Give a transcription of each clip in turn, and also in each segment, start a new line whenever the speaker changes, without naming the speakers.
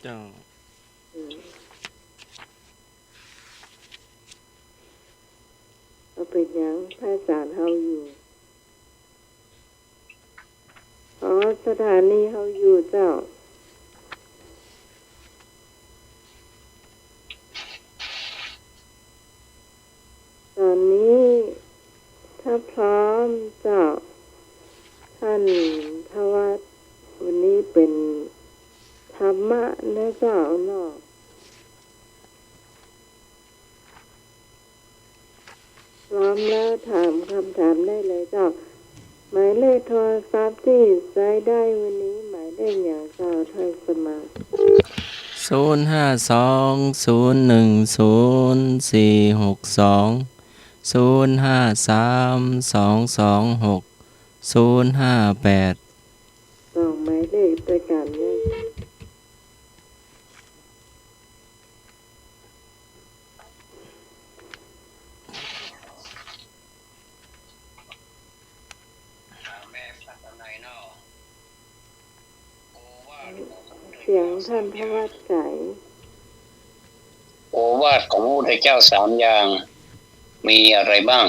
เจ้า
อืมเอาเป็นหยังพระอาจารย์เฮาอยู่อ๋อสถานีเฮาอยู่เจ้าตอนนี้ถ้าพร้อมเจ้าท่านทวัตวันนี้เป็นธรรมะนะเจ้าเนาะพร้อมแล้วถามคำถามได้เลยเจ้าหมายเลขโทรศัพท์ที่ใช้ได้วันนี้หมายเลขอย่างเจ้าท่านสมัคร
052010462 053226058
ส่งหมายเลขด้วยกันนะเสียงท่านพระวัดใส
โอวาทของพระพุทธเจ้าสามอย่างมีอะไรบ้าง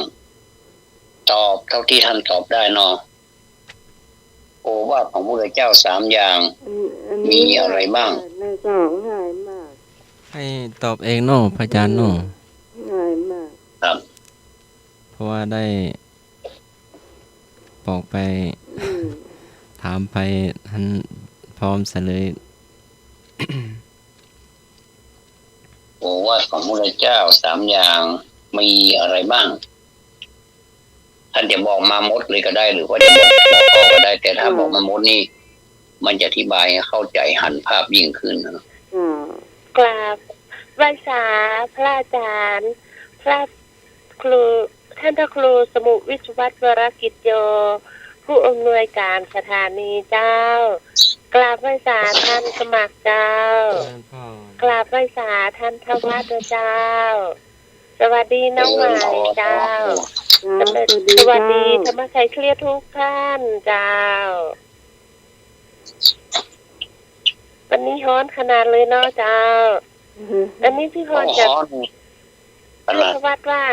ตอบเท่าที่ท่านตอบได้เนาะโอวาทของพระพุทธเจ้าสามอย่างมีอะไรบ้าง
ในสองง่ายมาก
ให้ตอบเองเนาะพระอาจารย์เนาะ
ง่ายมาก
ครับ
เพราะว่าได้บอกไปถามไปท่านพร้อมเสลย
โอวาทของพระพุทธเจ้าสามอย่างมีอะไรบ้างท่านจะบอกมาหมดเลยก็ได้หรือว่าจะบอกข้อก็ได้แต่ถ้าบอกมาหมดนี่มันจะอธิบายให้เข้าใจหันภาพยิ่งขึ้นนะ
กราบไหว้สาพระอาจารย์พระครูท่านพระครูสมุวิศวัตวรกิจโยผู้อำนวยการสถานีเจ้ากราบไหว้สาท่านสมัครเจ้ากราบไหว้สาท่านทวัตเจ้าสวัสดีน้องใหม่เจ้าสวัสดีธรรมชัยเคลียร์ทุกท่านเจ้าวันนี้ฮ้อนขนาดเลยเนาะเจ้าอันนี้พี่พรจะให้พระวัดว่า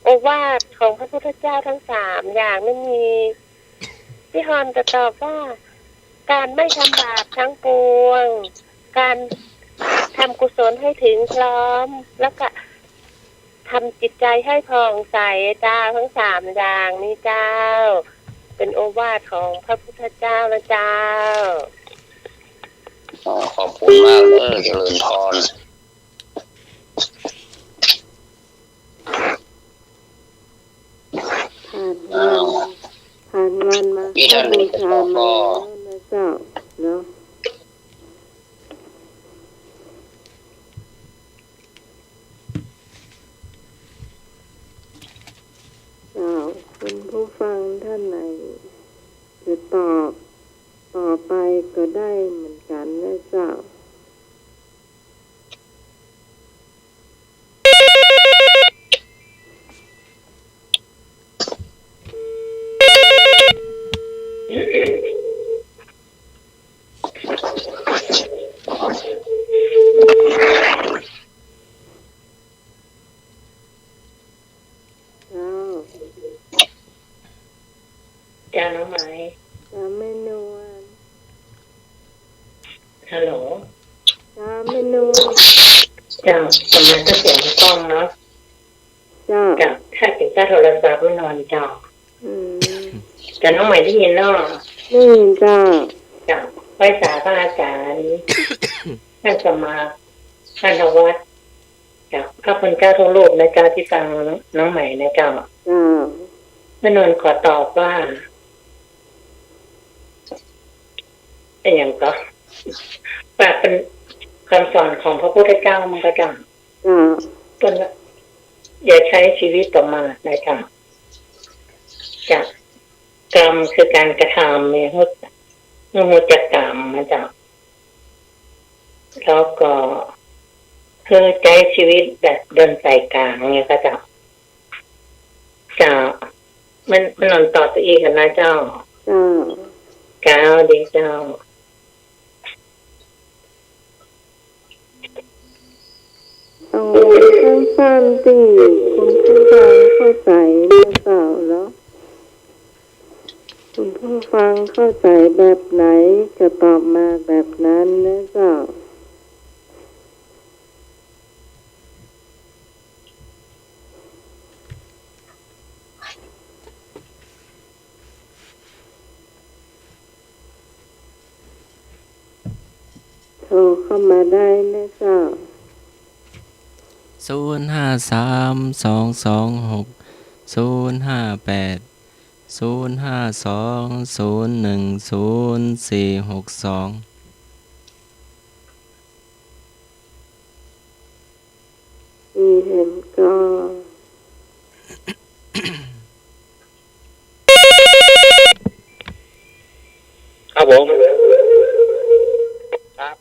โอวาทของพระพุทธเจ้าทั้งสามอย่างไม่มีพี่พรจะตอบว่าการไม่ทำบาปทั้งปวงการทำกุศลให้ถึงพร้อมแล้วก็ทำจิตใจให้ผ่องใสเจ้าทั้งสามอย่างนี้เจ้าเป็นโอวาทของพระพุทธเจ้านะเจ้า
ขอบคุณมากเลยเจริญพร
ผ่านวันมา
ที่ท่านบูชามา
นะเจ้าเนาะคุณผู้ฟังท่านไหนจะตอบต่อไปก็ได้เหมือนกันนะเจ้า
จ้าน้องไม้
จ้าแม่นวล
ฮัลโหล
จ้าแม่นวล
จ้าสมัยก็เสียงกล้องเนาะ
จ้า
ถ้าถึงถ้าโทรศัพท์ไม่นอนจ้าจ้าน้องใหม่ได้ยินเนาะ
ได้ยินจ้า
ไหว้สาพระอาจารย์ท่านสมาท่านวัดจ้าพระคุณเจ้าทุกรูปนะจ้าที่ฟังน้องใหม่นะจ้าแม่นวลขอตอบว่าเป็นอย่างก็แบบเป็นคำสอนของพระพุทธเจ้ามันก็จังต้นอย่าใช้ชีวิตต่อมานะจ๊ะจะกรรมคือการกระทำเนี่ยมุจกรรมนะจ๊ะแล้วก็คือใช้ชีวิตแบบเดินสายกลางเนี่ยก็จะมันนอนต่อตัวเองกันนะเจ้าก้าวดีเจ้า
ตามที่คุณผู้ฟังเข้าใจนะเจ้าเนาะคุณผู้ฟังเข้าใจแบบไหนก็ตอบมาแบบนั้นนะเจ้าโทรเข้ามาได้นะเจ้า
0532201012
มีเห็นก็
ครับผมครับ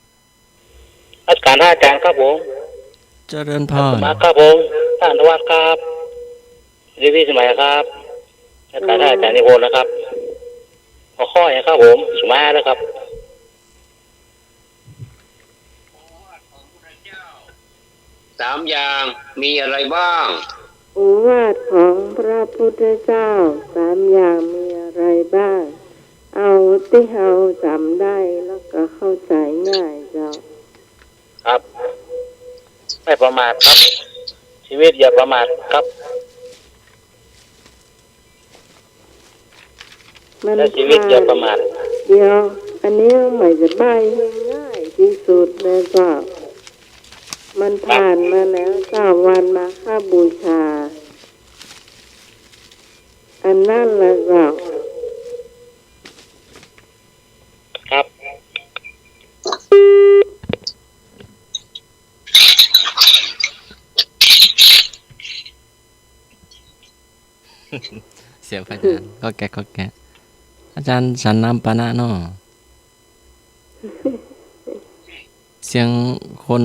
รัชการท่านอาจารย์ครับผม
เจริญพร
มาครับผมท่านธวัฒน์ครับดีพี่สมัยครับรัชการท่านอาจารย์นิพนธ์นะครับขอข้ออย่างครับผมสมัยแล้วครับ
สามอย่างมีอะไรบ้าง
โอวาทของพระพุทธเจ้า3 อย่างมีอะไรบ้าง เอาที่เราจำได้แล้วก็เข้าใจง่ายเจ้า
ครับไม่ประมาทครับ ชีวิตอย่าประมาทครับ
มัน
และชีวิตอย่าประมาท
เดี๋ยว อันนี้หมายจะใบให้ง่ายที่สุดเลยเจ้ามันผ่านมาแล้ววันมาฆบูชา อันนั่นแหละเจ้า
ครับ
เสียงพระอาจารย์ก็แกะอาจารย์ฉันน้ำปานะเนาะเสียงคน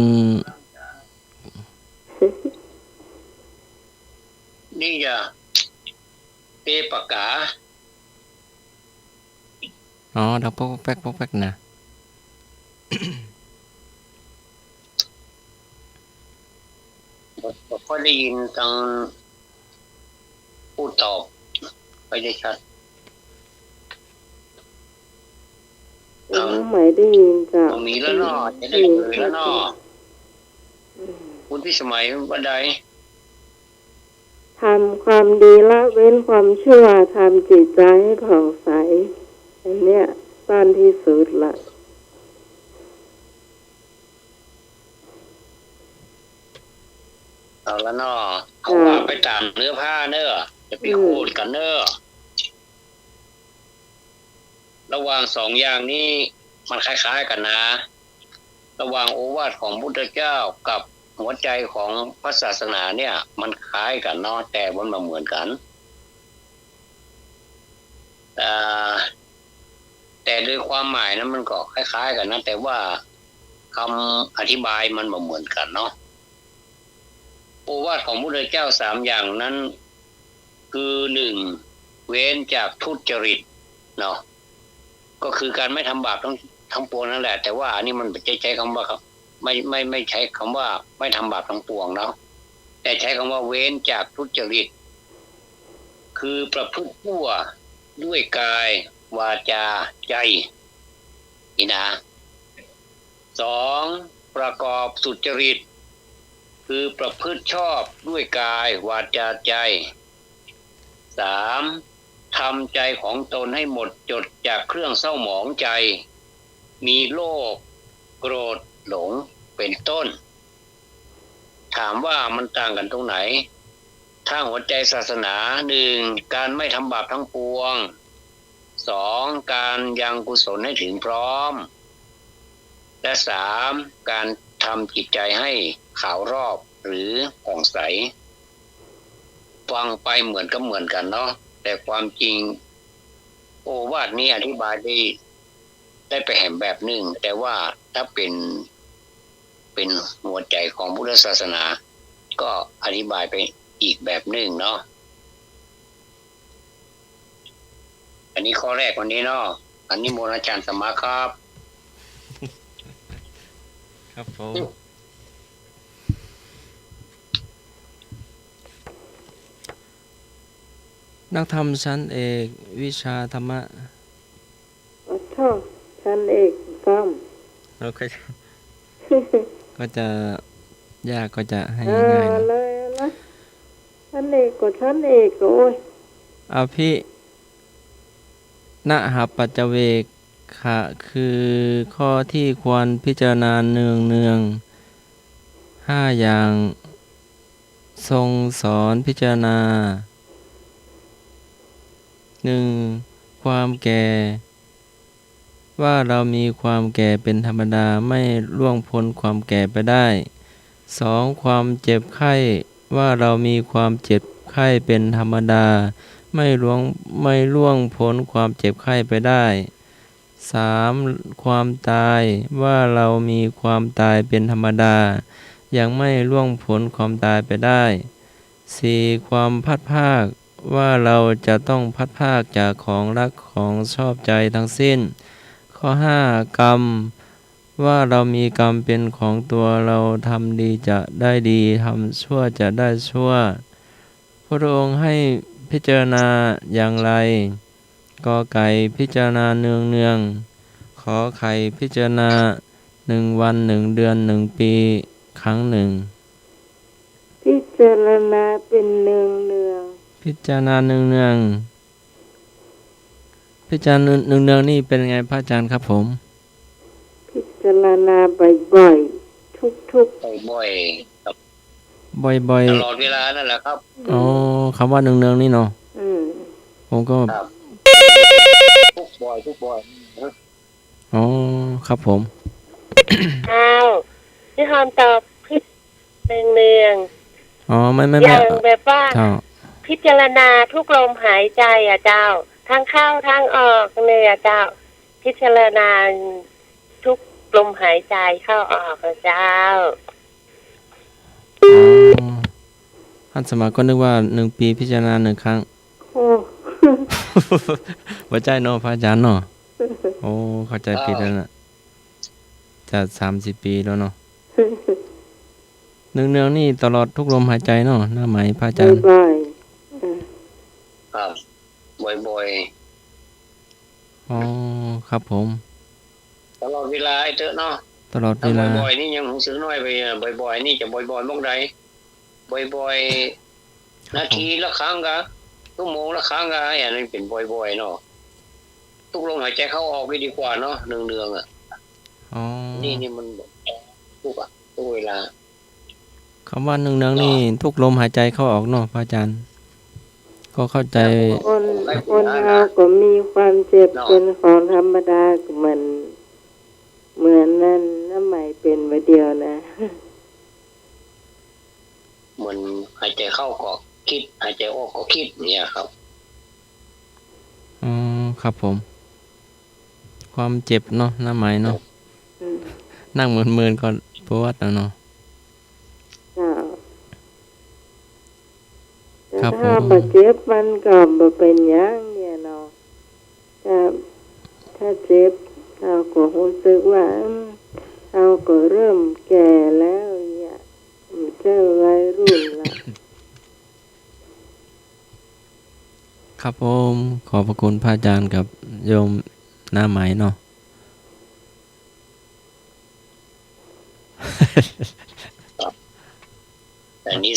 นี่จะเปปากกา
อ๋อดังปอกแป๊กปอกแป๊กนะ
ผมก็ได้ยินทางพูดตอบไปได้ชัด
ยังไม่ได้ยินเจ้า
ตรงนี้แล้วเนาะจะได้เลยแล้วเนาะคุณพี่สมัยวันใด
ทำความดีละเว้นความชั่วทำจิตใจให้ผ่องใสอันเนี้ยสั้นที่สุดละ
เอาแล้วเนาะเขาว่าไปตามเนื้อผ้าเนอะจะไปคูดกันเนอะระหว่างสองอย่างนี้มันคล้ายๆกันนะ ระหว่างโอวาทของพุทธเจ้ากับหัวใจของพระศาสนาเนี่ย มันคล้ายกันเนาะแต่มันมาเหมือนกันแต่โดยความหมายนั้นมันก็คล้ายๆกันนะแต่ว่าคำอธิบายมันมาเหมือนกันเนาะโอวาทของพุทธเจ้า3 อย่างนั้นคือ 1. เว้นจากทุจริตเนาะก็คือการไม่ทำบาปทั้งปวงนั่นแหละแต่ว่าอันนี้มันใช้คำว่าครับไม่ใช้คำว่าไม่ทำบาปทั้งปวงเนาะแต่ใช้คำว่าเว้นจากทุจริตคือประพฤติชั่วด้วยกายวาจาใจนี่นะ 2. ประกอบสุจริตคือประพฤติชอบด้วยกายวาจาใจ 3. ทำใจของตนให้หมดจดจากเครื่องเศร้าหมองใจมีโลภโกรธหลงเป็นต้นถามว่ามันต่างกันตรงไหนถ้าหัวใจศาสนา 1. การไม่ทำบาปทั้งปวง 2. การยังกุศลให้ถึงพร้อมและ 3. การทำจิตใจให้ขาวรอบหรือผ่องใสฟังไปเหมือนกันเนาะแต่ความจริงโอวาทนี้อธิบายได้ไปแห่งแบบหนึ่งแต่ว่าถ้าเป็นหัวใจของพุทธศาสนาก็อธิบายไปอีกแบบหนึ่งเนาะอันนี้ข้อแรกวันนี้เนาะอันนี้โมนอาจารย์สมาครับ
ครับผม นักธรรมชั้นเอกวิชาธรรมะ
อ๋อท่อชั้นเอกซ้ำ
เราก็จะยากก็จะให้
เอ
ง่าย
อ
ๆนะ
เลยนะชั้นเอกก็ชั้นเอกโอ้ย
อภินะหปัจจเวกขะคือข้อที่ควรพิจารณาเนืองห้าอย่างทรงสอนพิจารณา 1. ความแก่ ว่าเรามีความแก่เป็นธรรมดาไม่ล่วงพ้นความแก่ไปได้ 2. ความเจ็บไข้ว่าเรามีความเจ็บไข้เป็นธรรมดาไม่ล่วงพ้นความเจ็บไข้ไปได้ 3. ความตายว่าเรามีความตายเป็นธรรมดายังไม่ล่วงพ้นความตายไปได้ 4. ความพัดภาคว่าเราจะต้องพัดภาคจากของรักของชอบใจทั้งสิ้น ข้อ 5. กรรมว่าเรามีกรรมเป็นของตัวเราทำดีจะได้ดีทำชั่วจะได้ชั่วพระองค์ให้พิจารณาอย่างไรกอไก่พิจารณาเนืองขอไข่พิจารณา1 วัน 1 เดือน 1 ปีครั้งหนึ่ง
พิจารณาเป็นเนือง
พิจารณาเนืองพิจารณาเนืองนี่เป็นไงพระอาจารย์ครับผม
พิจารณาบ่อยๆทุก
บ่อยๆครับ
บ่อย
ตลอดเวลานั่นแหละครับ
ๆอ๋อคำว่าเนืองนี่เนาะ ผมก็
ครับทุกบ่อย
อ๋อครับผม
อ้าวพี่ฮอนตอบพิษเนือง
อ๋อไม่
ๆอย่างแบบว่า
เจ้า
พิจารณาทุกลมหายใจอ่ะเจ้าทั้งเข้าทั้งออกเนี่ยเจ้า พิจารณาทุกลมหายใจเข้าออกอ่ะเจ้า
อ๋อท่านสมัครก็นึกว่า1 ปีพิจารณา1 ครั้ง
ๆโอ้
หัวใจเนาะพระอาจารย์เนาะโอ้เข้าใจผิดแล้วนะจะ30 ปีแล้วเนาะเนืองๆนี่ตลอดทุกลมหายใจเนาะหน้าไหมพระอาจารย์
บ่อย
ครับบ่อย
อ๋อครับผม
ๆตลอดเวลาไอ้เถอะเนาะ
ตลอดเว
ถ้า
ลา
บ่อยๆนี่ยังหูซื้อน้อยไปอ่ะบ่อยๆนี่จะบ่อยๆบ้างใดบ่อยๆนาทีละครั้งกะชั่วโมงละครั้งกะอย่างนี้เป็นบ่อยๆเนาะทุกลมหายใจเข้าออกไปดีกว่าเนาะเนืองๆอ่ะ
อ๋อ
นี่มันทุกเวลา
คำว่าเนืองๆนี่ทุกลมหายใจเข้าออกเนาะพระอาจารย์ ก็เข้าใจ
ๆคนเราก็มีความเจ็บเป็นของธรรมดาเหมือนนั่นน้ำใหม่เป็นมาเดียวนะ
มันหายใจเข้าก็คิดหายใจออกก็คิดเนี่ยครับ
อ๋อครับผม ความเจ็บเนาะหน้าไหมเนาะ นั่งเมินๆก่อนปวดเนาะ ครับผม
ถ้าบาดเจ็บมันก็บ่เป็นหยังเนี่ยเนาะถ้าเจ็บเราก็รู้สึกว่าเราก็เริ่มแก่แล้วเนี่ยมันจะวัยรุ่นละ
ครับผมขอบพระคุณพระอาจารย์กับโยมหน้าไหมเนาะ
อันนี้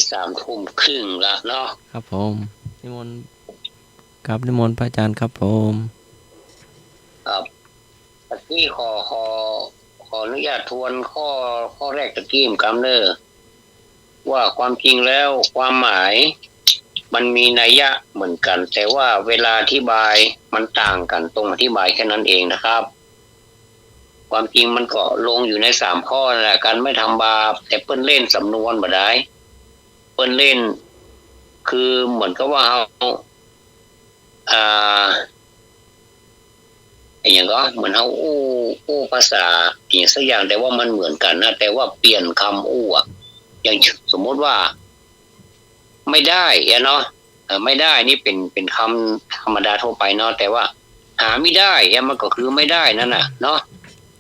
3:30ละเนาะ
ครับผมนิมนต์กับนิมนต์พระอาจารย์ครับผม
ครับตะกี้ขออนุญาตทวนข้อแรกตะกี้มกำเนอว่าความจริงแล้วความหมายมันมีนัยยะเหมือนกัน แต่ว่าเวลาอธิบายมันต่างกันตรงอธิบายแค่นั้นเองนะครับ ความจริงมันก็ลงอยู่ใน3 ข้อนั่นแหละการไม่ทำบาปแต่เปิ้นเล่นสำนวนบ่ได้เปิ้นเล่นคือเหมือนกับว่าเฮาอย่างก็เหมือนเฮาอู้ภาษาอย่างสักอย่างแต่ว่ามันเหมือนกันนะแต่ว่าเปลี่ยนคำอู้อ่ะอย่างสมมติว่าไม่ได้เนาะไม่ได้นี่เป็นคำธรรมดาทั่วไปเนาะแต่ว่าหาไม่ได้มันก็คือไม่ได้นั่นน่ะเนาะ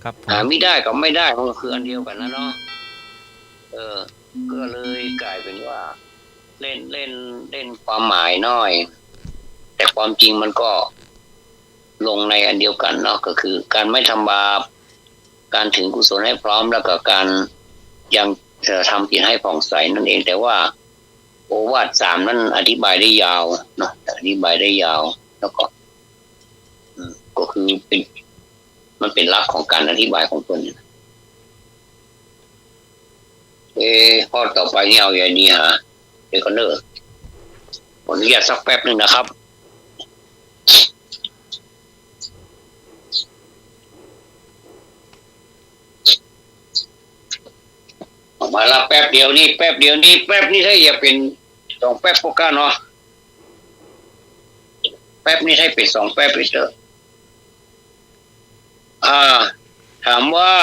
ครับผม
หาไม่ได้กับไม่ได้มันก็คืออันเดียวกันนะเนาะก็เลยกลายเป็นว่าเล่นความหมายน้อย แต่ความจริงมันก็ลงในอันเดียวกันเนาะก็คือการไม่ทำบาปการถึงกุศลให้พร้อมแล้วก็การยังทำจิตให้ผ่องใสนั่นเองแต่ว่าโอวาท3นั้นอธิบายได้ยาวเนาะอธิบายได้ยาวแล้วก็ก็คือมันเป็นหลักของการอธิบายของตัวนี้ข้อต่อไปนี่เอาอย่างนี้ฮะเดี๋ยวก็เลิกขออนุญาตสักแป๊บนึงนะครับออกมาละแป๊บเดียวนี่แป๊บนี่ถ้าอย่าเป็น2 แป๊บก็กันเนาะแป๊บนี่ให้เป็น2 แป๊บไปเถอะถามว่า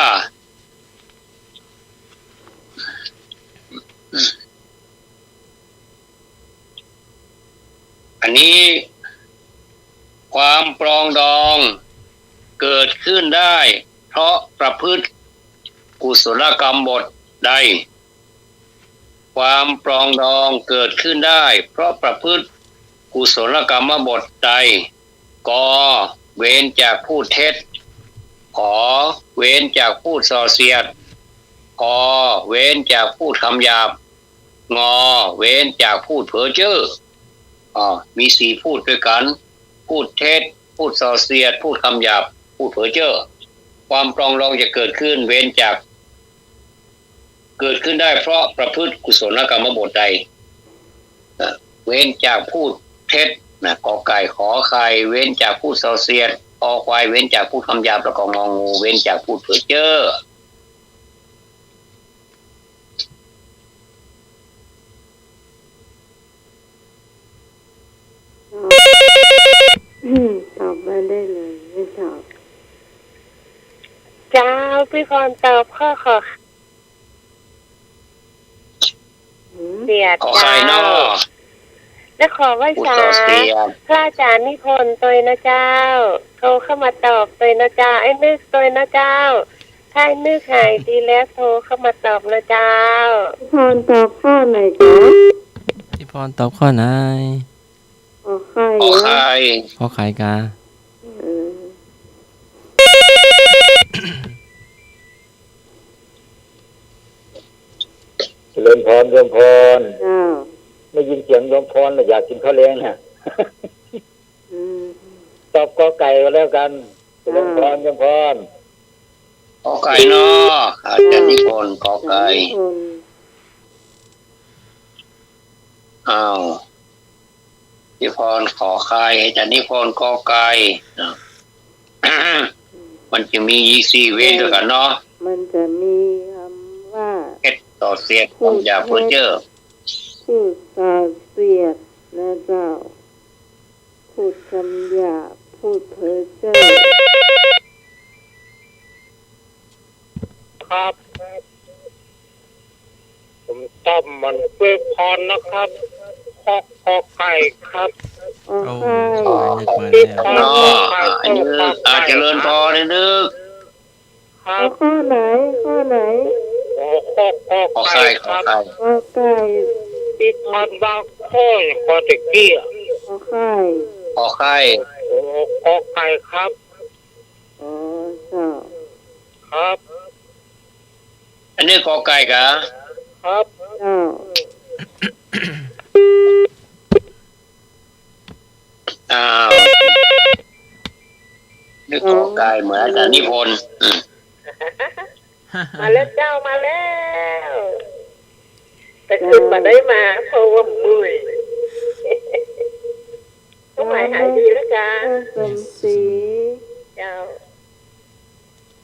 อันนี้ความปรองดองเกิดขึ้นได้เพราะประพฤติกุศลกรรมบทใดความปรองดองเกิดขึ้นได้เพราะประพฤติกุศลกรรมบทใดกเว้นจากพูดเท็จขอเว้นจากพูดส่อเสียดพอเว้นจากพูดคำหยาบงอเว้นจากพูดเพ้อเจ้อมี4พูดด้วยกันพูดเท็จพูดส่อเสียดพูดคำหยาบพูดเพ้อเจ้อความปรองดองจะเกิดขึ้นเว้นจากเกิดขึ้นได้เพราะประพฤติกุศลกรรมบทใดเว้นจากพูดเท็จนะกอไก่ขอไข่เว้นจากพูดส่อเสียดคอควายเว้นจากพูดคำหยาบแล้วก็งองูเว้นจากพูดเพ้อเจ้อ
ตอบมาได้เลยไม่ตอบ
เจ้าพี่พรตอบข้อขอเสียด
ขอ
เจ้า
ไข่นอ
และขอไหว้
พูด
สา
ส่อเสียด
พระอาจารย์นิพนธ์ตัวนะเจ้าโทรเข้ามาตอบตัวนะเจ้าไอ้นึกตัวนะเจ้าถ้าไอ้นึกหายดีแล้วโทรเข้ามาตอบนะเจ้า
พรตอบข้อไหนจ๊ะ
พี่พรตอบข้อไหน
ขอไข่
ขอไข่
ข้อไข่กา
เจริญพรโยมพร
เจ้า
ไม่ยินเสียงโยมพรเลยอยากกินข้าวแรงฮะตอบกอไก่ก็แล้วกันเจริญพรโยมพร
ขอไก่นออาจารย์นิพนธ์ขอไก่อ้าวนิพนธ์ขอไข่อาจารย์นิพนธ์ขอไก่มันจะมี4 เว้นด้วยกันเนาะ
มันจะมีคำว่า
เอ็ดต่อเสียดคำหยาบเพ้อเจ้อ
พูดสาเสียดนะเจ้าพูดคำหยาบพูดเพ้อเจ้อ
ครับผมต้อมมันเพื่อพรนะครับขอไข่ครับ
โอ้
โอ้
ไข่
ยนึกมาแล้ว
เนาะอันนี้อาจจะเริญพอเลยนึก
ครับ
ข้อไหนข้อไหน
ขอไข่ขอไข่
ข้อไก่
ที่พรบางข้อยพอตะกี้
ข้อไข่
ขอไข่
ขอไข่ครับ
อ๋อเจ้า
ครับ
อันนี้ขอไก่กะ
ครับ
เจ้า
อ้าวนึกขอไก่เหมือนอาจารย์นิพนธ์
มาแล้วเจ้ามาแล้วแต่ขึ้นมาได้มาเพราะว่ามือยต้องหมายหายดีแล้วจ้า
สมศรี
เจ้า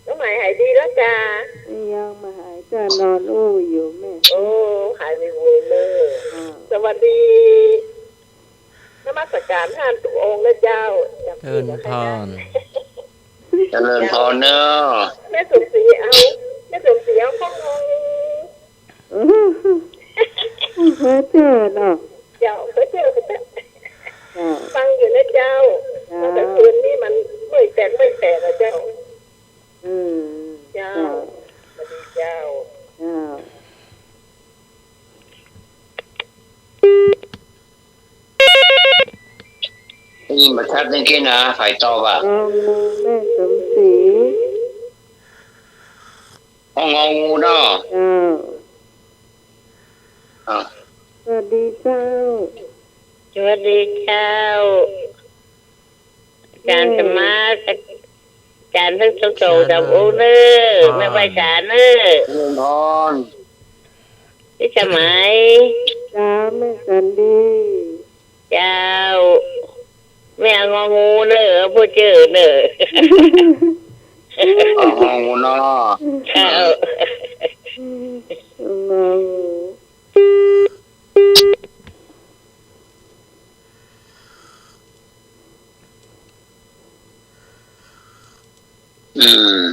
ต้องหมายหายดีแล้วจ้า
ยังมาหายจะนอนอู้อยู่แม่
โอ้หายไปวุ่นเลยสวัสดีนมัสการท่านทุกองค์นะเจ้า
เอิญพร
เจริญพรเนอะ
แม่สมศรีเอาแม่สมศรีเอาข้องง
เพ้อเจอเนาะ
เจ้าเขาเจอเขาเจอ
เจ้า
ฟังอยู่นะเจ้าเมื่อคืนนี้มันไม่แตกนะเจ้า
อืม
เจ้า
เจ้า
สวัสดีเจ้า
เจ้า
อ
ยินมาชัดนึงกี้นะฝ่ายตอบอ่ะ
งองูแม่สมศรี
ห้องงองูเนาะ
เจ้า
อ่ะ
สวัสดีเจ้า
สวัสดีเจ้าอาจารย์สมาร์ทอาจารย์ทั้งสองโตกับโอเนอร์แม่ใบสารเนอร์
เรื่องพร
ที่สมัย
จ้าแม่สันดี
เจ้าแม่งองูเนอผู้เจอเนอ
ห้องงองูเนาะ
เจ้าง
องู
อืม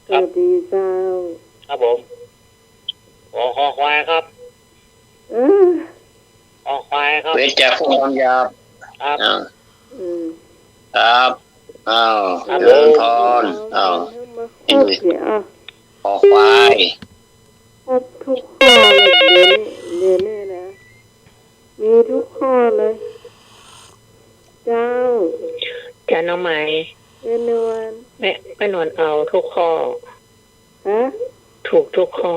สวัสดีเจ้า
ครับผมคอควายครับ
เออ
คอควายครับ
เวทจากพวกคำหยาบ
ครับ
อ่า
อืม
ครับอ้าวเรื่องพรอ้าว
มาครบเดี๋ยว
ขอควาย
ครบทุกข้อเลยเดี๋ยวนี้นะ มีทุกข้อเลย เจ้า
จ้าน้องใหม่
เรนวัน
แม่นวลเอาทุกข้อ
ฮะ
ถูกทุกข้อ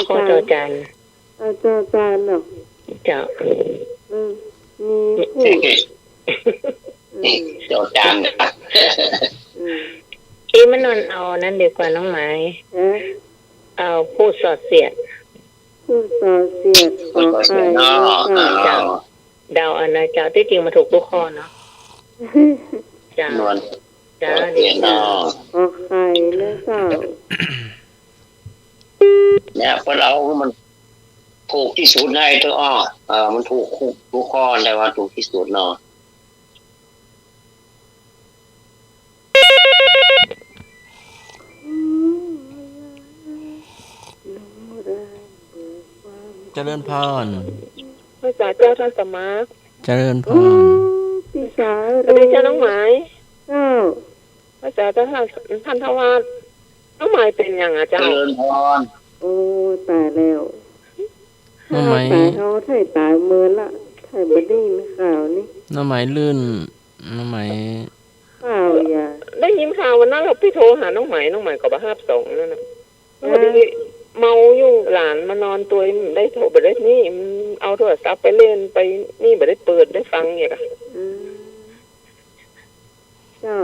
ข้อจอจัน
เอาจอจานหรอก
เจ้า
มีพูดอืม
เจ้าจาน
อืม
อีแม่นวลเอานั้นดีกว่าน้องไหม
ฮะ
เอาพูดสอดเสียด
พูดต่อเสียดขอไข่
เนาะ
เจ้า
เดาอันนะเจ้าที่จริงมาถูกทุกข้อเนาะเจ้าน
วล
จ้า
เสียน
จ้า
เนาะ
ขอไข่นะเจ้า
เนี่ยพวกเรามันถูกที่สุดในตัวอ้อมันถูกทุกข้อได้ว่าถูกที่สุดเนาะ
เจริญพร
พระเจ้าท่านสมาร์ท
เจริญพร
พี่สาว
สวัสดีเจ้าน้องไหม
เจ้า
พระเจ้าท่านทวารน้องไหมเป็นยังอ่ะ
เจ
เจ้า
ริญพร
โอ้ตายแล้ว
น้องไหม
ตายเขาไถ่ตายเมือละไถ่บดิ้งข่าวนี่
น้องไหมลื่นน้องไหม
ข่าวอย่า
ได้ยินข่าววันนั้นเราพี่โทรหาน้องไหมน้องไหมก็บ่5 2นั่นน่ะพอดีเมาอยู่หลานมานอนตัวได้โทรไปได้นี่เอาโทรศัพท์ไปเล่นไปนี่บ่ได้เปิดได้ฟังอย่างอ่ะ
อืมเจ้า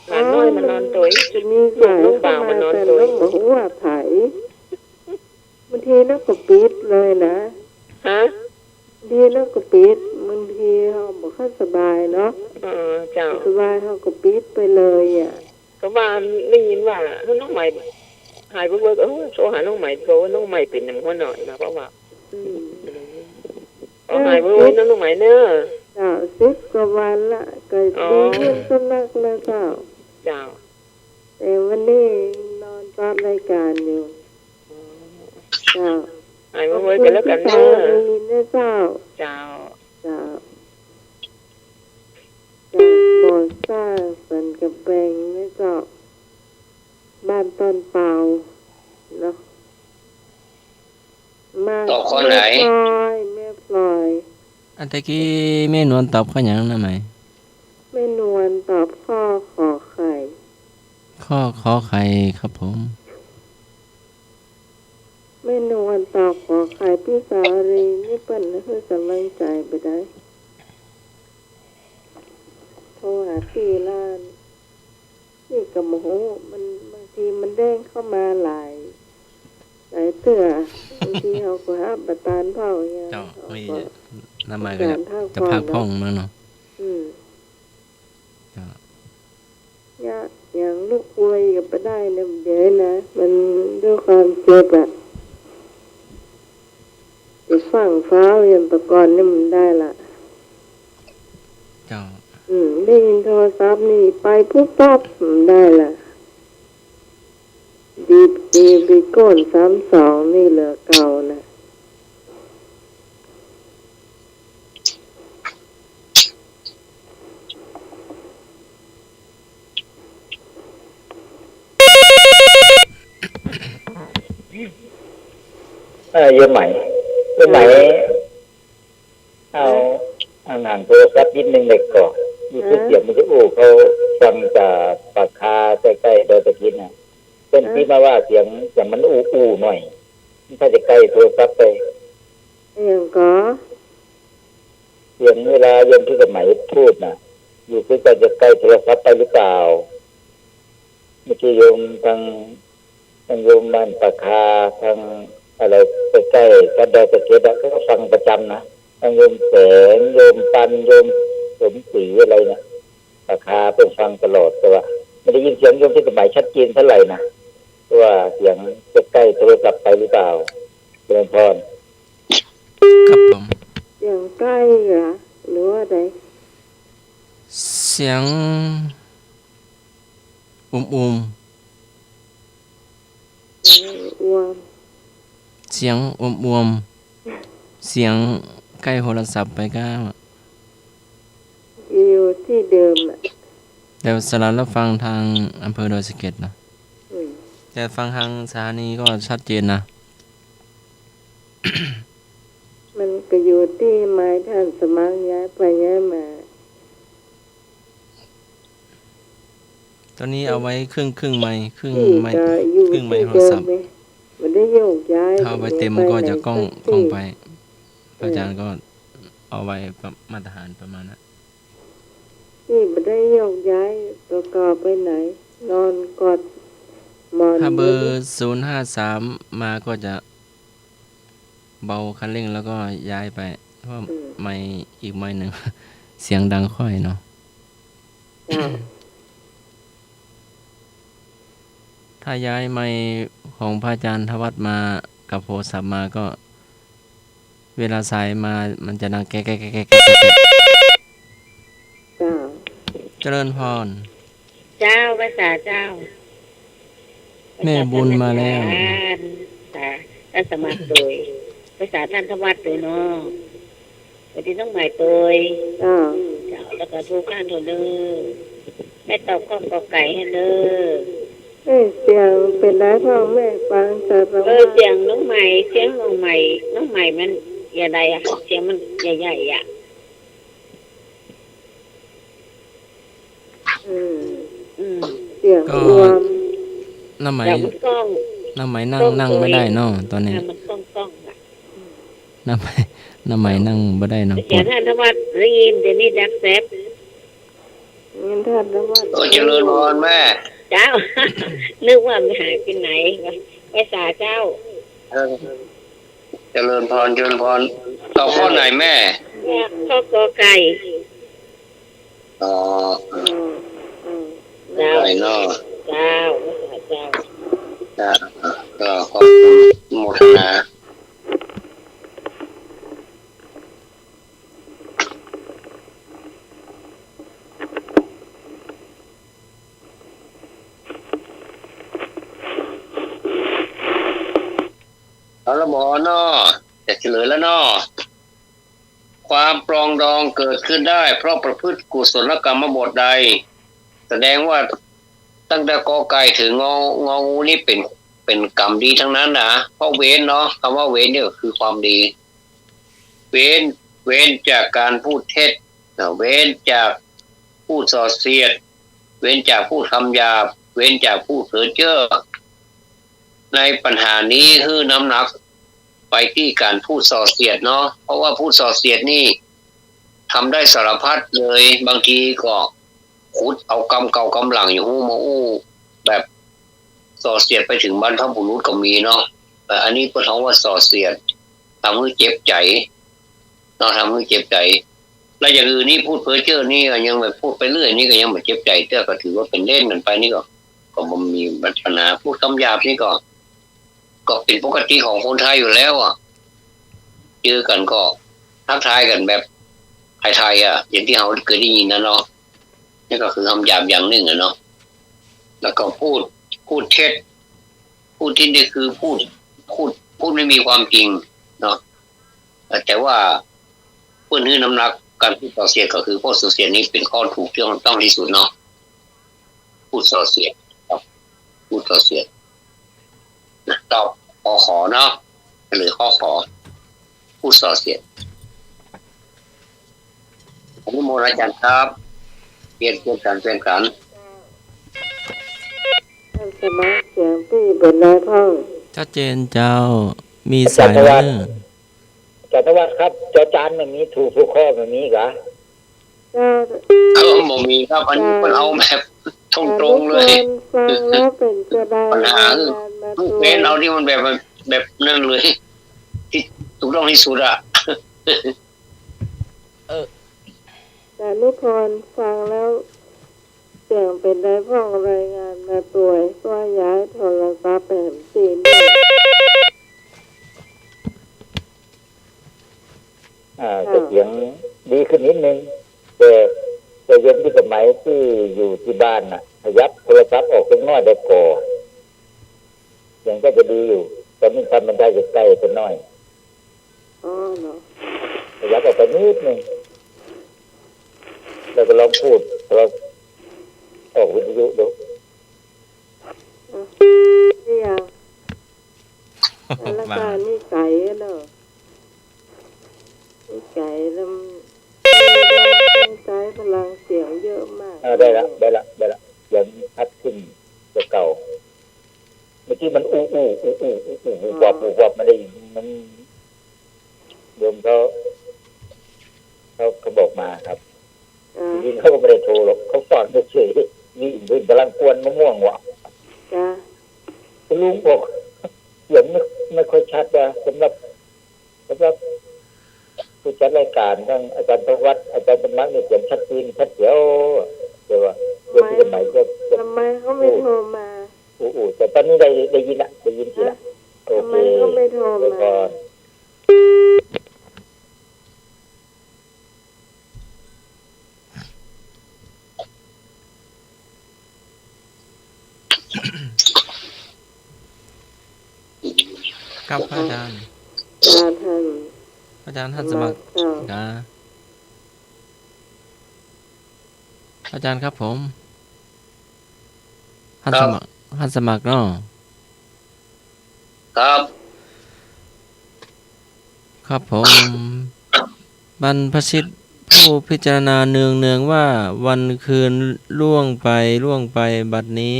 หลานน้อยมานอนตัว
จะมีสายเข้ามาแต่น้องบอกว่าไถ่บางทีนักก็ปิดเลยนะ
ฮะ
ดีนักก็ปิดบางทีเขาบอกเขาสบายเนาะ
เจ้า
สบายเขาก็ปิดไปเลยอ่ะ
ก็ว่าได้ยินว่าน้องใหม่หายไปเบิกโทรหาน้องใหม่โทรว่าน้องใหม่เป็นอย่างหัวหน่อยนะเพราะว่า
อืม
หายไปเบิกน้องใหม่เนอะ
เจ้า10 กว่าวันละก็ดีขึ้นก็นักแล้วเจ้า
เจ้า
แต่วันนี้นอนตามรายการอยู่เจ้า
หายไปเบิกกันแล้วกันเน
เจ้า
อะ
ดีนะเจ้า
เจ้า
เจ้าจากบ่อซ่าสันกับแปงนะเจ้าบ้านตอนเปล่าเนาะมา
ตอบข้อไหน
แม่พลอย
อันตะกี้แม่นวลตอบข้อหยังน้องไหม
แม่นวลตอบข้อขอไข่
ข้อขอไข่ครับผม
แม่นวลตอบขอไข่พี่สาวรีนี่เปิ้นนะคือกำลังใจไปได้โทรหาพี่ล้านพี่กับโมโหมันบางทีมันเด้งเข้ามาหลายเตือบางทีเขาก็ฮับบัตานเผาอย่างเงี้ย
เจ้า
เขา
ไม่
ก็
น้ำใหม่ก็จะพักพ้องมั้งเนาะ
อืม
เจ้า
อย่างลูกอวยกับไปได้เนี่ยเดี๋ยวนะมันด้วยความเจ็บอะจะฟังฟ้าวอย่างตะกอนนี่มันได้ละ
เจ้า
ได้ยินโทรศัพท์นี่ไปปุ๊บปั๊บได้ละดีก้น32นี่เหลือเก่านะ
โยมใหม่เอาห่างโทรศัพท์นิดนึงเด็กก่อนมีเสียงมันจะเขาฟังจากปากคาใกล้ๆโดยตะกี้นะเป็นที่มาว่าเสียงมันหน่อยถ้าจะใกล้โทรศัพท์ไป
อย่างก็
เสียงเวลาโยมที่สมัยพูดนะอยู่คือจะใกล้โทรศัพท์ไปหรือเปล่าเมื่อกี้โยมทางโยมบ้านปากคาทางอะไรใกล้ๆกันโดยตะกี้ก็ฟังประจำนะทางโยมแสงโยมปันโยมสมศรีอะไรเนี่ยราคาเป็นฟังตลอดแต่ว่าไม่ได้ยินเสียงโยมที่สมัยชัดเจนเท่าไหร่นะว่าเสียงจะใกล้โทรศัพท์ไปหรือเปล่าเจริญพร
ครับผม
เสียงใกล้เหรอหรือว่าใด
เสียงอุ้มเสียงอุ้มเสียงใกล้โทรศัพท์ไปก็
อยู่ที่เดิม
เดี๋ยวสลับแล้วฟังทางอำเภอดอยสะเก็ดนะแต่ฟังทางสถานีก็ชัดเจนนะ
มันก็อยู่ที่ไม้ท่านสมัครย้ายไปย้ายมา
ตอนนี้เอาไว้ครึ่งไม้ครึ่งไม้โทรศัพท์
มันได้โยกย้าย
ถ้าไปเต็มก็จะกล้องไปอาจารย์ก็เอาไว้มาตรฐานประมาณนั้น
ที่มันได้โยกย้ายประกอบไปไหนนอนกอดหมอน
ถ้าเบอร์053มาก็จะเบาคันเร่งแล้วก็ย้ายไปเพราะไมค์อีกไมค์หนึ่งเสียงดังค่อยเนาะถ้าย้ายไมค์ของพระอาจารย์ทวัฒน์มากับโทรศัพท์มาก็เวลาสายมามันจะดังแก๊กเจริญพร
เจ้าภาษาเจ้า
แม่บุญมาแล้ว
ท่านสมัครโดยภาษาท่านทวัฒน์โดยเนาะวันที่ต้องหมายโดยเจ้าแล้วก็ทุกข้างโดยเด้อแม่ตอบข้อกอไก่ให้เด้อ
เสียงเป็นได้พ่อแม่ฟังแต่
เสียงน้องใหม่มันอย่าใดอ่ะเสียงมันใหญ่ๆอ่ะ
เสียงรวม
น้ำไหมนั่งไม่ได้เนาะตอนนี้
มันก้องอ่ะ
น้ำไหมนั่งไม่ได้เนาะ
เสียงท่านธวัฒน์ได้ยินเดี๋ยวนี้ดักแซบ
ยินท่านธวัฒน์
เจริญพรแม่
เจ้านึกว่ามันหายไปไหนภาษาเจ้า
เจริญพรต่อข้อไหนแม่
ข้อกอไก่
เจ้าเนาะ
เจ้า
ก็ขอบคุณโมทนาเอาละบอเนาะจะเฉลยแล้วเนาะความปรองดองเกิดขึ้นได้เพราะประพฤติกุศลกรรมบทใดแสดงว่าตั้งแต่กอไก่ถึงงองูนี่เป็นกรรมดีทั้งนั้นนะเพราะเว้นเนาะคำว่าเว้นเนี่ยคือความดีเว้นจากการพูดเท็จเว้นจากพูดส่อเสียดเว้นจากพูดคำหยาบเว้นจากพูดเพ้อเจ้อในปัญหานี้คือน้ำหนักไปที่การพูดส่อเสียดเนาะเพราะว่าพูดส่อเสียดนี่ทำได้สารพัดเลยบางทีก็ขุดเอากรรมเก่ากรรมหลังอยู่หูมาแบบส่อเสียดไปถึงบรรพบุรุษก็มีเนาะแต่อันนี้ก็ท้องว่าส่อเสียดทำให้เจ็บใจเนาะทำให้เจ็บใจแล้วอย่างอื่นนี่พูดเพ้อเจ้อนี่ก็ยังแบบพูดไปเรื่อยนี่ก็ยังไม่เจ็บใจเจ้าก็ถือว่าเป็นเล่นกันไปนี่ก็บ่มีปัญหาพูดคำหยาบนี่ก็เป็นปกติของคนไทยอยู่แล้วอ่ะเจอกันก็ทักทายกันแบบไทยอ่ะอย่างที่เราเคยได้ยินนะเนาะนี่ก็คือคำหยาบอย่างหนึ่งเนาะแล้วก็พูดเท็จพูดที่นี่คือพูดไม่มีความจริงเนาะแต่ว่าเพื่อนที่น้ำหนักการพูดส่อเสียดก็คือพูดส่อเสียดนี้เป็นข้อถูกต้องที่สุดเนาะพูดส่อเสียดพูดส่อเสียดตอบขอเนาะ หรือข้อขอผู้ส่อเสียดผมนิมนต์อาจารย์ครับเปลี่ยนกัน
ท่านสมาเสียงพี่เป็นนายพ่อง
ชัดเจนเจ้ามี
อาจา
สาร ย
ย์ธ
ไหม
วัฒน์
เนอะ
อาจารย์ธวัฒน์ครับจอจานมันมีถูกทุกข้อมันมีกะ
จ้า
บ่มีครับอันนี้มันเอาแบบตรงๆเลย
ฟังแล้วเป็นจะได้
ปัญหา
งา
คือน
มาตัว
เน้นเอาที่มันแบบนั่นเลย ที่ถูกต้องที่สุดอะ
แต่นุพรฟังแล้วเสียงเป็นได้พ่องรายงานมาป่วยก็ย้ายโทรศัพท์ไปแหมจีน
จะเสียงดีขึ้นนิดนึงแต่เย็นที่สมัยที่อยู่ที่บ้านน่ะขยับโทรศัพท์ออกข้างนอกได้ก่อเสียงก็จะดีอยู่ตอนนี้ทำมันได้จะใกล้เป็นน้อย
อ๋อเนาะ
ขยับออกไปนิดนึงแล้วก็ลองพูดเราออกวิทยุดู
นี่ยังแล้วก็นี่ใสเนาะนี่ใสแล้วมันใช้พลังเสียงเยอะมาก
ได้ละยังพัดขึ้นจะเก่าเมื่อกี้มันอู้วับไม่ได้มันโยมเขาบอกมาครับจริงๆเขาก็ไม่ได้โทรหรอกเขาฟังเฉยๆนี่เพิ่งกำลังกวนมะม่วงว่ะ
จ้า
คุณลุงบอกเสียงไม่ค่อยชัดว่าสำหรับผู้จัดรายการทั้งอาจารย์ธวัฒน์อาจารย์ธรรมะเนี่ยเสียงชัดเจนชัดเจียวแต่ว่าเรื่องที่สมัยก็
ทำไมเขาไม่โทรมา
แต่ตอนนี้ได้ยินละได้ยินทีละโอ
ทำ
เค
ไมเขาไม่โทรมา
ครับพระอาจารย์
ท่าน
อาจารย์ท่านสมัครนะอาจารย์ครับผมท่านสมัครเนาะ
ครับ
ครับผม บรรพชิตผู้พิจารณาเนืองว่าวันคืนล่วงไปบัดนี้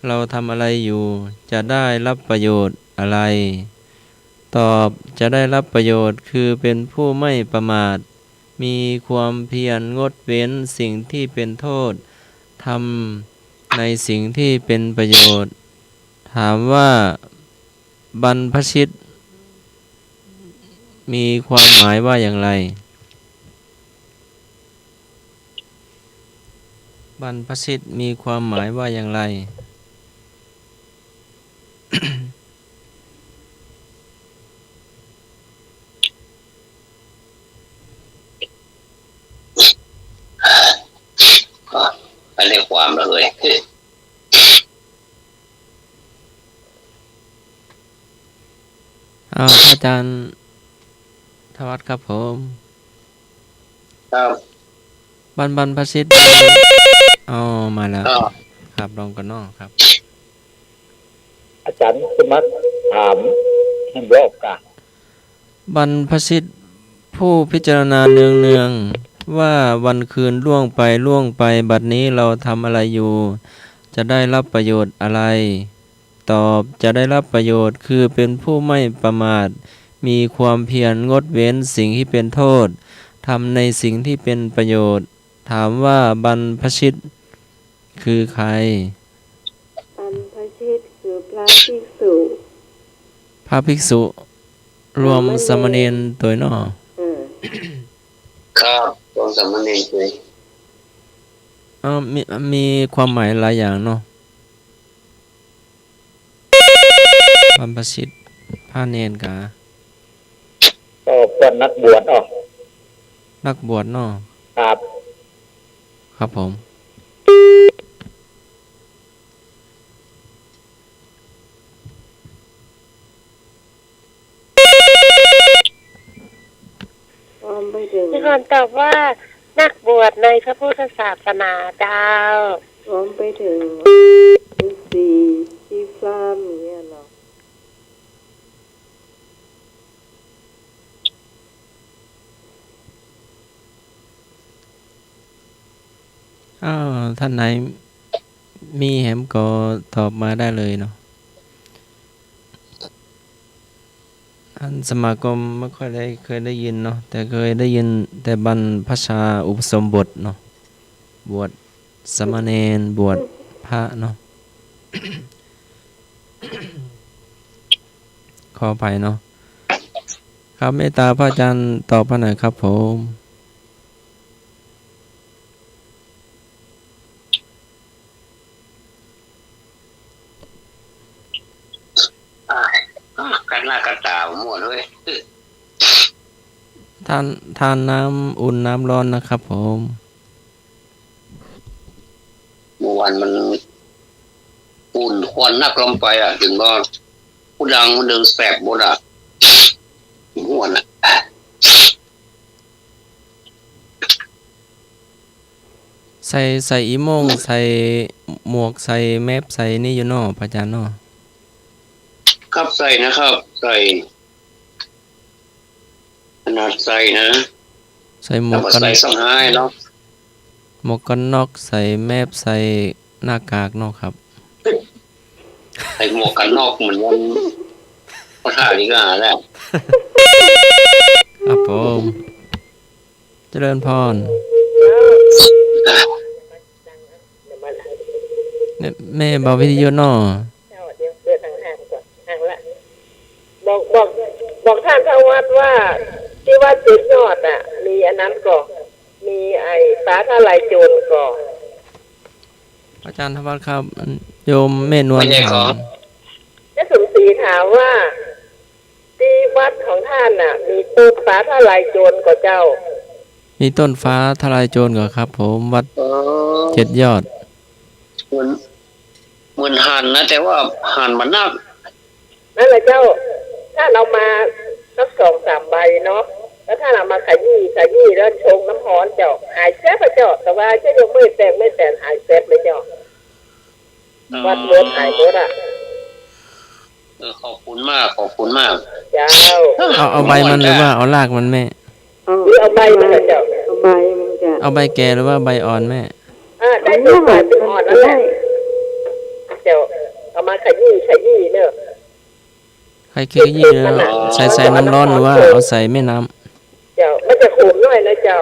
เราทำอะไรอยู่ จะได้รับประโยชน์อะไร ตอบจะได้รับประโยชน์คือเป็นผู้ไม่ประมาท มีความเพียรงดเว้นสิ่งที่เป็นโทษทำในสิ่งที่เป็นประโยชน์ ถามว่าบรรพชิตมีความหมายว่าอย่างไร บรรพชิตมีความหมายว่าอย่างไร
ไปเรียกความแล้วเลย
พระอาจารย์ธวัฒน์ครับผม
ครับ
บรรพชิตมาแล้ว ครับลองกันเนาะครับ
อาจารย์สมัครถามให้บอกกะ
บรรพชิตผู้พิจารณาเนืองว่าวันคืนล่วงไปบัดนี้เราทำอะไรอยู่ จะได้รับประโยชน์อะไร ตอบจะได้รับประโยชน์คือเป็นผู้ไม่ประมาท มีความเพียรงดเว้นสิ่งที่เป็นโทษทำในสิ่งที่เป็นประโยชน์ ถามว่าบรรพชิตคือใคร
บรรพชิตคือพระภิกษุ
พระภิกษุ รวมสามเณรตัวน้อ
ครับตรงสามเณรเลย
มีความหมายหลายอย่างเนาะบรรพชิตพระเนรกา
ก็เป็นนักบวช
นักบวชเนาะ
ครับ
ครับผม
พร้อมไปถึง
พี่พรตอบว่านักบวชในพระพุทธศาสนาเจ้า
พร้อมไปถึงฤาษีที่ฟ้ามอย่างเงี้ยเนาะ
อ้าวท่านไหนมีแหมก็ตอบมาได้เลยเนาะท่านสมาคมไม่ค่อยได้เคยได้ยินเนาะแต่เคยได้ยินแต่บรรพชาอุปสมบทเนาะบวชสามเณรบวชพระเนาะ ขอไปเนาะครับเมตตาพระอาจารย์ตอบมาหน่อยครับผม
กันหน้ากันตามั่วเลย
ทานน้ำอุ่นน้ำร้อนนะครับผม
เมื่อวานมันอุ่นควันนักลงไปถึงก็ผู้ดังมันดึงแสบหมดม่วน
ใส่อีโมงใส่หมวกใส่แมสใส่นี่อยู่เนาะพระอาจารย์เนาะ
ครับใส่นะครับ ใส่ขนาดใส่นะ
ใส่หม
แล้ว
วก
ก็
กัน
ใส่สังหายเนาะ
หมวกกันน็อกใส่แมสใส่หน้ากากเนาะครับ
ใส่หมวกกันนอกเหมือนวันพระธาตุนี่ก็หาแล้ว
ครับผมเจริญพรเนี่ยแม่บอกวิทยุเนาะ
เดี๋ยวเดินห่างๆก่อนห่างละบอกท่านเจ้าวัดว่าที่ว่าจุดยอดมีอันนั้นก่อนมีไอ้ฟ้าทลายโจรก่อน
อาจารย์ธวัฒน์ครับโยมแม่นวลถาม
เจ้าสมศรีถามว่าที่วัดของท่านมีต้นฟ้าทลายโจรก่อเจ้า
มีต้นฟ้าทลายโจรก่อครับ ผมวัด7 ยอด
เหมือนหันนะแต่ว่าหันมันนัก
นั่นแหละเจ้าถ้าเรามาสัก2-3 ใบเนาะแล้วถ้าเรามาขยี้แล้วชงน้ำร้อนเจ้าหายแซ่บเจ้าแต่ว่าจะยกไม่แต่หายแซ่บเลยเจ้าวัดเลือดหายเลือด
ขอบคุณมาก
เจ้า
เอาใบมันหรือว่าเอารากมันแม่
เอาใบมันเจ้า
เอาใบมันจะ
เอาใบแก่หรือว่าใบอ่อนแม่
ได้ตัวใบเป็นอ่อนแล้วแหละเจ้าเอามาขยี้เนอะ
ใครเคยยี่แล้วใส่น้ำร้อนหรือว่าเอาใส่แม่น้ำ
เจ้ามันจะขมหน่อยนะเจ้า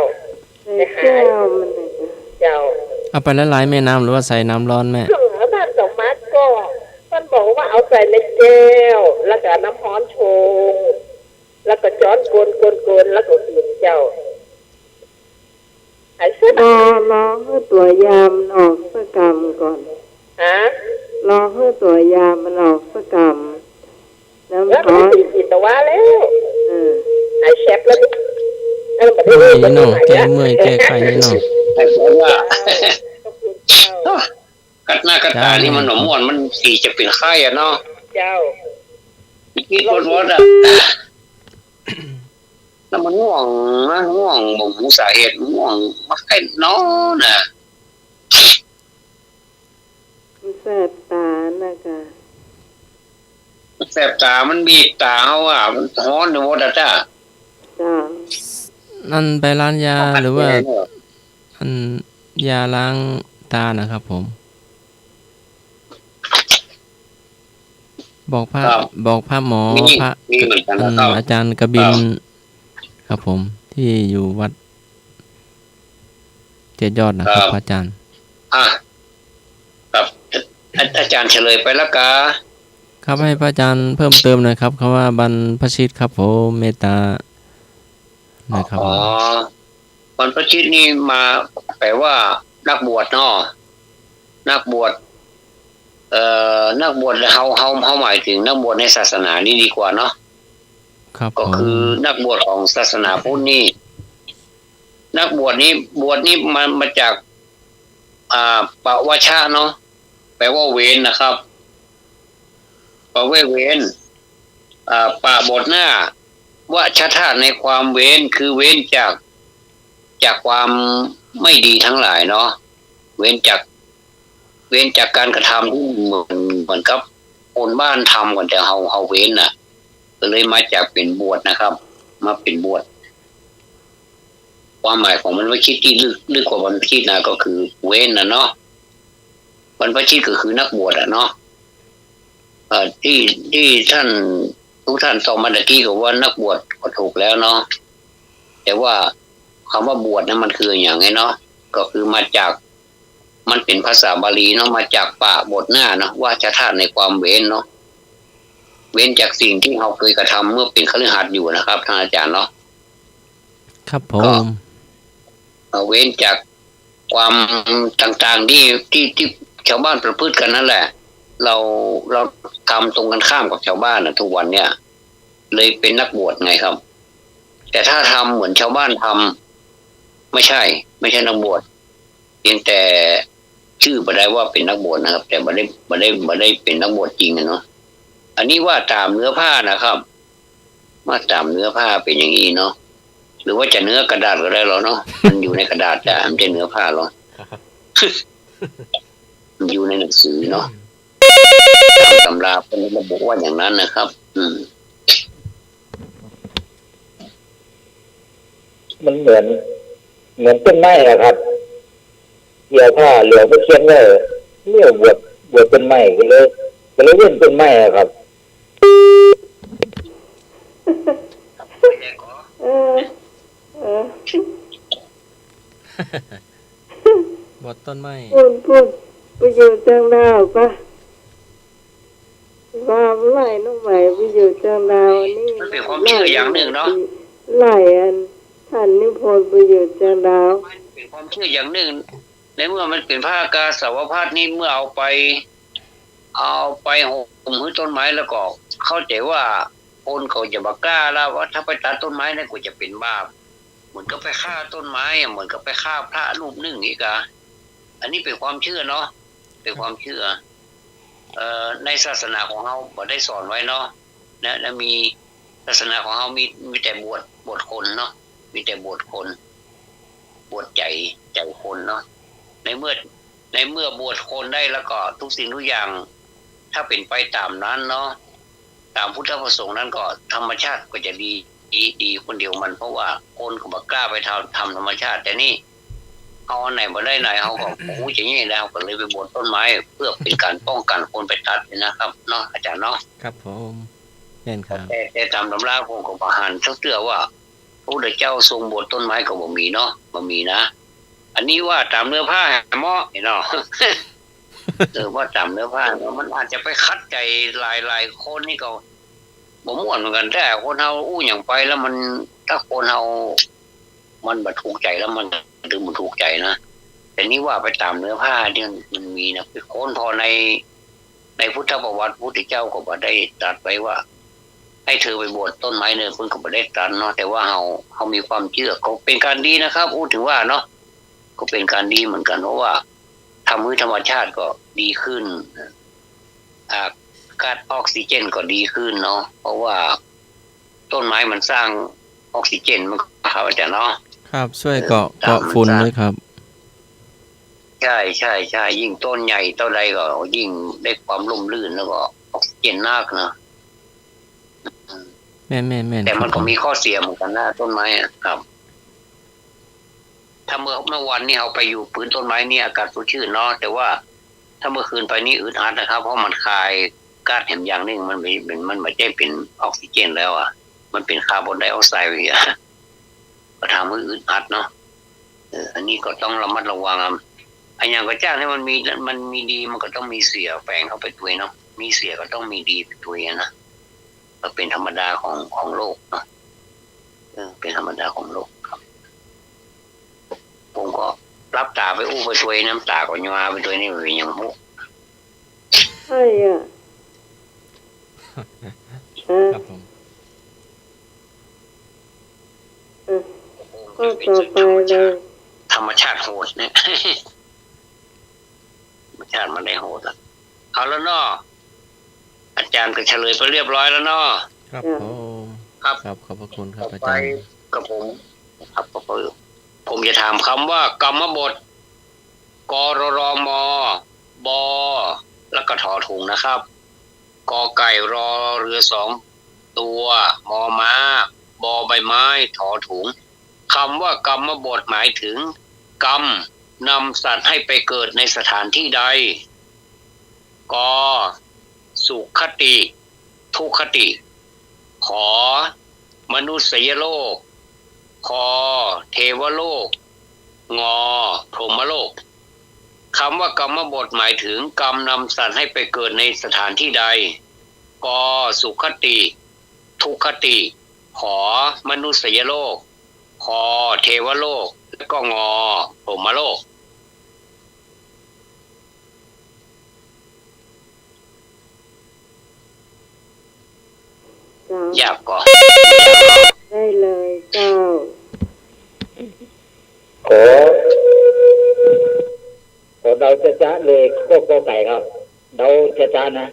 ในแก้วมันน่ะจ้ะ
เจ้า
เอาไปละลายแม่น้ำหรือว่าใส่น้ำร้อนแม่
เครื่องหาบ้าน2 มัดก็ท่านบอกว่าเอาใส่ในแก้วแล้วก็น้ำร้อนชงแล้วก็จ้อนกวนแล้วก็กินเจ้าหายเส้น
รอให้ตัวยามันออกสักกรรมก่อน
ฮะ
รอให้ตัวยามันออกสักกรรมน้ำ
แล้ว
ร้
มั
อน น
กินแต่ว่าแล้ว
เออ
หายแชบแล้วนี่แล้วมัน
เมื่อยเนาะแก้เมื่อยแก้ไข้เนาะ
แต่ผมว่า
ขอบคุณเจ้า
กัดหน้ากัดตานี่มันหนมม่วนมันสีจะเป็นไข้เนาะ
เจ้า
กินรถแล้วมันง่วงบ่รู้สาเหตุง่วงมาแค่นอน
มันแสบตานะคะ
แสบตามันบีบตาเฮามันร้อนหมดจ้ะ
จ้า
นั่นไปร้านยาหรือว่าอันยาล้างตานะครับผมบอกพระหมอพระ
มีเหมือนกันนะครับ
อาจารย์กบินครับผมที่อยู่วัด7 ยอดนะครับพระอาจารย์
ครับอาจารย์เฉลยไปแล้วกะ
ครับให้พระอาจารย์เพิ่มเติมหน่อยครับคำว่าบรรพชิตครับผมเมตตาหนะครับ
บรรพชิตนี่มาแปลว่านักบวชเนาะนักบวชนักบวชเฮาหมายถึงนักบวชในศาสนานี่ดีกว่าเนาะ
ครับ
ก็คือนักบวชของศาสนาพุทธนี่นักบวชนี้มาจากปวชะเนาะแปลว่าเว้นนะครับปะเว้นปะบทหน้าวชธาตุในความเว้นคือเว้นจากความไม่ดีทั้งหลายเนาะเว้นจากการกระทำที่เหมือนกับคนบ้านทำก่อนแต่เฮาเว้นน่ะก็เลยมาจากเป็นบวชนะครับมาเป็นบวช ความหมายของบรรพชิตที่ลึกกว่าบรรพชิตนะก็คือเว้นนะเนาะบรรพชิตก็คือนักบวชอะเนาะที่ท่านทุกท่านส่งมาตะกี้ก็ว่านักบวชก็ถูกแล้วเนาะแต่ว่าคำว่าบวชนั้นมันคืออย่างไงเนาะก็คือมาจากมันเป็นภาษาบาลีเนาะมาจากปะบทหน้าเนาะว่าจะท่าในความเว้นเนาะเว้นจากสิ่งที่เราเคยกระทำเมื่อเป็นคฤหัสถ์อยู่นะครับท่านอาจารย์เนาะ
ครับผ
ก็
ม
เว้นจากความต่างๆที่ชาวบ้านประพฤติกันนั่นแหละเราทำตรงกันข้ามกับชาวบ้านนะทุกวันเนี่ยเลยเป็นนักบวชไงครับ แต่ถ้าทำเหมือนชาวบ้านทำไม่ใช่นักบวชเพียงแต่ชื่อบ่ได้ว่าเป็นนักบวชนะครับ แต่บ่ได้เป็นนักบวชจริงนะเนาะอันนี้ว่าตามเนื้อผ้านะครับว่าตามเนื้อผ้าเป็นอย่างนี้เนาะหรือว่าจะเนื้อกระดาษก็ได้หรอเนาะมันอยู่ในกระดาษแต่มันจะเนื้อผ้าหรอ มันอยู่ในหนังสือเนาะตำราเป็นระบุว่าอย่างนั้นนะครับ
มันเหมือนต้นไม้นะครับเกี่ยวผ้าเหลือไปเขียนไว้เลี้ยวบวชต้นไม้ก็เลยเว้นต้นไม้ครับ
บทต้นไม้
พูดไปอยู่จังดาวปะว่าไหลน้องใหม่ไปอยู่จังดาวนี่
มันเป็นความเชื่ออย่างหนึ่งเนาะ
ไหลอันท่านนิพนธ์ไปอยู่จังดาว
เป็นความเชื่ออย่างหนึ่งในเมื่อมันเป็นผ้ากาสาวพาดนี้เมื่อเอาไปห่มพื้นต้นไม้แล้วก็เข้าใจว่าคนเขาจะบักกล้าแล้วว่าถ้าไปตัดต้นไม้นั่นก็จะเป็นบาปเหมือนกับไปฆ่าต้นไม้เหมือนกับไปฆ่าพระรูปหนึ่งอีกอะอันนี้เป็นความเชื่อเนาะเป็นความเชื่อในศาสนาของเราบ่ได้สอนไว้เนาะนะแล้วมีศาสนาของเรามีแต่บวชคนเนาะมีแต่บวชคนบวชใจคนเนาะในเมื่อบวชคนได้แล้วก็ทุกสิ่งทุกอย่างถ้าเป็นไปตามนั้นเนาะตามพุทธประสงค์นั้นก็ธรรมชาติก็จะดีคนเดียวมันเพราะว่าคนก็บ่กล้าไปทำธรรมชาติแต่นี่เอาอันไหนบ่ได้ไหนเขาก็โอ้โหอย่างนี้แล้วก็เลยไปบวชต้นไม้เพื่อเป็นการป้องกันคนไปตัดนะครับเนาะอาจารย์เนาะ
ครับผมเห็นครับ
แต่ตามตำราผมก็บ่หันสักเทื่อว่าพระพุทธเจ้าทรงบวชต้นไม้ก็บ่มีเนาะบ่มีนะอันนี้ว่าตามเนื้อผ้าเหมาะเนาะ ว่าตามเนื้อผ้ามันอาจจะไปคัดใจหลายคนนี่ก็บ่ม่วนเหมือนกันแต่คนเฮาอู้หยังไปแล้วมันถ้าคนเฮามันบ่ถูกใจแล้วมันดึงมันถูกใจนะแต่นี่ว่าไปตามเนื้อผ้าเนี่ยมันมีนะไปค้นพอในพุทธประวัติพุทธเจ้าก็บ่ได้ตรัสไว้ว่าให้เธอไปบวชต้นไม้เนี่ยเพิ่นก็บ่ได้ตรัสเนาะแต่ว่าเฮามีความเชื่อก็เป็นการดีนะครับอู้ถึงว่าเนาะก็เป็นการดีเหมือนกันเพราะว่าทำให้ธรรมชาติก็ดีขึ้นอากาศออกซิเจนก็ดีขึ้นเนาะเพราะว่าต้นไม้มันสร้างออกซิเจนมันครับอาจารย์เนาะ
ครับช่วยเกาะฝุ่นด้วยครับ
ใช่ยิ่งต้นใหญ่เท่าใดก็ยิ่งได้ความร่มรื่นแล้วก็ออกซิเจนมากนะ
แม่น
แต่มันก็มีข้อเสียเหมือนกันนะต้นไม้ครับถ้าเมื่อวันนี้เราไปอยู่พื้นต้นไม้นี่อากาศสดชื่นเนาะแต่ว่าถ้าเมื่อคืนไปนี่อึดอัดนะครับเพราะมันคายก๊าซแหมอย่างนึงมันไม่ใช่เป็นออกซิเจนแล้วอ่ะมันเป็นคาร์บอนไดออกไซด์อ่ะก็ทำให้อึดอัดเนาะอันนี้ก็ต้องระมัดระวังอันอย่างก็จ้างให้มันมีดีมันก็ต้องมีเสียแฝงเข้าไปด้วยเนาะมีเสียก็ต้องมีดีไปด้วยนะก็เป็นธรรมดาของโลกเนาะเป็นธรรมดาของโลกครับผมก็รับตาไปอู้ไปด้วยน้ำตาก็ยัวไปด้วยนี่เป็นอย่างมุ
ใช่อ่ะ
ครับผม
ก็ต่อไปเลย
ธรรมชาติโหดเนี่ยธรรมชาติมันได้โหดละเอาแล้วเนาะอาจารย์ก็เฉลยไปเรียบร้อยแล้วเนาะ
ครับผมครับขอบพระคุณครับอาจารย์
กับผมครับผมจะถามคำว่ากรรมบทกรรมบแล้วก็ถอถุงนะครับกอไก่รอเรือ2ตัวมอม้าบอใบไม้ถอถุง คำว่ากรรมบทหมายถึงกรรมนำสัตว์ให้ไปเกิดในสถานที่ใดกสุขติ ทุคติ ขอมนุษยโลกคอเทวโลกงอพรหมโลกคำว่ากรรมบทหมายถึงกรรมนำสัตว์ให้ไปเกิดในสถานที่ใดกสุขติ ทุคติ ขอมนุษยโลกคอเทวโลกและก็งอพรหมโลกยากก่อน
ได้เลยเจ้า
ขอเดาจ้าเลยก็ไก่ครับเดาจ้านะ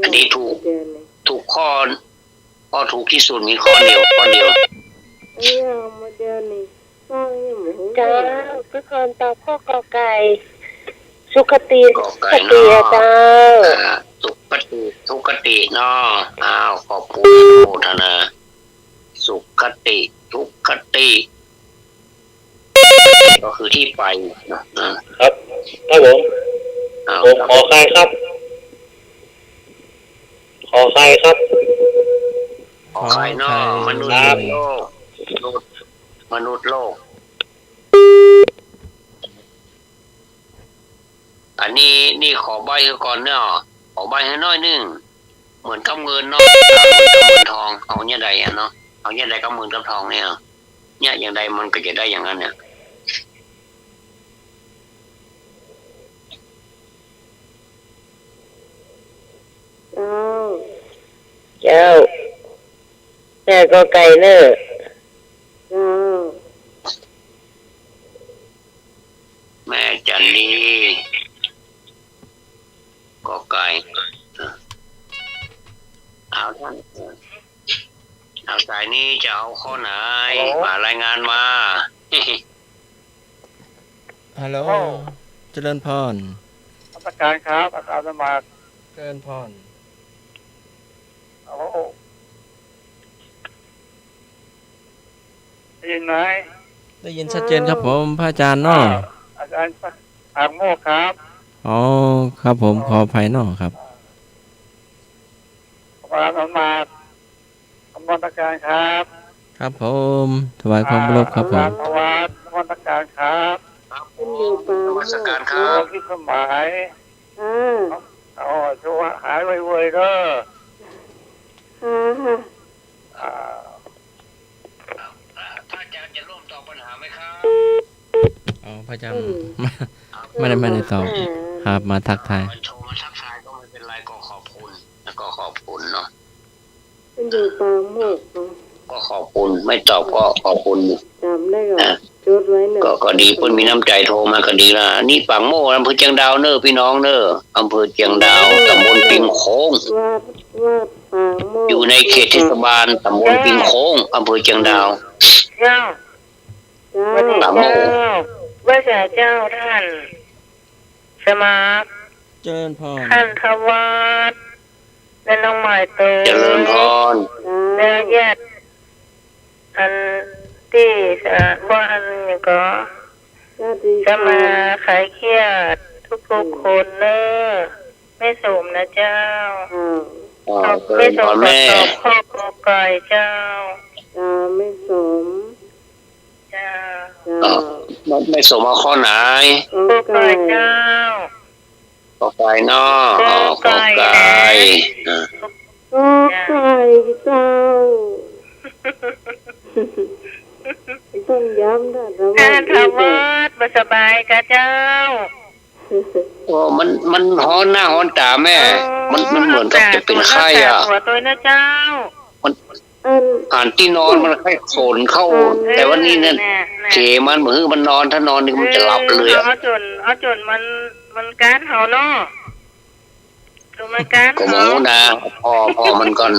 อันนี้ถูกข้อถูกที่สุดมีข้อเดียว
มาเดือนนี้ฟังยังหมู
จ้าพี่พรตอบข้อกอไก่สุขติ
กอไก่
เนา
เนาะ
เจ้า
สุขติทุกติเนาะขอบคุณโมทนาสุขติทุกติก็คือที่ไปนะครับ
ผมขอใครครับขอใครครับ
ขอใครเนาะมนุษย์โลกมนุษย์โลกอันนี้ขอใบก่อนเนาะขอใบให้น้อยนึงเหมือนกับเงินเนาะเงินทองเอาเนี่ยใดเนาะเอาเนี่ยใดกับเงินกับทองเนี่ยอย่างใดมันก็จะได้อย่างนั้นเนี่ย
เจ้าแม่ก็ไก่เนอะ
แม่จันดีก็ไก่เอาท่านเอาสายนี้จะเอาข้อไหนมารายงานมา
ฮัลโหลเจริญพร
อาจารย์ครับอาจารย์สมัคร
เจริญพร
ได้ยินไหม
ได้ยินชัดเจนครับผมพระอาจารย์เนาะ
อาจารย์อ่างโมกครับ
อ๋อครับผมขออภัยเนาะครับ
อาจารย์สมัครขอบคุณอาจารย์ครับ
ครับผมถวายความเคารพครับผม
ขอบคุณอาจารย์ครับ
คุณอยู่ป่า
นมัสการครับ
ที่สมัยช่วยหายไวๆเด้อ
พระอาจารย์จะร่วมตอบปัญหาไหมครับ
อ๋อพระอาจารย์ไม่ได้ตอบครับมาทักทาย
โทรมาทักทายก็ไม่เป็นไรก็ขอบคุณแล้วก็ขอบคุณเนาะ
คุณอยู่ป่าโมก
ก็ขอบคุณไม่ตอบก็ขอบคุณ
จำได้ก่อนจดไว้เนอะ
ก็ดีเพิ่นมีน้ำใจโทรมาก็ดีละนี่ปางโม่อำเภอเชียงดาวเนอพี่น้องเนออำเภอเชียงดาวตำบลปิงโค้ง
ว่าปางโมก
อยู่ในเขตเทศบาลตำบลปิงโค้งอำเภอเชียงดาว
เจ้าวันนี้เจ้าว่าจะเจ้าท่านสมัคร
เจริญพร
ท่านทวัฒน์และน้องหมายตัว
เจริญพร
และญาติอันที่ว่าอันนี้ก็จะมาขายเครียดทุกๆคนเนอะไม่สมนะเจ้าไม่สมกับข้อกอไก่เจ้า
ไม่สม
เจ้า
ไม่สมเอาข้อไหน
กอไก่เจ้า
ก็ไก่เนาะก็ไก่
เจ้าต้องย้ำนะ
ท่านทวัฒน์สบายกะเจ้า
โอ้มันฮ้อนหน้าฮ้อนตาแม่มันเหมือนกับจะเป็นไข้อ่ะ
หัวตัวนะเจ้า
มันอ่านที่นอนมันไข้โขนเข้าแต่วันนี้เนี่ยเขมันเหมือนมันนอนถ้านอนนี่มันจะหลับเลย
เอาจนมันการเห่าเนาะมันการ
ก็หมูนะพอมันก่อน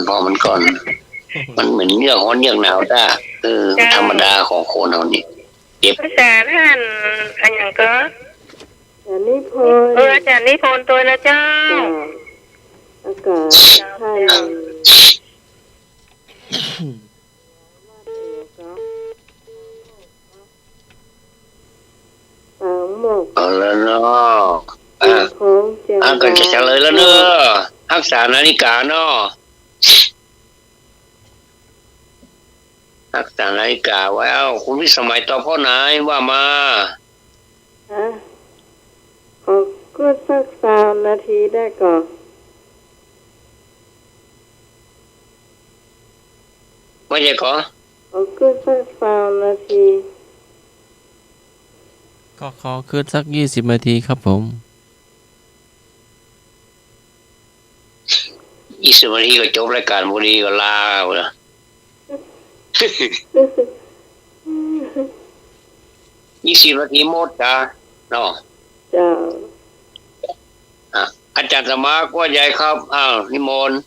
มันเหมือนเนื้อฮ้อนเนื้อหนาวจ้าธรรมดาของคนเรานี่
เจ็บภาษาท่านอันอย่างก็
อาจารย์นิพนธ์
อาจารย์นิพนธ์ตัวนะเจ้า
อากาศท่านปางหมก
เอาแล้วเนาะ
ของเจียง
ก็จะเฉลยแล้วเนอะรักษานาฬิกาเนาะรักษานาฬิกาไว้คุณวิสมัยต่อพ่อนายว่ามา
ฮะขอก็สัก3 นาทีได้ก่อน
ไม่ใช่ขอ
ขอก็สัก3 นาที
ก็ขอคืนสัก20 นาทีครับผม
20 นาทีก็จบรายการบุรีก็ลาแล้ว 20 นาทีหมดจ้าเนาะ
เจ้า
อาจารย์สมาร์ทว่าใหญ่ครับนิมนต์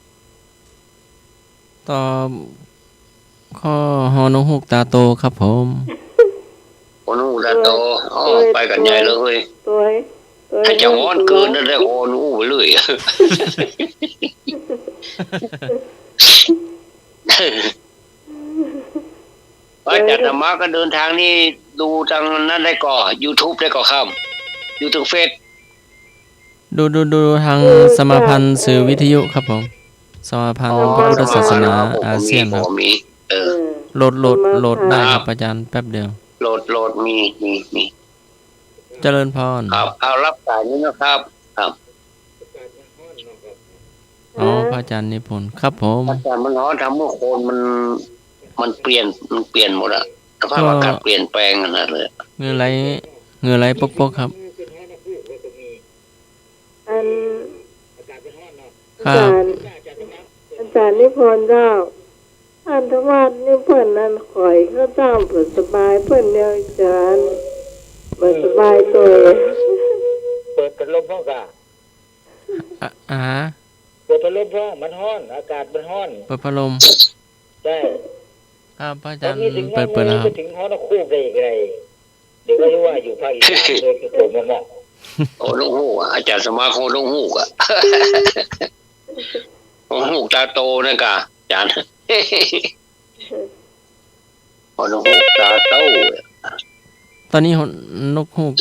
ตอบข้อฮอนกฮูกตาโตครับผม
คนหูตาโตไปกันใหญ่เลย
ตัว
ถ้าจะงอนเกินนั่นได้โอนหูไปเลยอาจารย์สมาร์ทก็เดินทางนี่ดูทางนั้นได้ก่อ YouTube ได้ก่อครับอยู่ทางเฟซ
ดูทางสมาพันธ์สื่อวิทยุครับผม สมาพันธ์พระพุทธศาสนาอาเซียนครับ
มี
โหลดได้ครับอาจารย์แป๊บเดียว
โหลดมี
เจริญพร
ครับเอารับสายนี้นะครับครับ
อ๋อพระอาจารย์นิพนธ์ครับผม
อาจารย์มันร้อนทำเมื่อโคนมันเปลี่ยนหมดอะสภาพอากาศเปลี่ยนแปลงขนาดเลย
เหงื่อไหลปกครับ
อัน
ครับ
อาจารย์นิพนธ์เจ้าอันทวัดนี่เพิ่นนั้นข่อยเขาเจ้าเปิดสบายเพิ่นเดียวอาจารย์เปิดสบายตัว
เปิดพัดลมห้องกะ เปิดพัดลมห้องมันร้อนอากาศมันร้อน
เปิดพัดลม
ใช่
ครับพระอาจารย์
ตอนนี้ถึง
เปิดแล้วค
ไป
รับ
ถึงฮอนคูกได้อีกไงเดี๋ยวก็รู้ว่าอยู่ภาคอีสานโดยคือผมเหมาะ
โอ้ลุงฮูกอาจารย์สมาคมลุงฮูกอะลุงฮูกตาโตนะกะอาจารย์โอ้ลุงฮูกตาโต
ตอนนี้นกฮูก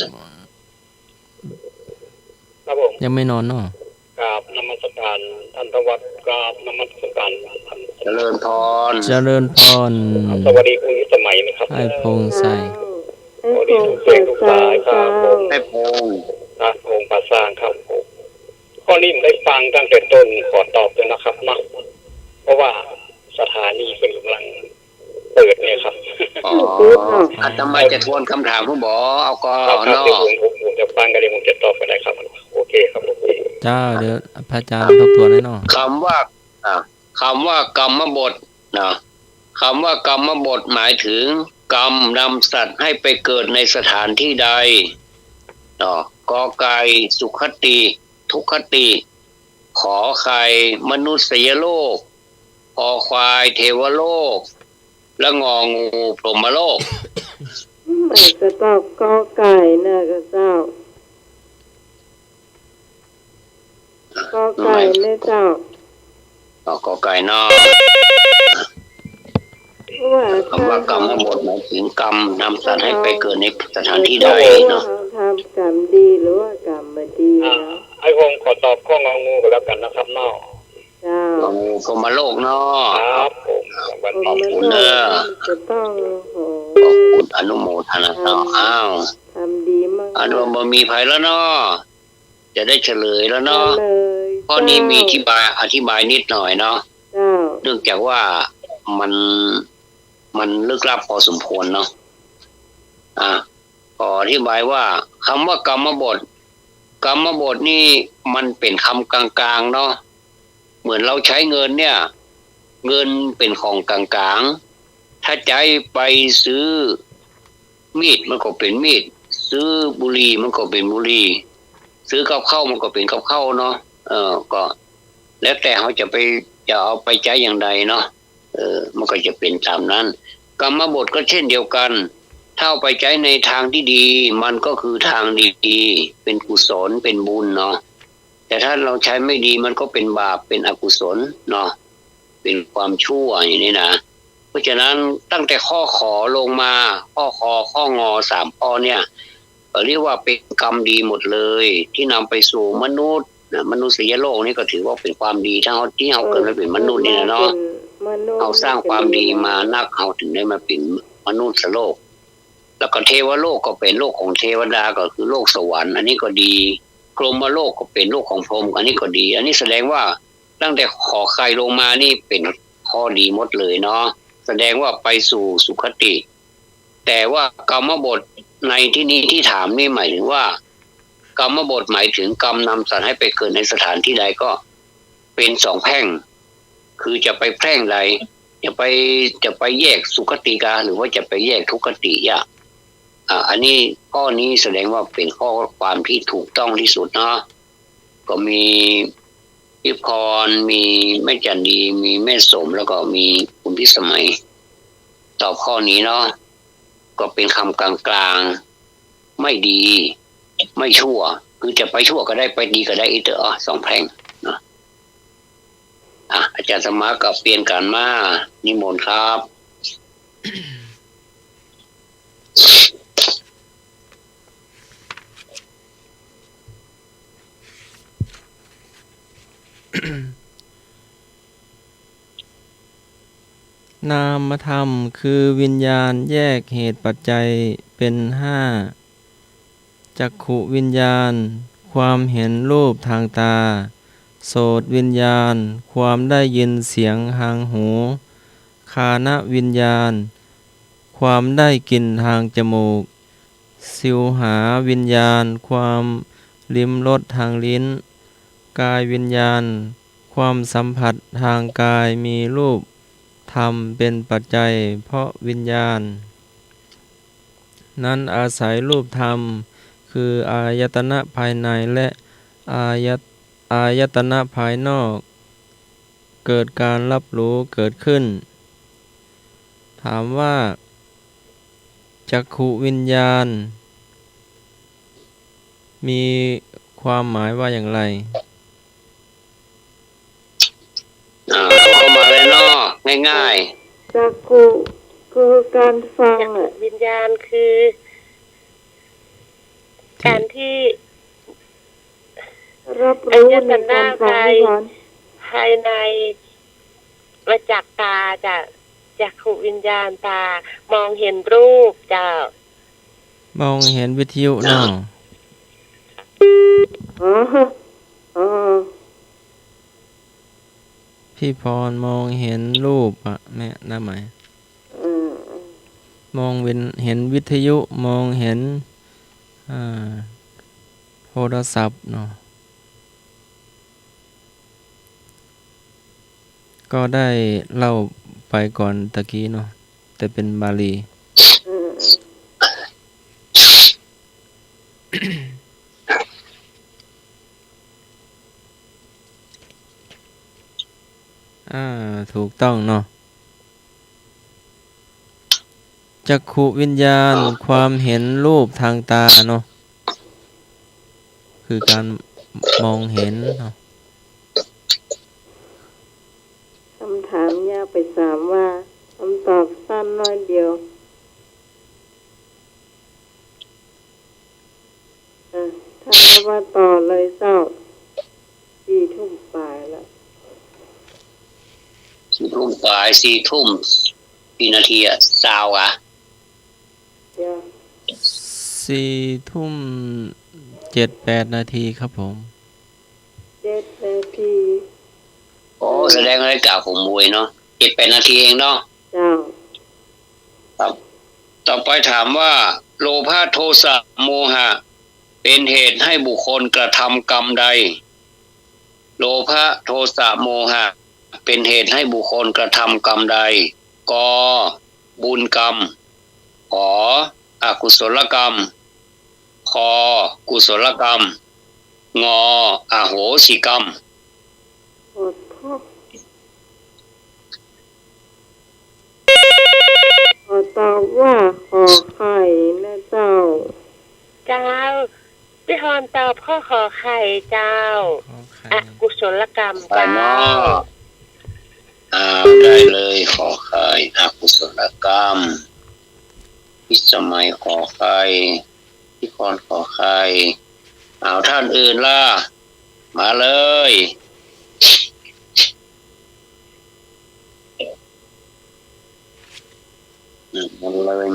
ครับผม
ยังไม่นอนเนาะ
กราบนมัสการท่านทวัดกราบนมัสการท่าน
เจริญพร
เจริญพร
สวัสดีคุณวิสมัยนะครับ
ให้พงใส
ให้คงเปิดสายเจ้า
ให้พง
นะองค์พระสร้างครับผมข้อนี้ผมได้ฟังตั้งแต่ต้นขอตอบด้วยนะครับนะเพราะว่าสถานีเป็นกำลังเปิดเนี่ยครับ
อ๋ออาตมาจะทวนคำถามผู้บอกเอาก็
ครับ
เนาะ
เดี๋ยวผมจะฟังกันเดี๋ยวผมจะตอบไปได้ครับโอเคครับโอเค
เจ้าเดี๋ยวพระอาจารย์ทบทวนให้หน่อย
คำว่ากรรมบทนะคำว่ากรรมบทหมายถึงกรรมนำสัตว์ให้ไปเกิดในสถานที่ใดเนาะกอไก่สุขติ ทุกขติ ขอไข่มนุษยโลกพอควายเทวโลก และงองูพรหมโลก
ไม่จะตอบกอไก่นะก็เจ้า กอไก่ไม่เจ้า
กอไก่เนาะ
ว่า
คำว่ากรรมบทหมายถึงกรรมนำสัตว์ให้ไปเกิดในสถานที่ใดเนาะ
ทำกรรมดีหรือว่ากรรมไม่ดีนะ
ไอ้ผมขอตอบข้ององูกันแล้วกันนะครับเนาะ
เจ้าง
องูพรหมโลกเนาะ
ครับผมวัน
ผม
ขอบ
ไม่
คุณ
ต้อ
เด้อ
จะต้องโห
ขอบคุณอนุโมทนาเนาะอ้าว
ทำดีมาก
อนุโมมีภัยแล้วเนาะจะได้เฉลยแล้วเนาะ
เลย
ข้อนี้มีอธิบายนิดหน่อยเนาะ
เจ้า
เนื่องจากว่ามันลึกลับพอสมควรเนาะขออธิบายว่าคำว่ากรรมบทนี่มันเป็นคำกลางๆเนาะเหมือนเราใช้เงินเนี่ย เงินเป็นของกลางๆถ้าใจไปซื้อมีดมันก็เป็นมีดซื้อบุหรี่มันก็เป็นบุหรี่ซื้อกับข้าวมันก็เป็นกับข้าวเนาะก็แล้วแต่เขาจะเอาไปใช้อย่างใดเนาะมันก็จะเป็นตามนั้นกรรมบทก็เช่นเดียวกันถ้าเอาไปใช้ในทางที่ดีมันก็คือทางดีๆเป็นกุศลเป็นบุญเนาะ แต่ถ้าเราใช้ไม่ดีมันก็เป็นบาปเป็นอกุศลเนาะเป็นความชั่วอย่างนี้นะเพราะฉะนั้นตั้งแต่ข้อขอลงมาข้อคอข้องอ3ข้อเนี่ยเรียกว่าเป็นกรรมดีหมดเลยที่นำไปสู่มนุษย์มนุษยโลกนี่ก็ถือว่าเป็นความดีที่เราเกิดมาเป็นมนุษย์นี่นะเนาะเอาสร้างความดีมานักเอาถึงได้มาเป็นมนุษย์โลกแล้วก็เทวโลกก็เป็นโลกของเทวดาก็คือโลกสวรรค์อันนี้ก็ดีพรหมโลกก็เป็นโลกของพรหมอันนี้ก็ดีอันนี้แสดงว่าตั้งแต่ขอใครลงมานี่เป็นข้อดีหมดเลยเนาะแสดงว่าไปสู่สุคติแต่ว่ากรรมบทในที่นี้ที่ถามนี่หมายถึงว่ากรรมบทหมายถึงกรรมนำสัตว์ให้ไปเกิดในสถานที่ใดก็เป็น2แพร่งคือจะไปแพร่งใดจะไปแยกสุคติกาหรือว่าจะไปแยกทุกขติอ่ะอันนี้ข้อนี้แสดงว่าเป็นข้อความที่ถูกต้องที่สุดเนาะก็มีพิพรมีแม่จันดีมีแม่สมแล้วก็มีคุณพิสมัยตอบข้อนี้เนาะก็เป็นคำกลางๆไม่ดีไม่ชั่วคือจะไปชั่วก็ได้ไปดีก็ได้อีกเถอะ2แพร่งเนาะอาจารย์สมากับเปลี่ยนกันมานิมนต์ครับ
นามธรรมคือวิญญาณแยกเหตุปัจจัยเป็น5จักขุวิญญาณความเห็นรูปทางตาโสตวิญญาณความได้ยินเสียงทางหูฆานวิญญาณความได้กลิ่นทางจมูกชิวหาวิญญาณความลิ้มรสทางลิ้นกายวิญญาณความสัมผัสทางกายมีรูปธรรมเป็นปัจจัยเพราะวิญญาณนั้นอาศัยรูปธรรมคืออายตนะภายในและอายตนะภายนอกเกิดการรับรู้เกิดขึ้นถามว่าจักขุวิญญาณมีความหมายว่าอย่างไร
เข้ามาเลยเนาะง่าย
ๆจักขุคือการฟัง
วิญญาณคือการที่
รับรู้ในการฟัง
ภายในมาจากตาจากขุวิญญาณตามองเห็นรูป
มองเห็นวิทยุเนาะพี่พรมองเห็นรูปแม่น่าหมายมองเห็นวิทยุมองเห็นโทรศัพท์เนาะก็ได้เล่าไปก่อนตะกี้เนาะแต่เป็นบาลีถูกต้องเนาะจักขุวิญญาณความเห็นรูปทางตาเนาะคือการมองเห็นเนาะ
คำถามยาวไป3ว่าคำตอบสั้นน้อยเดียวถ้าไม่ว่าต่อเลยเจ้า4 ทุ่มปลายแล้ว
4 ทุ่มปลาย4 ทุ่มกี่นาทีสาว
4 ทุ่ม7-8 นาทีครับผม
7 นาที
แสดงนาฬิกาผมมวยเนาะ7-8 นาทีเองเนาะครับต่อไปถามว่าโลภะโทสะโมหะเป็นเหตุให้บุคคลกระทำกรรมใดโลภะโทสะโมหะเป็นเหตุให้บุคคลกระทำกรรมใดกบุญกรรมขอกุศลกรรมคกุศลกรรมงอโหสิกรรม
ขอตอบว่าขอไข่นะเจ้า
พี่ฮอ รตอบข้อขอไข่เจ้า
ขอไข่
อกุศลกรรม
ไข่
เจ้า
เนาะได้เลยขอไข่อกุศลกรรมพิสมัยขอไข่พิกรขอไข่ท่านอื่นล่ะมาเลย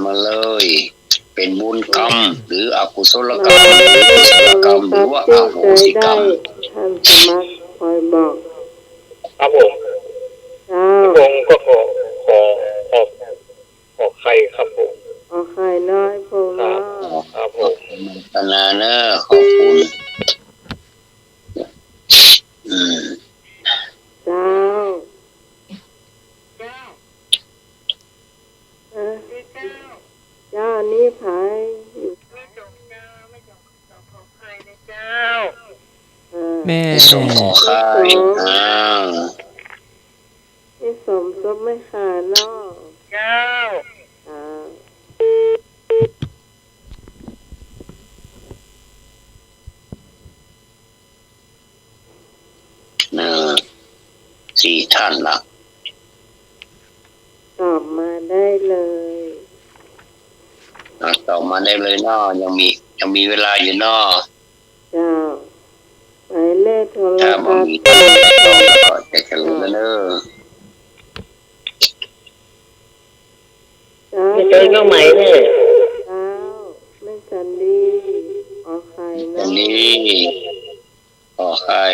มาเลย เป็นบุญกรรมหรืออกุศลกรรมหรือกุศลกรรมหรือว่าอโหสิกรรม
ท่านสมัครคอยบอก
ครับผม
เจ้า
ผมก็ขอใครครับผม
ขอไข่น้อยพงเนาะ
ครับผ
ขอบ
ม
คุณตนาเนอะขอบคุณอืม
เจ้าเอ้อเจ้านี่ไผอยู่
ไม่จบเจ้าไม่จบขอไข่นะเจ้า
แม่
ส่งขอไข่อ้าว
นี่สมซบไม่ขาดเนาะ
เจ้า
อ่า
สี่ท่านละ
ตอบมาได้เลย
ต่อมาได้เลยเนาะยังมีเวลาอยู่เนาะ
เจ้าหมายเลขโทร
ถ้า
ศั
บ่
พ
มี
ท์
ก็จะเฉลยแล้วเนอะ
เจ้า
ไม่เจอก็ไหมเนี่ย
เจ้าไม่สันดีขอไข่
อั
เนาะ
นนี้ขอไข่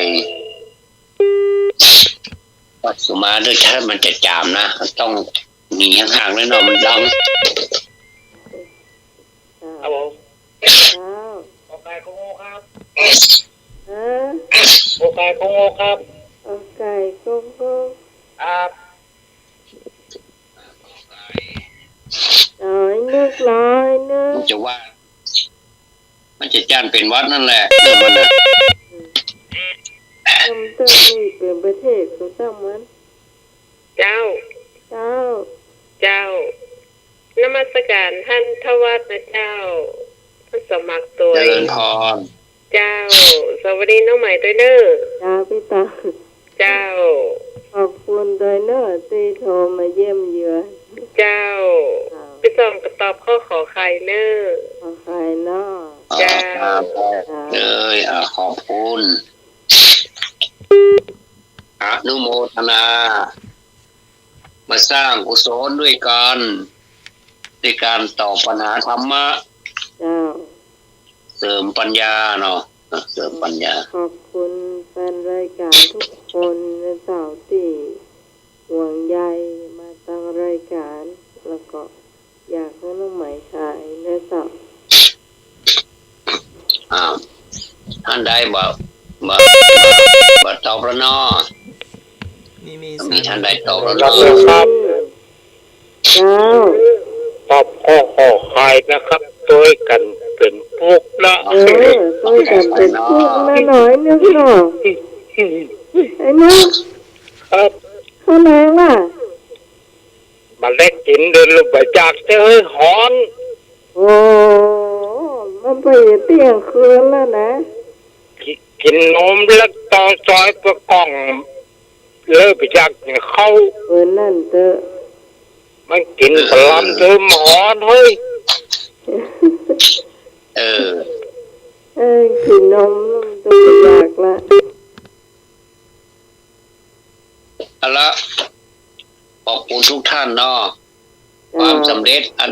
วัดสุมาด้วยถ้ามันจะจามนะมันต้องหนีห่างๆเลยเนาะมันดัง
เจ้า
ครับผม
เจ้า
ขอไก่คงโง่ครับ
ฮะ
ขอไก่คงโง่ครับ
เอาไก่โก้โก้
ครับ
ร้อยนึกร้อยนึก
มันจะจ้านเป็นวัดนั่นแหละเรื่องมันนะ
จำต้องนี่เป็นประเทศเขาตั้งมัน
เจ้า
เจ้า
เจ้านมัสการท่านทวัฒนะเจ้าท่านสมัครตัว
เจริญพร
เจ้า สวัสดีน้องใหม่ด้วยเนอะ
เจ้าพี่ตา
เจ้า
ขอบคุณโดยเนอร์ที่โทรมาเยี่ยมเยือน
เจ้า ไปส่องกระตอบข้อขอไข่เนอะ
ขอไข่เนาะ
จ้า
เลยขอบคุณอนุโมทนา มาสร้างกุศลด้วยกันด้วยการตอบปัญหาธรรมะ
เจ้า
เสริมปัญญาเนาะเสริมปัญญา
ขอบคุณแฟนรายการทุกคนในเสาร์ที่ห่วงใยมาตั้งรายการ แล้วก็อยากให้น้องใหม่ขายในเสาร์
ท่านใดบ่ตอบแล้วเนาะ
นี่มี
มีท่านใดตอบแล้ว
รับ
เนาะ
เลยครับ
เจ้า
ตอบข้อขอใครนะครับตัวกันเป็นพวกนะ
ก็จะเป็นพวกมาหน่อยนึงเนาะไอ้น้อง
ครับ
ข้างในล่ะ
มาเล็กกินเดินลงไปจากเจอหอน
โอ้มันไปเตียงคืนแล้วนะ
กินนมแล้วต่อซอยประกล่องเลิกไปจากเข้า
นั่นเตอะ
มันกินพลัมเจอหมอนเฮ้ย
เออ
กินนมมันตัวอยากละ
เอาละขอบคุณทุกท่านเนาะความสำเร็จอั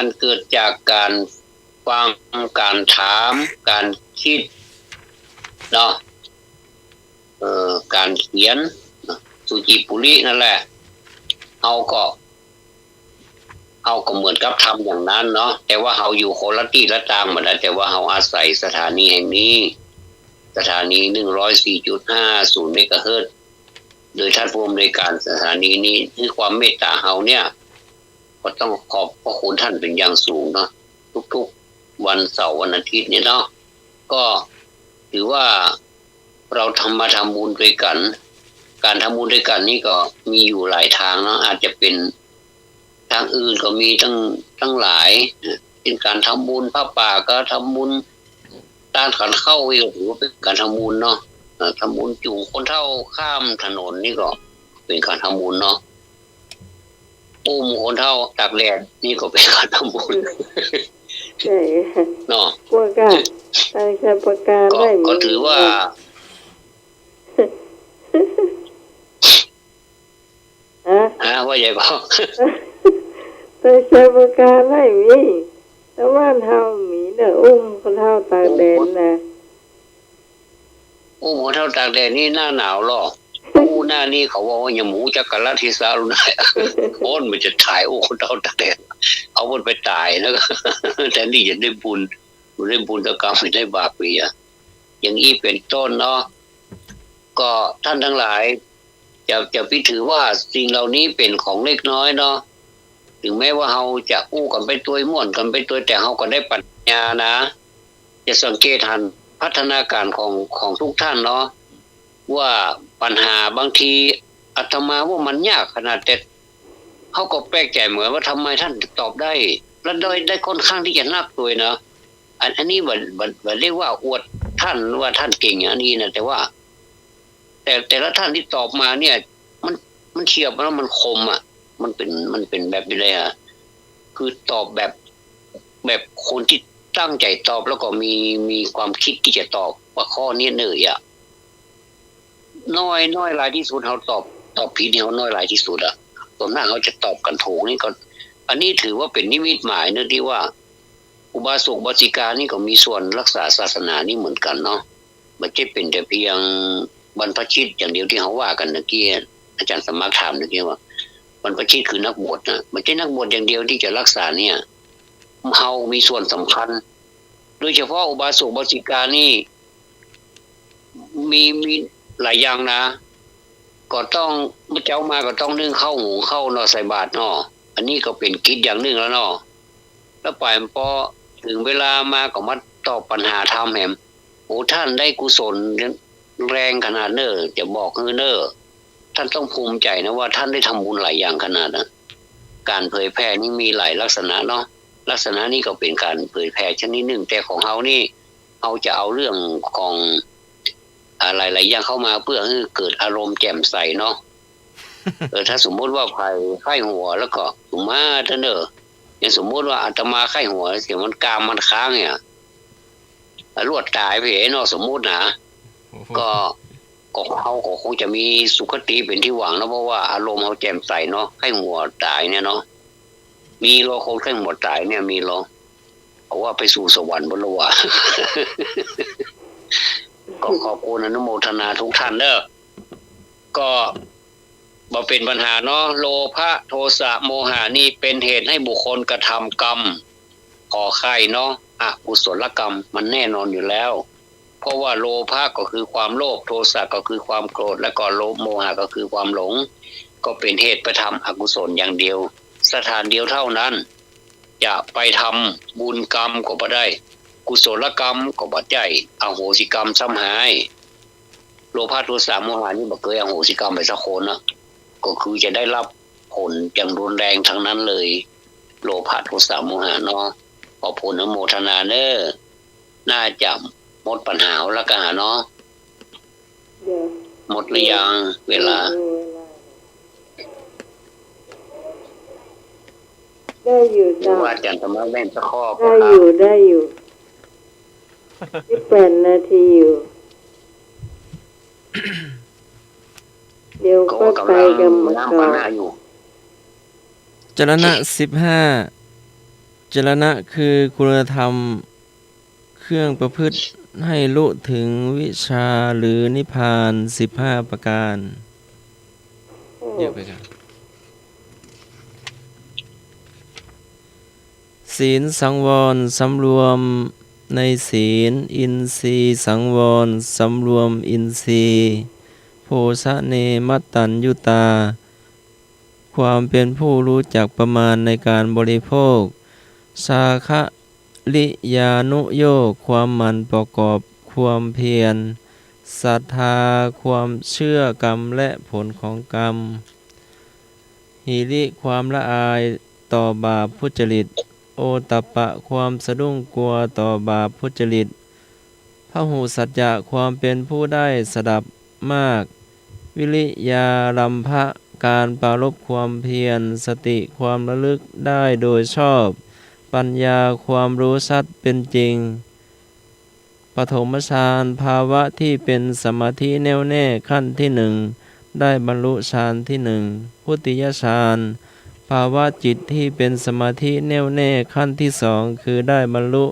นเกิดจากการฟังการถามการคิดเนาะการเขียนสุจิปุรินั่นแหละเอาก็เหมือนกับทำอย่างนั้นเนาะแต่ว่าเราอยู่คนละที่ละทางเหมือนกันแต่ว่าเราอาศัยสถานีแห่งนี้สถานี 104.50 เมกะเฮิรตซ์โดยท่านผู้อำนวยการสถานีนี้คือความเมตตาเราเนี่ยก็ต้องขอบพระคุณท่านเป็นอย่างสูงเนาะทุกๆวันเสาร์วันอาทิตย์เนี่ยเนาะก็ถือว่าเราทำบุญด้วยกัน การทำบุญด้วยกันนี่ก็มีอยู่หลายทางเนาะอาจจะเป็นทางอื่นก็มีตั้งหลาย เป็นการทำบุญผ้าป่าก็ทำบุญด้านขันเข้าอีกถือว่าเป็นการทำบุญเนาะทำบุญจูงคนเฒ่าข้ามถนนนี่ก็เป็นการทำบุญเนาะอุ้มคนเฒ่าตากแดดนี่ก็เป็นการทำบุญ
ใช่ค่ะ
เนาะ
พวกก็ตั้งใจประการ
ก็
ได้มี
ก็ถือว่า ว่าใหญ่ก็
ตั้งใจประการได้มีแต่ว่านเฮามีเด้ออุ้มคนเฒ่าตากแดดนะ
โอ้โหเท่าตากแดดนี่หน้าหนาวหรออู้หน้านี่เขาว่าอย่าหมูจักรลัทธิสารุนายโอนมันจะถ่ายโอ้คนเท่าตากแดดเอามันไปตายแล้วก็ แต่นี่จะได้บุญได้บุญตะกรรมไม่ได้บาปอีกอย่างนี้เป็นต้นเนาะก็ท่านทั้งหลายจะพิถือว่าสิ่งเหล่านี้เป็นของเล็กน้อยเนาะถึงแม้ว่าเราจะอู้กันไปตัวม่วนกันไปตัวแต่เราก็ได้ปัญญานะจะสังเกตหันพัฒนาการของทุกท่านเนาะว่าปัญหาบางทีอาตมาว่ามันยากขนาดแต่เขาก็แปลกใจเหมือนว่าทำไมท่านตอบได้ และได้ค่อนข้างที่จะนักตัวนะอันนี้บันเรียกว่าอวดท่านว่าท่านเก่งอันนี้นะแต่ว่า แต่ละท่านที่ตอบมาเนี่ย มันเฉียบแล้วมันคมอ่ะมันเป็นแบบนี้เลยอ่ะคือตอบแบบคนที่ตั้งใจตอบแล้วก็มีความคิดที่จะตอบว่าข้อนี้เนยอ่ะน้อยรายที่สุดเขาตอบผิดเขาน้อยรายที่สุดอ่ะส่วนมากเขาจะตอบกันถูกนี่ก็อันนี้ถือว่าเป็นนิมิตหมายนะที่ว่า อุบาสกบาสิกานี่ก็มีส่วนรักษาศาสนานี่เหมือนกันเนาะไม่ใช่เป็นแต่เพียงบรรพชิตอย่างเดียวที่เขาว่ากันเมื่อกี้อาจารย์สมัครถามเมื่อกี้ว่าบรรพชิตคือนักบวชนะไม่ใช่นักบวชอย่างเดียวที่จะรักษาเนี่ยเฮามีส่วนสำคัญโดยเฉพาะอุบาสกบาสิกานี่มีหลายอย่างนะก็ต้องเมื่อเจ้ามาก็ต้องนึ่งข้าวหุงข้าวเนาะใส่บาตรเนาะอันนี้ก็เป็นกิจอย่างหนึ่งแล้วเนาะแล้วปล่อยพอถึงเวลามาก็มาตอบปัญหาธรรมแหมโอ้ท่านได้กุศลแรงขนาดเนอจะบอกเนอท่านต้องภูมิใจนะว่าท่านได้ทำบุญหลายอย่างขนาดนะการเผยแพร่นี่มีหลายลักษณะเนาะลักษณะนี้ก็เป็นการเผยแพร่ชนิดหนึ่งแต่ของเฮานี่เฮาจะเอาเรื่องของอะไรหลายอย่างเข้ามาเพื่อให้เกิดอารมณ์แจ่มใสเนาะ ถ้าสมมติว่าไข้หัวแล้วก็สุมาเถอะเนออย่างสมมติว่าอาตมาไข้หัวเสียงมันกามมันค้างเนี่ยรวดตายไปเนาะสมมุตินะก็เขาก็คงจะมีสุขติเป็นที่หวังนะเพราะว่าอารมณ์เขาแจ่มใสเนาะไข้หัวตายเนี่ยเนาะมีโลคนไข้หัวตายเนี่ยมีโลเพราะว่าไปสู่สวรรค์บนโลก ก็ขอบคุณอนุโมทนาทุกท่านเด้อก็บ่เป็นปัญหาเนาะโลภะโทสะโมหะนี่เป็นเหตุให้บุคคลกระทำกรรมก่อไข่เนาะอกุศลกรรมมันแน่นอนอยู่แล้วเพราะว่าโลภะก็คือความโลภโทสะก็คือความโกรธและก็โมหะก็คือความหลงก็เป็นเหตุไปทำอกุศลอย่างเดียวสถานเดียวเท่านั้นจะไปทำบุญกรรมก็บ่ได้กุศลกรรมก็บ่ได้อโหสิกรรมซ้ำหายโลภะโทสะโมหะนี่บ่เคยอโหสิกรรมไปสักคนนะก็คือจะได้รับผลอย่างรุนแรงทั้งนั้นเลยโลภะโทสะโมหะเนาะขอผลอนุโมทนาเด้อน่าจะหมดปัญหาแล้วกันเนาะหมดหรือยังเวลา
ได้อยู่จ้ะ
ว่าอาจารย์ธรรมะแม่นตะครอบ
ได้อยู่18 นาทีอยู่ เดี๋ยวก็ไปกันหมดก่อน
จรณะ15จรณะคือคุณธรรมเครื่องประพฤติให้ลุถึงวิชาหรือนิพพาน15ประการเยอะไปกันศีลสังวรสำรวมในศีลอินทรีย์สังวรสำรวมอินทรีย์โภชะเนมัตตัญญุตาความเป็นผู้รู้จักประมาณในการบริโภคสาคะลิยานุโยคความหมั่นประกอบความเพียรศรัทธาความเชื่อกรรมและผลของกรรมหิริความละอายต่อบาปทุจริต โอตัปปะความสะดุ้งกลัวต่อบาปทุจริตพหูสัจจะความเป็นผู้ได้สดับมาก วิริยารัมภะการปรารภความเพียรสติความระลึกได้โดยชอบ ปัญญาความรู้ชัดเป็นจริง ปฐมฌานภาวะที่เป็นสมาธิแน่วแน่ขั้นที่หนึ่งได้บรรลุฌานที่หนึ่งพุทธิยฌานภาวะจิตที่เป็นสมาธิแน่วแน่ขั้นที่สองคือได้บรรลุ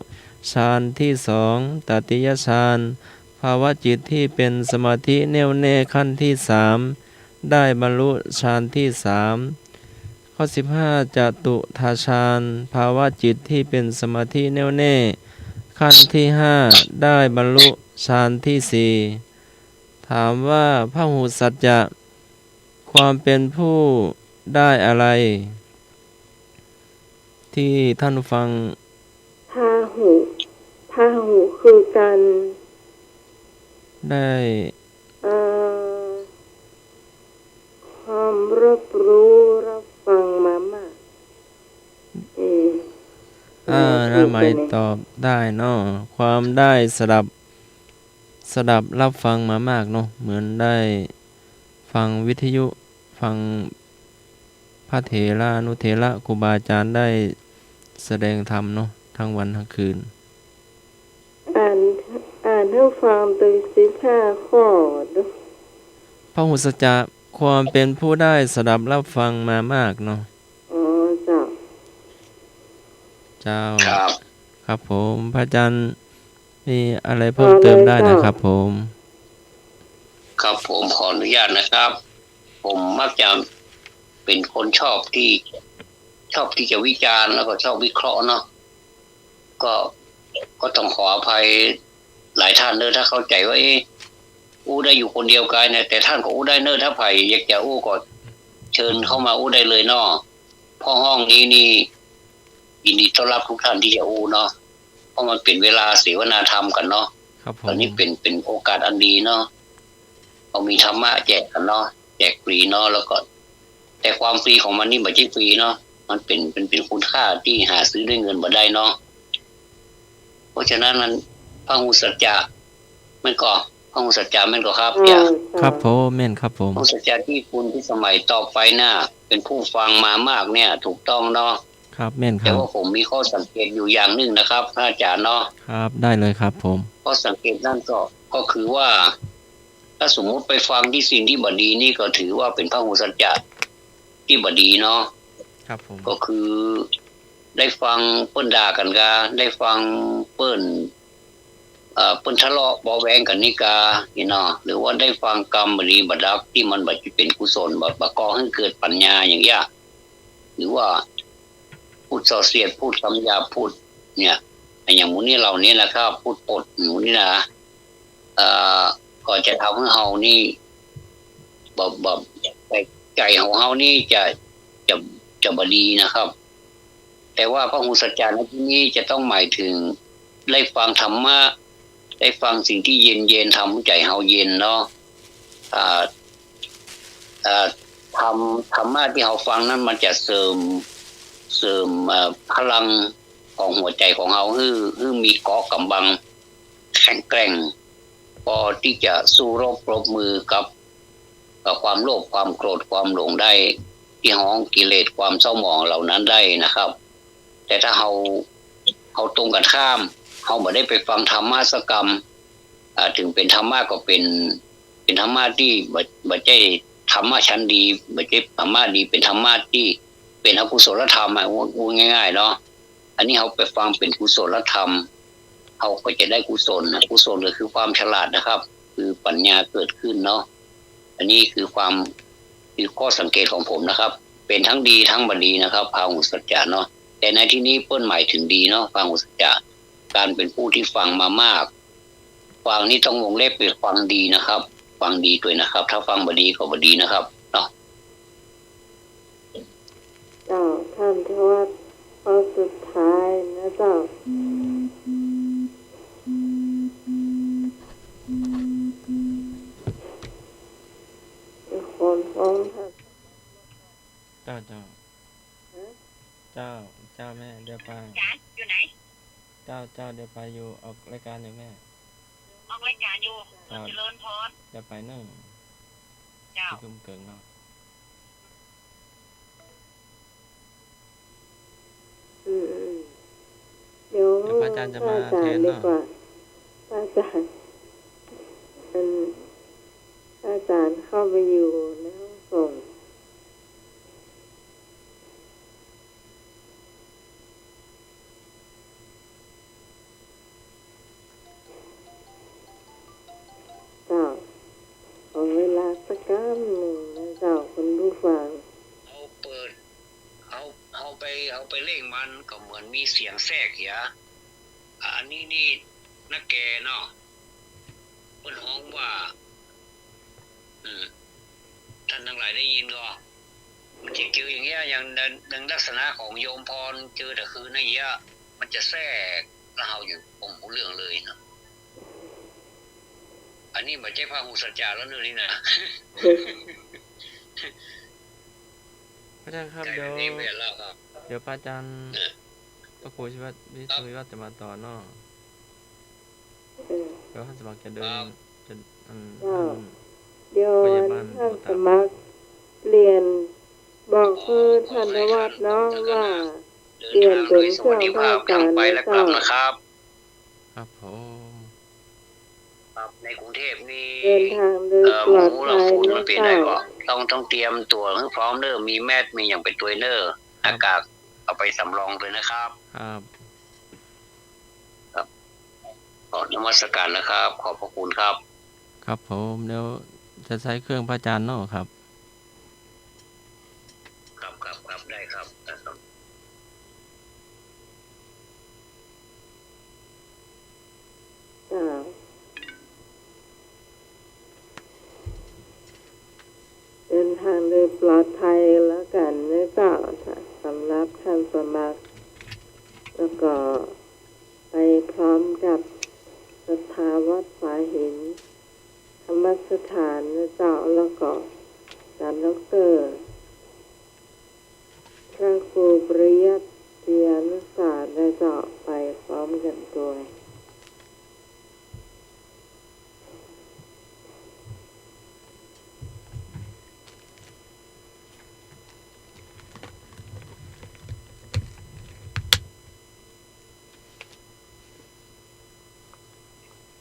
ฌานที่สองตติยฌานภาวะจิตที่เป็นสมาธิแน่วแน่ขั้นที่สามได้บรรลุฌานที่สามข้อ15จตุทาฌานภาวะจิตที่เป็นสมาธิแน่วแน่ขั้นที่ห้าได้บรรลุฌานที่สี่ถามว่าพหูสัจจะความเป็นผู้ได้อะไร ที่ท่านฟัง
พาหุคือการ
ได้
ความรับรู้รับฟังมามาก
แล้วหมายตอบได้เนาะความได้สดับรับฟังมามากเนาะเหมือนได้ฟังวิทยุฟังพระเถระนุเถระครูบาอาจารย์ได้แสดงธรรมเนาะทั้งวันทั้งคืน
อ่านให้ฟังโดย15ข้อ
พหุสัจจะความเป็นผู้ได้สดับรับฟังมามากเนาะเจ้าครับผมพระอาจารย์มีอะไรเพิ่มเติมได้นะครับผม
ครับผมขออนุญาตนะครับ ผมมักจะเป็นคนชอบที่จะวิจารณ์แล้วก็ชอบวิเคราะห์เนาะก็ต้องขออภัยหลายท่านเนอะถ้าเข้าใจว่าอู้ได้อยู่คนเดียวกันเนี่ยแต่ท่านก็อู้ได้เนอะถ้าไผ่อยากจะอู้ก็เชิญเข้ามาอู้ได้เลยเนาะเพราะห้องนี้นี่ยินดีต้อนรับทุกท่านที่จะอู้เนาะเพราะมันเป็นเวลาเสวนาธรรมกันเนาะตอนนี้เป็นโอกาสอันดีเนาะเรามีธรรมะแจกกันเนาะแจกฟรีเนาะแล้วก็แต่ความฟรีของมันนี่ไม่ใช่ฟรีเนาะมันเป็นคุณค่าที่หาซื้อด้วยเงินบ่ได้เนาะเพราะฉะนั้นมันพหุสัจจะมันก็พหุสัจจะมันก็ครับ
ครับผมแม่นครับผม
พหุสัจจะที่คุณที่สมัยต่อไปน่ะเป็นผู้ฟังมามากเนี่ยถูกต้องเนาะ
ครับแม่นครับ
แต่ว่าผมมีข้อสังเกตอยู่อย่างนึงนะครับอาจารย์เนาะ
ครับได้เลยครับผม
ข้อสังเกตนั่นก็คือว่าถ้าสมมุติไปฟังที่สิ่งที่บดีนี่ก็ถือว่าเป็นพหุสัจจะที่บดีเนาะ
ครับผม
ก็คือได้ฟังเปิ้นด่ากันกาได้ฟังเปิ้นทะเลาะเบาแวงกันนี่กานี่เนาะหรือว่าได้ฟังกรรมบดีบัดดักที่มันบัดเป็นกุศลบัดก่อให้เกิดปัญญาอย่างเงี้ยหรือว่าพูดส่อเสียดพูดคำหยาบพูดเนี่ยอย่างหมู่นี้เรานี่แหละครับพูดปดหมู่นี่นะก็จะทำให้เฮานี่แบบใจของเฮานี่จะบดีนะครับแต่ว่าพหุสัจจะในที่นี้จะต้องหมายถึงได้ฟังธรรมะได้ฟังสิ่งที่เย็นทำใจเฮาเย็นเนาะธรรมะที่เฮาฟังนั้นมันจะเสริมพลังของหัวใจของเฮาให้มีเกาะกำบังแข็งแกร่งพอที่จะสู้รบมือกับความโลภความโกรธความหลงได้ที่ห้องกิเลสความเศร้าหมองเหล่านั้นได้นะครับแต่ถ้าเฮาตรงกันข้ามเฮาบ่ได้ไปฟังธรรมะสักกรรมถึงเป็นธรรมะก็เป็นธรรมะที่บ่ใช่ธรรมะชั้นดีบ่ใช่ธรรมะดีเป็นธรรมะที่เป็นอกุศลธรรมพูดง่ายๆเนาะอันนี้เฮาไปฟังเป็นกุศลธรรมเฮาก็จะได้กุศลกุศลก็คือความฉลาดนะครับคือปัญญาเกิดขึ้นเนาะอันนี้คือข้อสังเกตของผมนะครับเป็นทั้งดีทั้งบ่ดีนะครับพหุสัจจะเนาะแต่ในที่นี้เปิ้นหมายถึงดีเนาะพหุสัจจะการเป็นผู้ที่ฟังมามากฟังนี่ต้องวงเล็บเป็นฟังดีนะครับฟังดีด้วยนะครับถ้าฟังบ่ดีก็บ่ดีนะครับเนาะ
ท่านทวัดข้อสุดท้ายนะเจ้าคนฟ้องท่าน
เจ้า เจ้าแม่เดี๋ยวไป
จานอยู่ไหน
เจ้าเดี๋ยวไปอยู่ออกรายการอยู่แม่
ออกรายการอยู่
ครับ
เจริญพร
เดี๋ยวไปนึ่ง
เจ้า
ที่คุ้มเกิงเนาะ
อืมเดี๋ยว
เดี๋ยวพระอาจารย์จะมา
พระอาจารย์
แทน
ดี
เนาะ
กว่าพระอาจารย์เป็นพระอาจารย์เข้าไปอยู่ในห้องส่งเจ้าขอเวลาสักแป๊บหนึ่งนะเจ้าคุณผู้ฟัง
เอาเปิดเอาไปเล่งมันก็เหมือนมีเสียงแทรกอย่าอันนี้นี่นักแกเนาะเพิ่นฮ้องว่าท่านทั้งหลายได้ยินก็มันจะเจออย่างเงี้ยอย่างดังลักษณะของโยมพรเจอแต่คือในเงี้ยมันจะแทรกแล้วเฮาอยู่ผมรู้เรื่องเลยเนาะอันนี้บ่ใช่พระหูสัจจาแล้วเรื่องนี้นะ
พระอาจารย์ครับ
ใจ
เดี๋
แบ
ยว
บนี้เวลาครับ
เดี๋ยวพระอาจารย์พระครูวิวัฒน์จะมาต่อเนาะ
เออ
เดี๋ยวท่านสมัครจะเดินจะอัน
เดี๋ยว
พยาบาล
ท่านสมัครเรียนบอกคือท่านวัดเนาะว่า
เดินทางโดยสวัสดิภาพทั้งไปและกลับนะครับ
ครับผม
ครับในกรุงเทพนี่
เดินทางโดยป
ห
ลอด
มู
ภั
เรา
ย
ฝุ่น
นะ
มันเป็น
เจ้า
ได้ก็ต้องเตรียมตัวให้พร้อมเด้อมีแมสมีอย่างเป็นตัวเนอร์อากาศเอาไปสำรองเลยนะครับ
ครับ
ขอนมัสการนะครับ ขอบพระคุณครับ
ครับผมเดี๋ยวจะใช้เครื่องพระอาจารย์เนาะครับ
ครับได้ครับ
เจ้าเดินทางโดยปลอดภัยแล้วกันนะเจ้าสำหรับท่านสมัครแล้วก็ไปพร้อมกับสถาวัดฝาหินธรรมสถานนะเจ้าแล้วก็อาจารย์ดรพระครูปริยัติยานุศาสตร์นะเจ้าไปพร้อมกันด้วย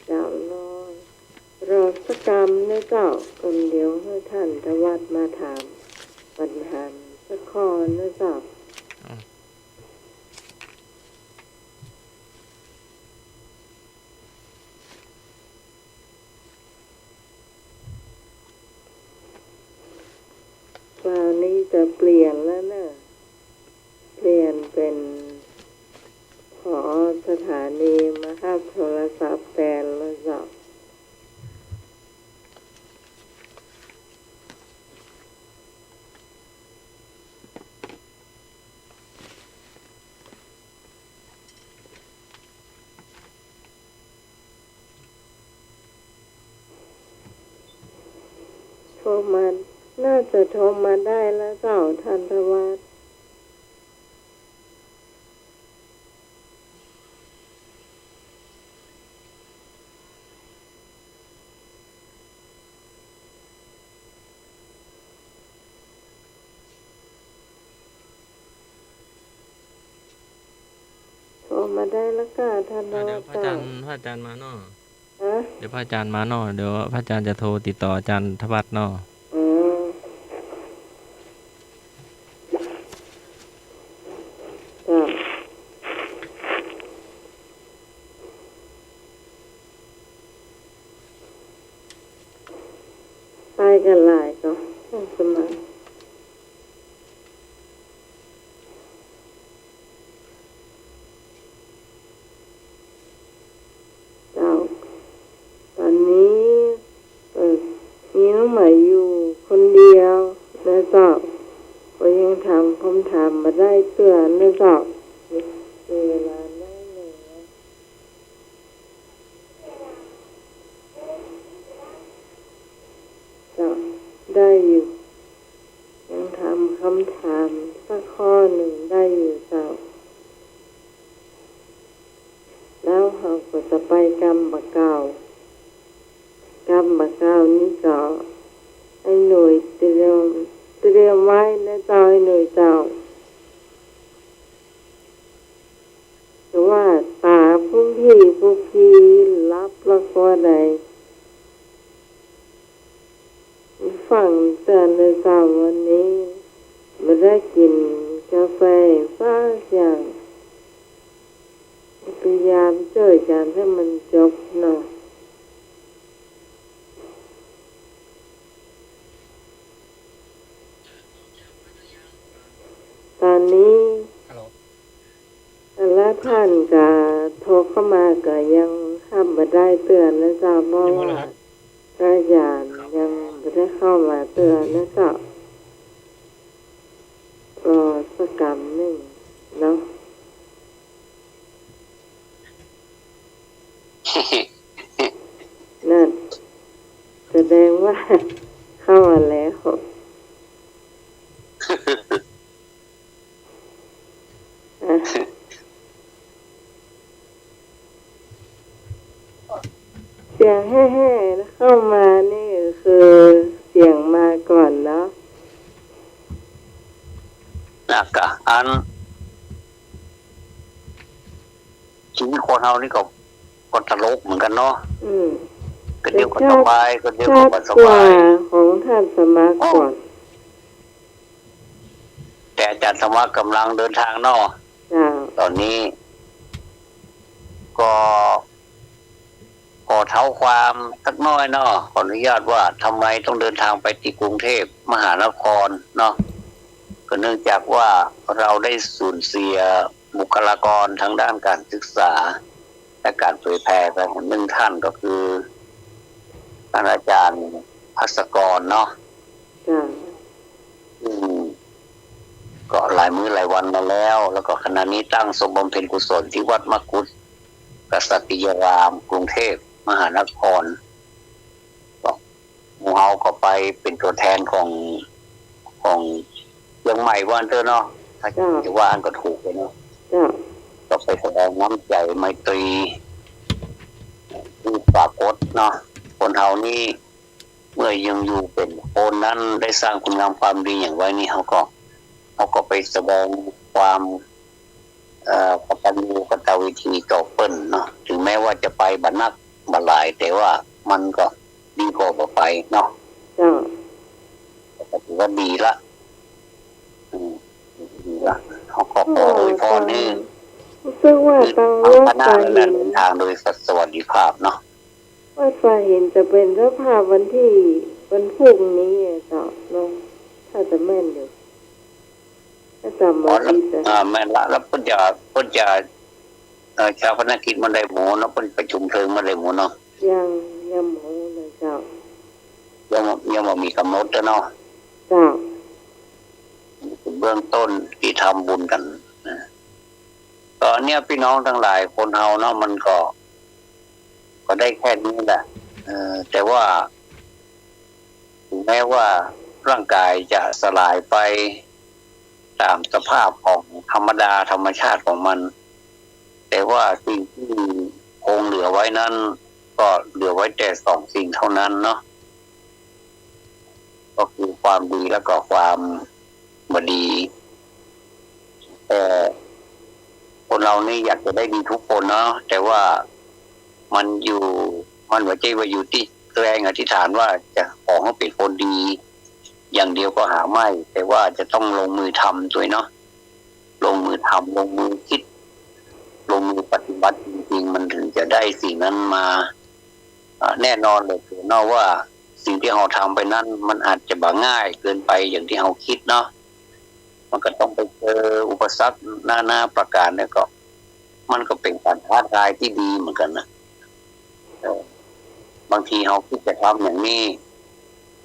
เจ้าน้อยรอสักกรรมนะเจ้าคนเดียวให้ท่านทวัดมาถามปัญหาสักข้อนะเจ้าคราวนี้จะเปลี่ยนแล้วนะเปลี่ยนเป็นขอสถานีมาห้าโทรศัพท์แทนแล้วเจ้าโทรมาน่าจะโทรมาได้แล้วเจ้าท่านทวัฒน์โทรมาได้แล้วก็ท่านท
เดี๋
วั
ยว
ฒน์
พระอา
เจ้า
จารย์มาเนาะ
ฮะ
เดี๋ยวพระอาจารย์มาเนาะเดี๋ยวพระอาจารย์จะโทรติดต่ออาจารย์ทวัฒน์เนาะ
อืมจ้ะไปกันหลายก็สมัครเจ้าตอนนี้มีน้องใหม่อยู่คนเดียวนะเจ้าก็ยังทำคำถามมาได้เตือนนะเจ้าเวลาได้เลยนะเจ้าได้อยู่ยังทำคำถามสักข้อหนึ่งได้อยู่เจ้า รมบะเก่ากรรมบะเก่านี่ก็ให้หน่วยเตรียมไว้นะเจ้าให้หน่วยเจ้าแต่ว่าตาผู้พี่รับแล้วก็ได้ฟังเตือนในเช้าวันนี้ไม่ได้กินกาแฟฟ้าอย่างพยายามช่วยกันให้มันจบเนาะตอนนี้แต่ละท่านก็โทรเข้ามาก็ยังห้ามไม่ได้เตือนนะจ๊ะเพราะว่าพระญาณยังไม่ได้เข้ามาเตือนนะจ๊ะรอสักกรรมหนึ่งเนาะ นั่นแสดงว่าเข้ามาแล้วอ่ะเสียงแห่ๆเข้ามานี่คือเสียงมาก่อนเนาะ
นะกะอันชีวิตคนเฮานี่ก็ตลกเหมือนกันเนาะก็เดี๋ยวก็สบายก็เดี๋ยวก็บ่สบาย
ของท่านสมัครก่อน
แต่อาจารย์สมัครกำลังเดินทางเนาะตอนนี้ก็ขอเท้าความสักน้อยเนาะขออนุญาตว่าทำไมต้องเดินทางไปที่กรุงเทพมหานครเนาะก็เนื่องจากว่าเราได้สูญเสียบุคลากรทางด้านการศึกษาและการเผยแพร่ไปหนึ่งท่านก็คือท่านอาจารย์ภัสกรเนาะก็หลายมื้อหลายวันมาแล้วก็ขณะนี้ตั้งสมบำเพ็ญกุศลที่วัดมกุฏกษัตริยารามกรุงเทพมหานครก็หมู่เฮาก็ไปเป็นตัวแทนของเชียงใหม่ว่าเถอะเนาะถ้าจะว่าอันก็ถูกเลยเนาะก็ไปแสดงน้ำใจไมตรีที่ปรากฏเนาะคนเฮานี่เมื่อยังอยู่เป็นคนนั้นได้สร้างคุณงามความดีอย่างไว้นี่เขาก็ไปแสดงความกตัญญูกตเวทีต่อเปิ้นเนาะถึงแม้ว่าจะไปบัดนักบัดหลายแต่ว่ามันก็ดีกว่าบ่ไปเนาะก็ถือว่าดีละเขาก็ขออวยพรให้
ซึ่งว่าตอนวัดป่าหิน
เดินทางโดยสวัสดิภาพเนาะ
วัดป่าหินจะเป็นเจ้าภาพวันพรุ่งนี้เจ้าเนาะถ้าจะแม่นอยู่ถ้าจำไม่ผิด
แม่นละแล้วเพิ่นจะชาวพนักกิจมันได้หมูเนาะเพิ่นประชุมเพลิงมันได้หมูเนาะ
ยังหมูเลยเจ้า
ยังบ่มีกำหนดเนาะ
เจ้า
เบื้องต้นที่ทำบุญกันตอนนี้พี่น้องทั้งหลายคนเฮาเนาะมันก็ได้แค่นี้แหละแต่ว่าถึงแม้ว่าร่างกายจะสลายไปตามสภาพของธรรมชาติของมันแต่ว่าสิ่งที่คงเหลือไว้นั้นก็เหลือไว้แต่สองสิ่งเท่านั้นเนาะก็คือความดีแล้วก็ความบดีคนเรานี่อยากจะได้ดีทุกคนเนาะแต่ว่ามันหัวใจว่าอยู่ที่ตัวเองอธิษฐานว่าจะขอให้เป็นคนดีอย่างเดียวก็หาไม่แต่ว่าจะต้องลงมือทำด้วยเนาะลงมือทำลงมือคิดลงมือปฏิบัติจริงๆมันถึงจะได้สิ่งนั้นมาแน่นอนเลยคือเนาะว่าสิ่งที่เราทำไปนั้นมันอาจจะบ่ง่ายเกินไปอย่างที่เราคิดเนาะมันก็ต้องไปเจออุปสรรคนาประการเนี่ยก็มันก็เป็นการท้าทายที่ดีเหมือนกันนะบางทีเราคิดจะทำอย่างนี้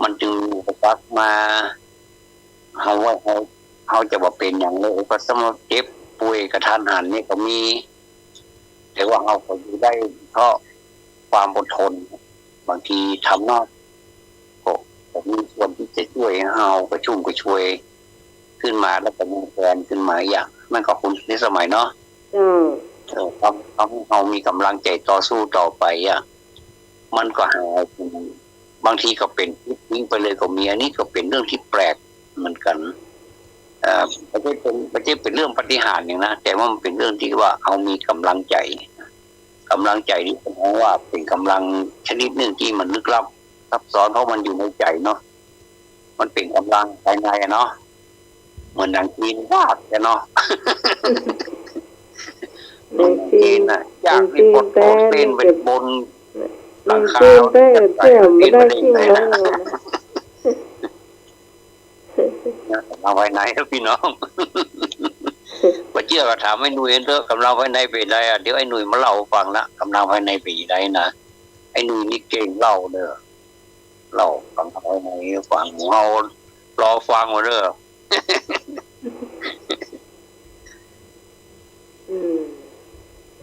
มันจึงอุปสรรคมาเขาจะบอกเป็นอย่างเลยอุปสรรคเจ็บป่วยกระทันหันนี่ก็มีแต่ว่าเราก็อยู่ได้เพราะความอดทนบางทีทำนอกก็มีส่วนที่จะช่วยเราก็ชุ่มก็ช่วยขึ้นมาแล้วก็มีแฟนขึ้นมาอย่างนั่นก็คุณในสมัยเนาะ ทำเรามีกำลังใจต่อสู้ต่อไปอ่ะมันก็หายบางทีก็เป็นทิ้งไปเลยก็มีอันนี้ก็เป็นเรื่องที่แปลกเหมือนกันไม่ใช่เป็นเรื่องปาฏิหาริย์อย่างนะแต่ว่ามันเป็นเรื่องที่ว่าเอามีกำลังใจนี่ผมมองว่าเป็นกำลังชนิดหนึ่งที่มันลึกลับซับซ้อนเพราะมันอยู่ในใจเนาะมันเป็นกำลังภายในเนาะเหมือนดังจีนวาดเนาะ
ในจีน
น่ะอยากมีบทโปรดเป็นบนหลังคา
จีนแต่เที่ยวไม่ได้ชิงน้องเลยนะ
เอาไว้ไหนครับพี่น้องว่าเชื่อก็ถามไอ้หนุ่ยเถอะกำลังภายในเป็นไรเดี๋ยวไอ้หนุ่ยมาเล่าฟังละกำลังภายในเป็นไรนะไอ้หนุ่ยนี่เก่งเล่าเด้อเล่ากำลังภายในฟังเรารอฟังมาเด้อ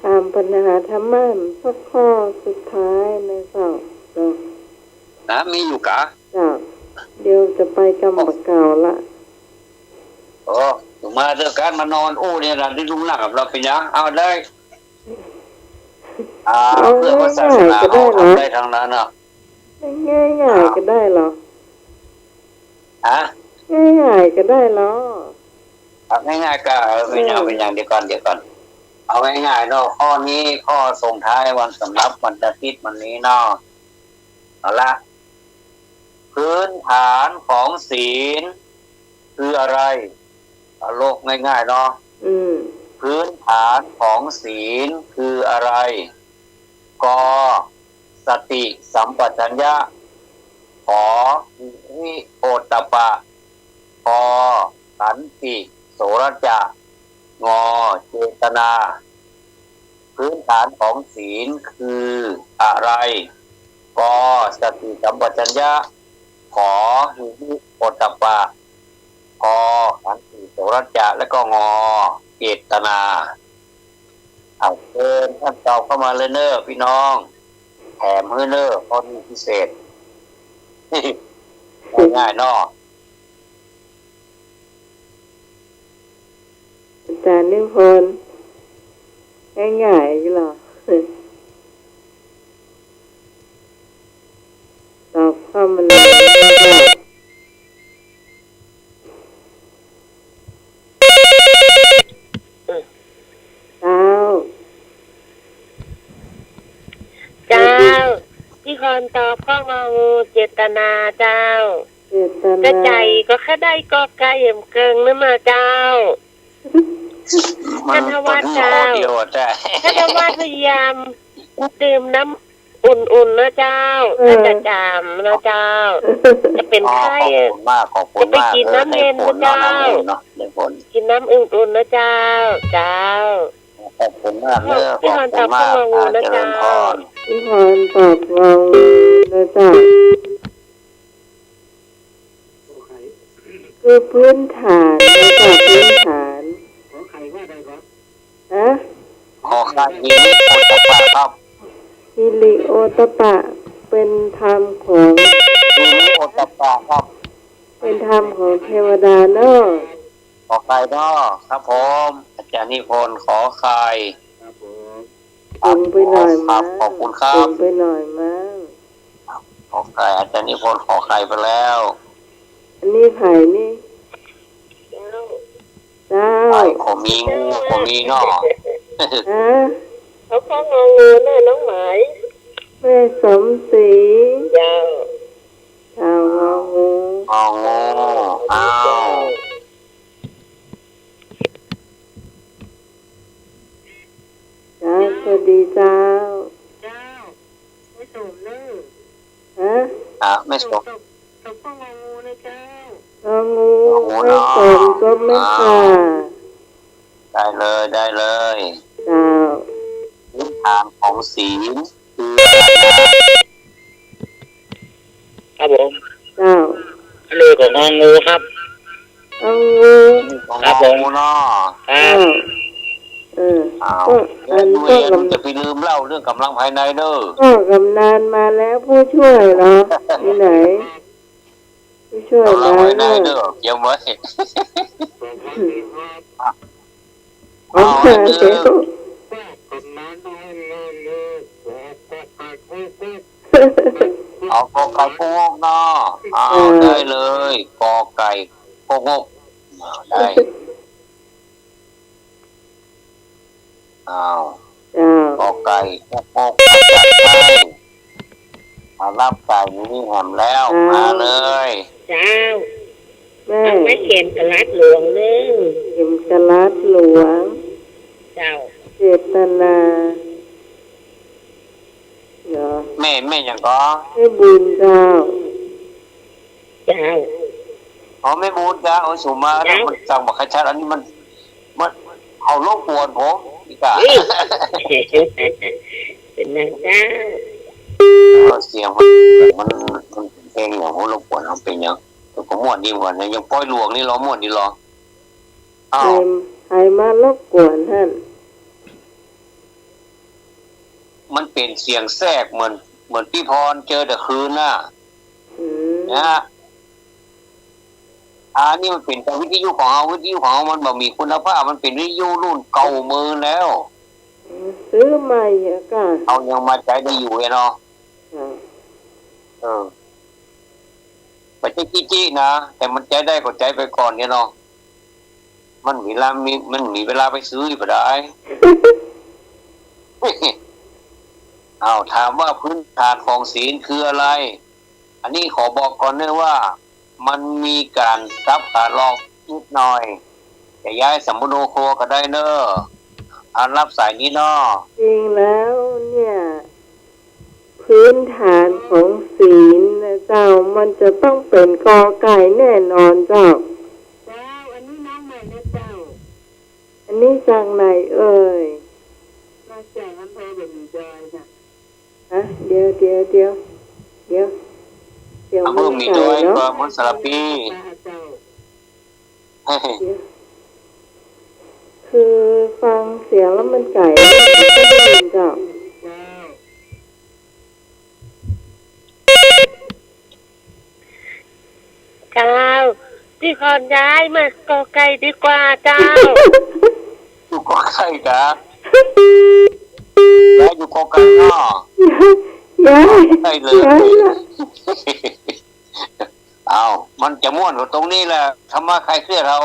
ถามปัญหาธรรมะสักข้อสุดท้ายในเจ้า
นะมีอยู่กะ
จ้ะเดี๋ยวจะไปกำบักเก่าละ
มาเจอการมานอนเนี่ยนะที่ลุงหนักกับเราเป็นยังเอาได้เพื่อศาสนาเอาทำได้ทางนั้นเนาะ
ง่ายๆก็ได้เหรอง่ายๆก็ได้เหรอ
ง่ายๆก็เป็นอย่างเดียวกันเอาง่ายๆเนาะข้อนี้ข้อส่งท้ายวันสำรับวันอาทิตย์วันนี้เนาะเอาละพื้นฐานของศีลคืออะไรโลกง่ายๆเนาะพื้นฐานของศีลคืออะไรกสติสัมปชัญญะขอวิโอตตัปปะพอขันติโสรจะงอเจตนาพื้นฐานของศีลคืออะไรกสติสัมปชัญญะขอวิโอตตัปปะพอขันติโสรจะและก็งอเจตนาเชิญท่านตอบเข้ามาเลยเนอพี่น้องแถมให้เนอข้อนี้พิเศษง่ายๆเนาะ
อาจารย์นิพนธ์ง่ายๆเหรอตอบเข้ามาเลย
เจ้าพี่คอนตอบข้ององูเจตนาเจ้าก็ใจก็แค่ได้ก็ไกลเอ็มเกิงนั่นมาเจ้าท่านทวัดเจ้าท่านทวัดพยายามดื่มน้ำอุ่นๆนะเจ้าน่าจะจามนะเจ้าจะเป็นไข้จะไปกินน้ำเย็นนะเจ้ากินน้ำอุ่นๆนะเจ้า
ขอบคุณมากเลย
พี่คอนตอบข้ององูนะเจ้า
พี่พรตอบเรานะจ๊ะคือพื้นฐานนะจ๊ะพื้นฐาน
ขอใครว่าได้ครับ
ฮะ
ขอใครฮิริโอตปะครับ
ฮิริโอตปะเป็นธรรมของ
ฮิริโอตปะครับ
เป็นธรรมของเทวดาเนาะ
ขอใครเนาะครับผมอาจารย์นิพนธ์ขอใครครับผม
ไปหน่อยมั้ง
ขอบคุณครับ
ไปหน่อยมั้ง
ขอใครอาจารย์นิพนธ์ขอใครไปแล้ว
อันนี้ไผ่นี่เจ้า
ผมมีเนาะ
เขาข้ององูน่ะน้องหมาย
แม่สมศรี
เจ้า
งองู
อ้าว
สวัสดีเจ้า
ไม่สมเลย
ไม่สม
เขาข้ององูนะเจ้า
งูไม่สมก็ไม่ค่ะ
ได้เลย
เจ้า
พื้นฐานของศีลคืออะไรครับผม
เจ้า
เรื่องของงูครับ
งู
ครับผมเนาะก็จะไปลืมเล่าเรื่องกำลังภายในเด้อ
ก็กำนันมาแล้วผู้ช่วยเหรอที่ไหนผู้ช่วยมา
เด้อเยี่ยมไว้
เอาเถอะ
เอากอไก่โกงกเนาะเอาได้เลยกอไก่โกงกได้เอา
เจ้าก
อไก่โกงกจัดให้มารับไก่นี้แหมแล้วมาเลย
เจ้า
แม่
เอาไม่เขียนกระลัดหลวงเนึง
เข็มกะลัดหลวง
เจ้า
เจตนาเหรอ
แม่อย่างก็
ให้บุญเจ้า
เจ้า
อ๋อไม่บูดจ้าโอ้ยสูมาแล้วมันสั่งบอกใครชัดอันนี้มันเอาโรคปวดผมอีกอ่ะ
เป็นนางเจ้า
เสียงมันเพลงอย่างโรคปวดมันเป็นอย่างผมม่วนดีกว่าเนี่ยยังป้อยหลวงนี่รอม่วนดีรออ้าว
ใครมารบกวนท่าน
มันเป็นเสียงแทรกเหมือนพี่พรเจอแต่คืนน่ะ
อืม
นะนี่มันเป็นแต่วิทยุของเราวิทยุของเรามันแบบมีคุณภาพมันเป็นวิทยุรุ่นเก่ามือแล้ว
ซื้อใหม่อะก็
เอายังมาใจได้อยู่เนาะไม่ใช่จี้นะแต่มันใจได้ก็ใจไปก่อนเนาะมันมีเวลาไปซื้ออยู่ได้ เอาถามว่าพื้นฐานของศีลคืออะไร อันนี้ขอบอกก่อนเนื่องว่ามันมีการซับขาลอกนิดหน่อยจะย้ายสัมมุโนโคก็ได้เนอะรับสายนี้เนอะ
จริงแล้วเนี่ยพื้นฐานของศีลนะเจ้ามันจะต้องเป็นกอไก่แน่นอนเจ้า
เจ้าอันนี้น้องใหม่นะเจ้า
อันนี้จากไหนเอ่ย
มาจากอำเภอบ่มีดอยน่ะ
ฮะเดี๋ยว
อำเภอมีด้วย
เนาะ
ก็มุสลปี
เจ้า
คือฟังเสียงแล้วมันไก่ไม่ได้ยินเจ้า
เจ้าพี่คอนย้ายมากอไก่ดีกว่าเจ้า
อยู่กอไก่กะแล้วอยู่กอไก่เนาะ
ย้าย
ไก่เลย
ย้ายละ
เอามันจะม่วนกว่าตรงนี้แหละธรรมะใครเครียดเรา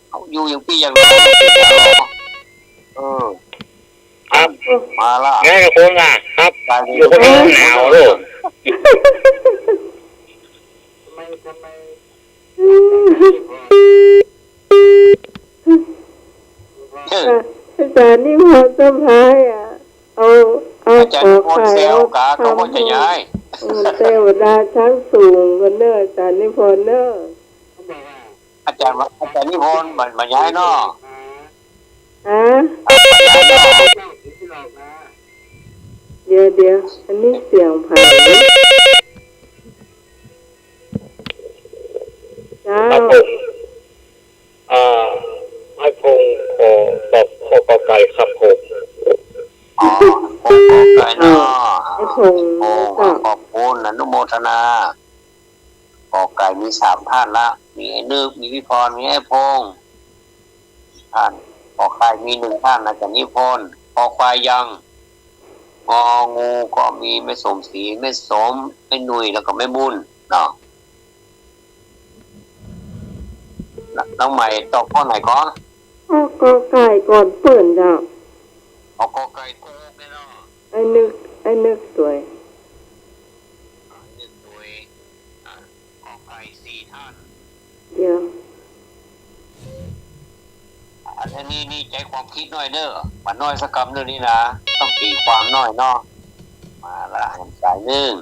เอาอยู่อย่างพี่อย่างน้องครับมาละ
แม่คุณล่ะครับ
กลาย
อยู่คนเดียวหนาวลูก
อาจารย์นี่พอสบายเอา
อาจาร
ขอ
ย์คน
ไข่
เซล
เอา
กาเขาก็จะย้าย
เทวดาชั้นสูงกันเนอะอาจารย์นิพนธ์เนอะ
อาจารย์นิพนธ์มาย้ายเนาะ
ฮะ
ย้ายเนาะ
เดี๋ยวอันนี้เสียงไผ่เจ้า
ครับผมให้พงขอตอบข้อกอไก่ครับผม
อ๋อโอ้ไก่เนาะ
ไอ้พง
โอ้
เจ้า
ขอบคุณอนุโมทนาขอไก่มี3ท่านละมีไอ้นึกมีพี่พรมีไอ้พงษ์ท่านขอไข่มี1ท่านนะจากนิพนธ์ขอควายยังงองูก็มีไม่สมศรีไม่สมไม่หนุ่ยแล้วก็ไม่บุญเนาะน้องใหม่ตอบข้อไหนก็
เอากอไก่ก่อนเปิดเจ้า
เอากอไก่โกงแน่เนาะ
ไอ้นึกสวย
นึกโดยกอไก่4ท่าน
เดี๋ยว
อันนี้ใจความคิดน้อยเด้อมันน้อยสักคำเรื่องนี้นะต้องตีความน้อยเนาะมาละหันสายหนึ่ง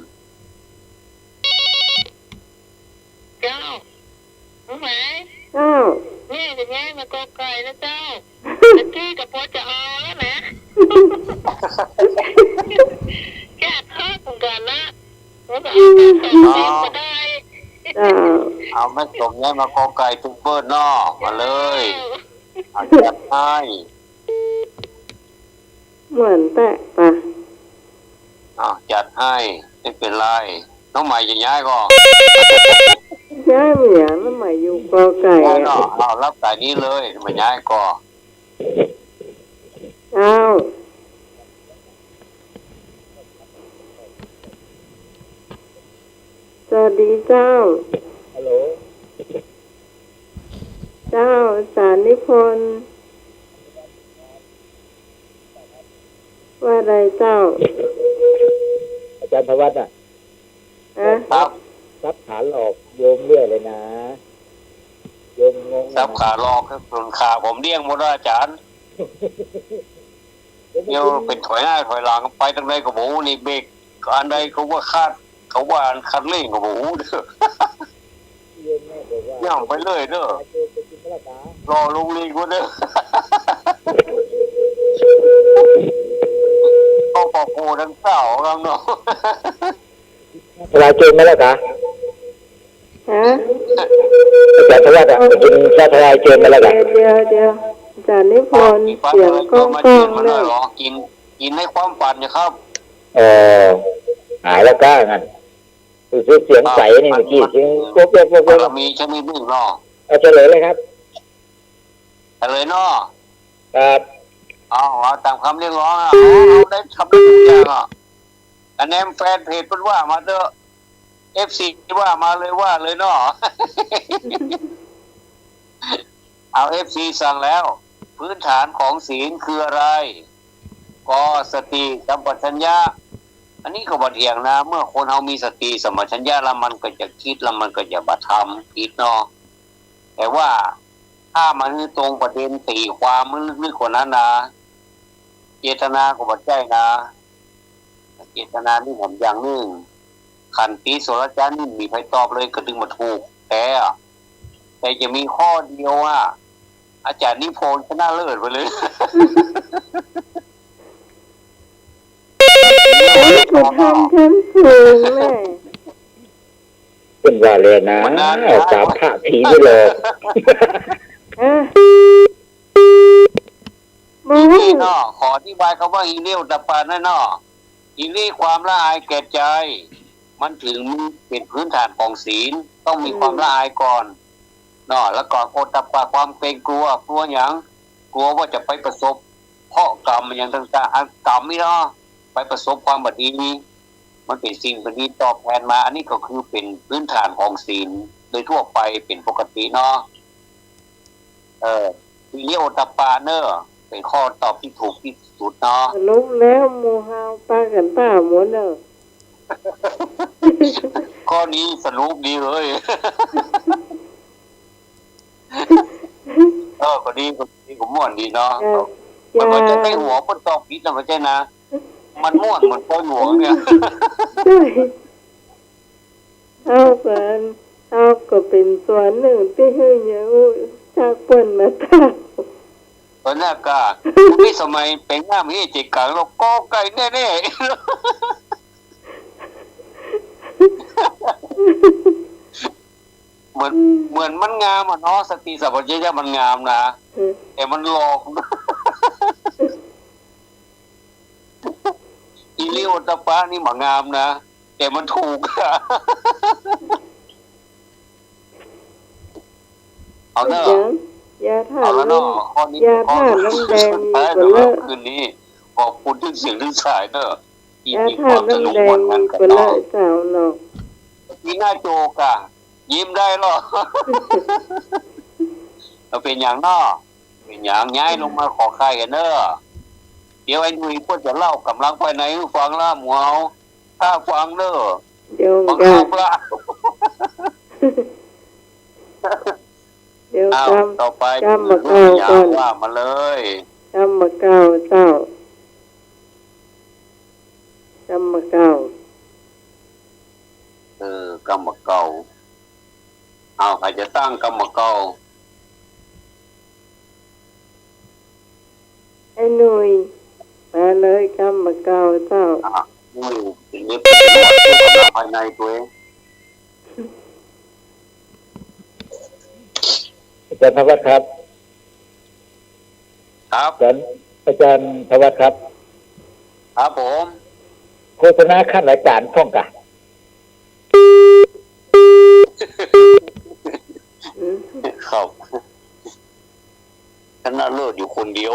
เจ้ารู้ไหม
เจ้า
แม่จะย้ายมากอไก่นะเจ้าตะกี้กับพ่อจะเอาแล้วนะแค่ทอดเหมือนกันนะว่าจะเอาไปใส่เส้นก็ได้
เจ้า
เอาแม่สมเนี่ยมากอไก่ทุกเบิร์ดเนาะมาเลยเอาจัดให้
เหมือนแตะปะ
เอาจัดให้ไม่เป็นไรน้องใหม่จะย้ายก็
ย้ายเหมียแล้วมาอยู่กอไก่
ย้ายเนาะเอารับสายนี้เลยมาย้ายก็
เจ้า สวัสดีเจ้า
ฮัลโหล
เจ้าสารนิพนธ์ว่าอะไรเจ้า
อาจารย์ธวัฒน์อ่ะ
ฮะ
ครับ
รับฐานหลอกโยมเรื่อยเลยนะโยมงง
ซับขาลอกครับส่วนขาผมเลี้ยงหมดแล้วอาจารย์เดี๋ยวเป็นถอยหน้าถอยหลังไปทางใดก็บอกนี่เบรกอันใดเขาว่าคาดเขาว่าอันคันเร่งก็บอกเด้อ
โยมแม่บอกว่า
ย่างไปเลยเด้อ
โยมไปกินมะละการ
อลงลีกูเด้อต้องปอกโกดังเจ้ากันเนาะ
เวลากินมะละกา
ฮะ
อาจารย์ธวัฒน์อ่ะไปกินชาทลายเจนมะละกา
เดี๋ยวสารนิพนธ์เสียงก้อง
มา
ก้
กิ
อน ง
มา
เล
เลย
ย
หรอกินให้ความฝันนะครับ
หายแล้วก้างั้นคือเสียงใสนี่เมื่อกี้เสียงโป๊ะ
บารมีชนิดหนึ่งเนาะ
เอาเฉลยเลยครับ
แต่เลยเนาะ
ครับ
เอาตามคำเรียกร้องเอาได้ทำได้ทุกอย่างอ่ะอันนี้แฟนเพจพูดว่ามาเถอะ FC ว่ามาเลยว่าเลยเนาะ เอา FC สั่งแล้ว พื้นฐานของศีลคืออะไรก็สติสัมปชัญญะอันนี้ก็บ่เถียงนะเมื่อคนเรามีสติสัมปชัญญะแล้วมันก็จะคิดแล้วมันก็จะบัตรทำคิดเนาะแต่ว่าถ้ามันตรงประเด็นตีความมันลึกๆกว่านั้นนะเจตนาก็บ่ใช่นะเจตนานี่ผมอย่างหนึงขันติโสรจานี่มีใครตอบเลยก็ดึงมาถูกแต่จะมีข้อเดียวว่าอาจารย์นิพนธ์ชนะเลิศไปเลย
คือทำฉันสูงแม่
เป็นว่าเลยนะสามพระผีไม่หลอก
ฮะมู
นี่เนาะขออธิบายคำว่าอีเลี้ยวตะปานั่นเนาะอีเลี้ความละอายแก่ใจ มันถึงเป็นพื้นฐานของศีลต้องมีความละอายก่อนเนาะแล้วก็โอตตะปาความเกรงกลัวอย่างกลัวว่าจะไปประสบเพราะกรรมอย่างต่างๆกรรมนี่เนาะไปประสบความบดีนี้มันเป็นสิ่งบดีตอบแทนมา อันนี้ก็คือเป็นพื้นฐานของศีลโดยทั่วไปเป็นปกติเนาะอีเลี้ยวตะปาเนอะเป็นข้อตอบที่ถูกที่สุดเนาะ
ลุกแล้วหมูเฮาปากันตาหมดเนอะ
ข้อนี้สรุปดีเลย ก็ดีก็ม่วนดีเนาะมันจะได้หัวคนตอบผิดนะไม่ใช่นะมันม่วนเหมือนก้อยหัวเนี่ย
ใช่เอาก็เป็นส่วนหนึ่งที่ให้เยอะจากเปิ่นมาตา
ตอนนี้ก็ที่สมัยเป็นหน้ามีเจิกกังเราก็ไก่แน่ๆ เหมือนมันงามอ่ะเนาะสติสัมปชัญญะมันงามนะแต่มันหลอก อีเลียวตะปะนี่มันงามนะแต่มันถูก เอาเนอะ
ยาถ่า
เอา
น
แล้วเนาะข้อนี้
ยาถ่านน้ำแดงมี
สุดท้าย
ก็
เน
เลิ
อะ
ก
คืนนี้ขอบคุณทุกเสียงทุกสายเนอะที่
ยา
มีคาม
ถ่าวน
สนุก
น้ำแด
มว
ง
ลกั
มี
นกัน
ก็เลิ
เนาะ
กสาวเนาะ
มีหน้าโจกอะยิ้มได้หรอ เราเป็นอย่างเนาะเป็นอย่างย้ายลงมาขอใครกันเนอะเดี๋ยวไอ้หนุ่ยก็จะเล่ากำลังไปไหนฟังล่าหมูเอาถ้าฟังเนอะ
เดี๋ยว
ฟัง
กั
ข้าน วปลา
เดี๋ยว
เอา
ก
ต่อไป
จำมาเก่าก่อน
ว่ามาเลย
จำมาเก่าเจ้าจำมาเก่าก
รรมเก่าเอาใครจะตั้งกรรมเก่า
ไอ้หนุ่ยมาเลยจำมาเก่าเจ้า
นี่เป็นเรื่องเป็นหมดที่กำลังภายในตัวเอง
อาจารย์ธวัฒน์ครับ
ครับ
อาจารย์ธวัฒน์ครับ
ครับผม
โฆษณาขั้นอาจารย์ท่องกะ
ครับชนะเลิศอยู่คนเดียว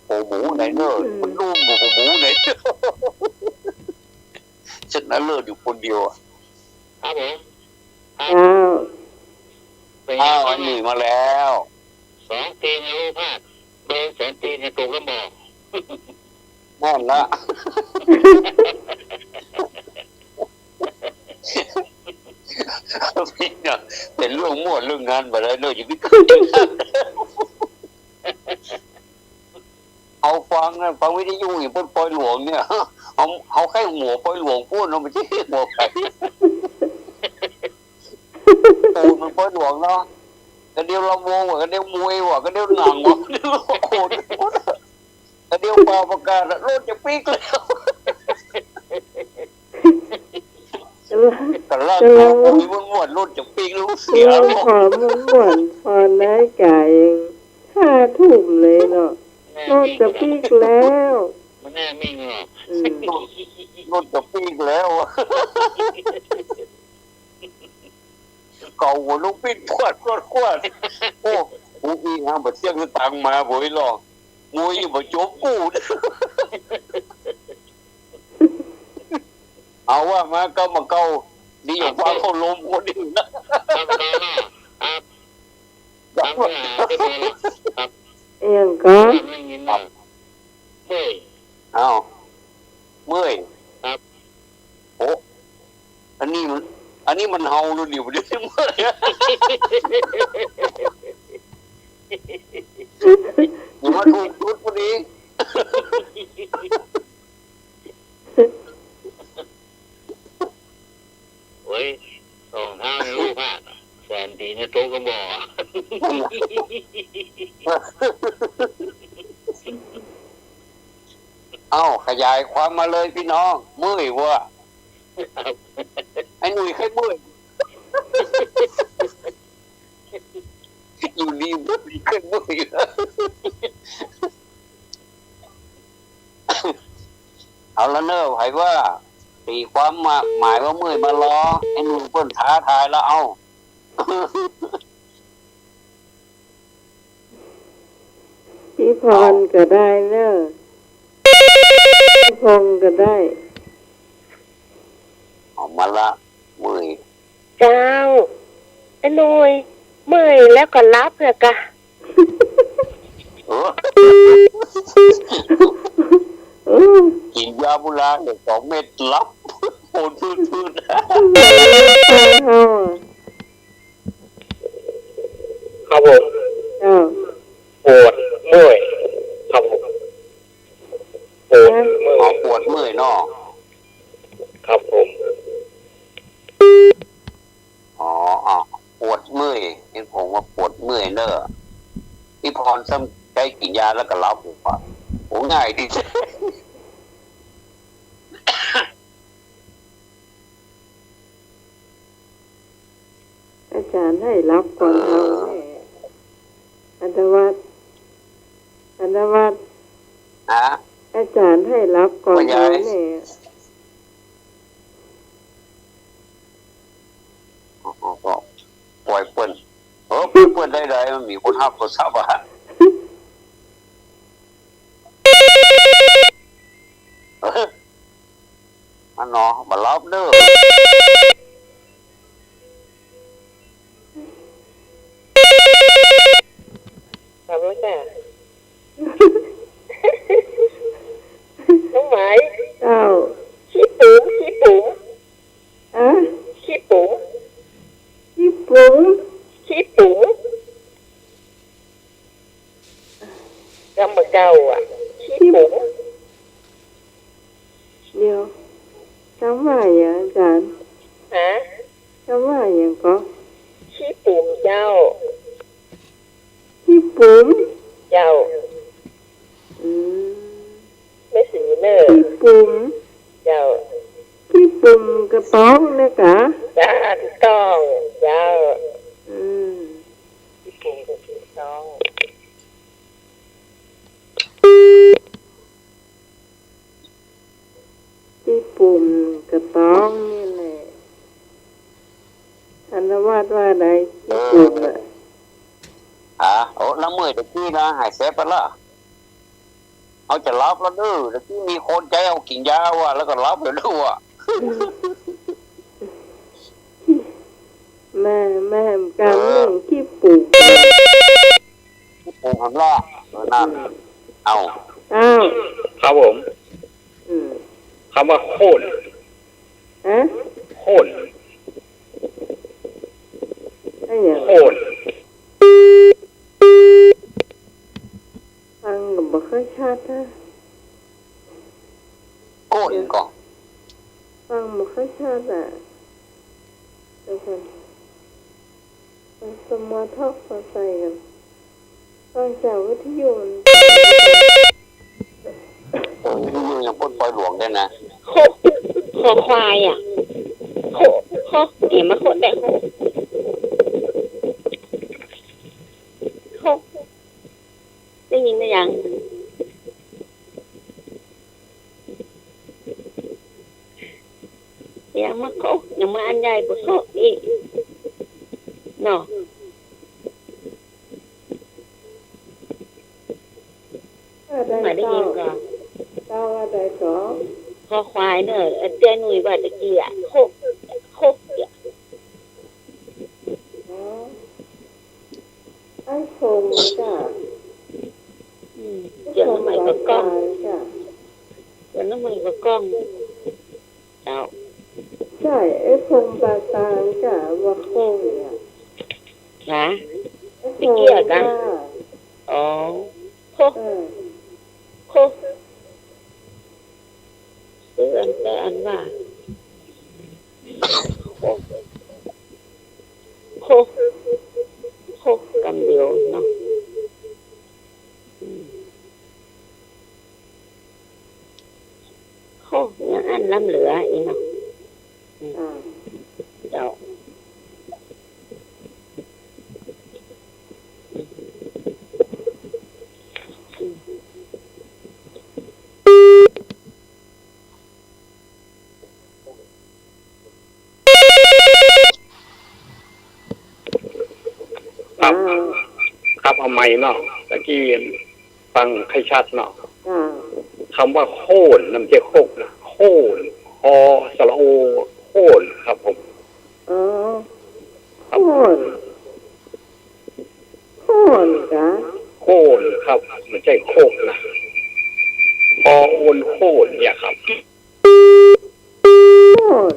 โอ้หมูไหนเนอะมันรูมหมูไหน ชนะเลิศอยู่คนเดียวอะ
ครับผม
เจ้า
อ้าวไอ้หนุ่ยมาแล้ว
2 ตีนในรูปภาพโดนแสนตีนในตกกระบอก
แม่นละพี่เนี่ยเป็นเรื่องมั่วเรื่องงานไปเลยเนอะอย่าไปเกิดเอาฟังวิทยุอย่างพวกปอยหลวงเนี่ยเอาแค่หัวปอยหลวงพูดเราไม่ใช่หัวใครปูมันปอยหลวงเนาะกระเดียวลำวงว่ะกระเดียวมวยว่ะกระเดียวหนังว่ะกระเดียวโคตรกระเดียวเปล่าประกาศรถจะปีกแล้ว แต่ละตัวปุยม้วนๆรุ่นจะปีกรู้เสีย
เรา
หรอก
ขอม่วนๆพอน้าไก่เอง5 ทุ่มเลยเนาะรถจะพีกแล้ว
มันแน่ไม่งอก
อืม
รุ่นจะปีกแล้วเก่าหัวลูกปิ้นขวดโอ้กูอีฮะบัดเสียงตังมาบ่อยหรอกมวยบ่จบกูเอาว่ามาเก้ามาเก้าดีอย่างฟ้าเขาลมคนอื่นนะครับ
ครับครับครับ
เอียงก็
ไม่ยินนะเฮ้ย
เอาเมื่อย
ครับ
โอ้อันนี้มันเฮาดูดิวเดี๋ยวเมื่อยอย่ามาถูกชุดพอดี
โอ้ยรองเท้าในรูปภาพแสนตีนในตกกระบอก
เอ้าขยายความมาเลยพี่น้องเมื่อยว่ะไอ้หนุ่ยใครเมื่อยอยู่ดีเมื่อยขึ้นเมื่อยเอาละเนอะไผว่าตีความหมายว่าเมื่อยมาล้อไอ้หนุ่ยเพิ่นท้าทายแล้วเอา
พี่พรก็ได้เนอะพี่พงก็ได้
ออกมาละเมื่อย
เจ้าไอ้หนุ่ยเมื่อยแล้วก็รับเถอะกะ
เออ
เออ
กินยาบุราเนี่ย2 เม็ดรับโอนพื้น
เฮา
ครับผม
เจ้า
ปวดเมื่อยครับผมปวดเมื่อ
อ๋อย ปวดเมื่อยเนาะ
ครับผม
อ๋อปวดเมื่อยเห็นผมว่าปวดเมื่อยเนอะพี่พรซ้ำใช้กินยาแล้วก็รับผมว่าโอ้ง่ายดี
อาจารย์ให้รับก่อนเราแน่อันตวัต
ฮะ
อาจารย์ให้รับก่อนเราแน่
ก็ปล่อยเปิ้นเปิ้นได้มันมีคนห้ามคนทราบอะมันเนาะมารับเด้อ
ครับรู้จักน้องหมาย
เจ้า
ขี้ปุ๋ม
อะ
ขี้ปุ๋ม
พี่ปุ๋ม
ขี้ปุ๋มกำมะเก่าอ่ะขี้ปุ๋ม
เดี๋ยวจำว่าอย่างอาจารย์
ฮะ
จำว่าอย่างก็
ขี้ปุ๋มเจ้า
พี่ปุ๋ม
เจ้า
อืม
ไม่สีเนอ
พี่ปุ๋ม
เจ้า
พี่ปุ๋มกระป๋องนะกะ
จ้าถูกต้องเจ้า
อืม
ขี้ปุ๋มถูกต้อง
พี่ปุ๋มกระป๋องนี่แหละอันวัตว่าใดพี่ปุ๋มอ่ะ
โอ้น้ำเมื่อยตะกี้นะหายเสพไปละเอาจะรับแล้วเด้อตะกี้มีคนใจเอากินยาว่ะแล้วก็รับแล้วด้วยว่ะ
แม่กำเรื่องขี้ปูก
ปูผมล่อนั่นเอา
อ้าว
ครับผม คำว่าโค่น
ฮะ
โค่น
ไอ้เนี่ย
โค่น
ฟังกับบ่ค่อยชัดนะ
โก้นก่อน
ฟังบ่ค่อยชัดอ่ะเดี๋ยวกันสมาทอกมาใส่กันฟังจากวิทยุมัน
อยู่อย่างพ้นปล่อยหลวงได้นะ
โคคอควายอ่ะโคเอ๋มาโคแต่โคได้ยินไหมยังยังมาโคยังมาอันใหญ่กว่าโคอีกเนาะ มาได้ยินก่อน
เจ้าว่าได้สอง
คอควายเนอะเตี้ยหนุ่ยว่าตะกี้อ่ะโคอ่ะ
ไอ้คงจ้ะ
เดี๋ยวน้ำใหม่ก็กล้อง
จ้ะ
เดี๋ยวน้ำใหม่ก็กล้องเจ้า
ใช่ไอ้คงปลาตางจ้ะว่าคงเนี่ย
นะ
ไอ้ค
ตะ
ง
กี้อ่ะกัน
จ้ะ
อ๋อโค โคซื้ออันแต่อันว่าโคกำเดียวเนาะโคยังอันล้ำเหลืออีกเนาะ
อ่า
เจ้า
ครับเอาไม้เนาะตะกี้ฟังให้ชัดเนาะ
จ้ะ
คำว่าโค่นน้ำเจ๊โคกนะโค่นคอสระโอโค่นครับผม
อ๋อโคนจ้ะ
โค่นครับมันใช่โคกนะคอโอนโค่นเนี่ยครับ
โคน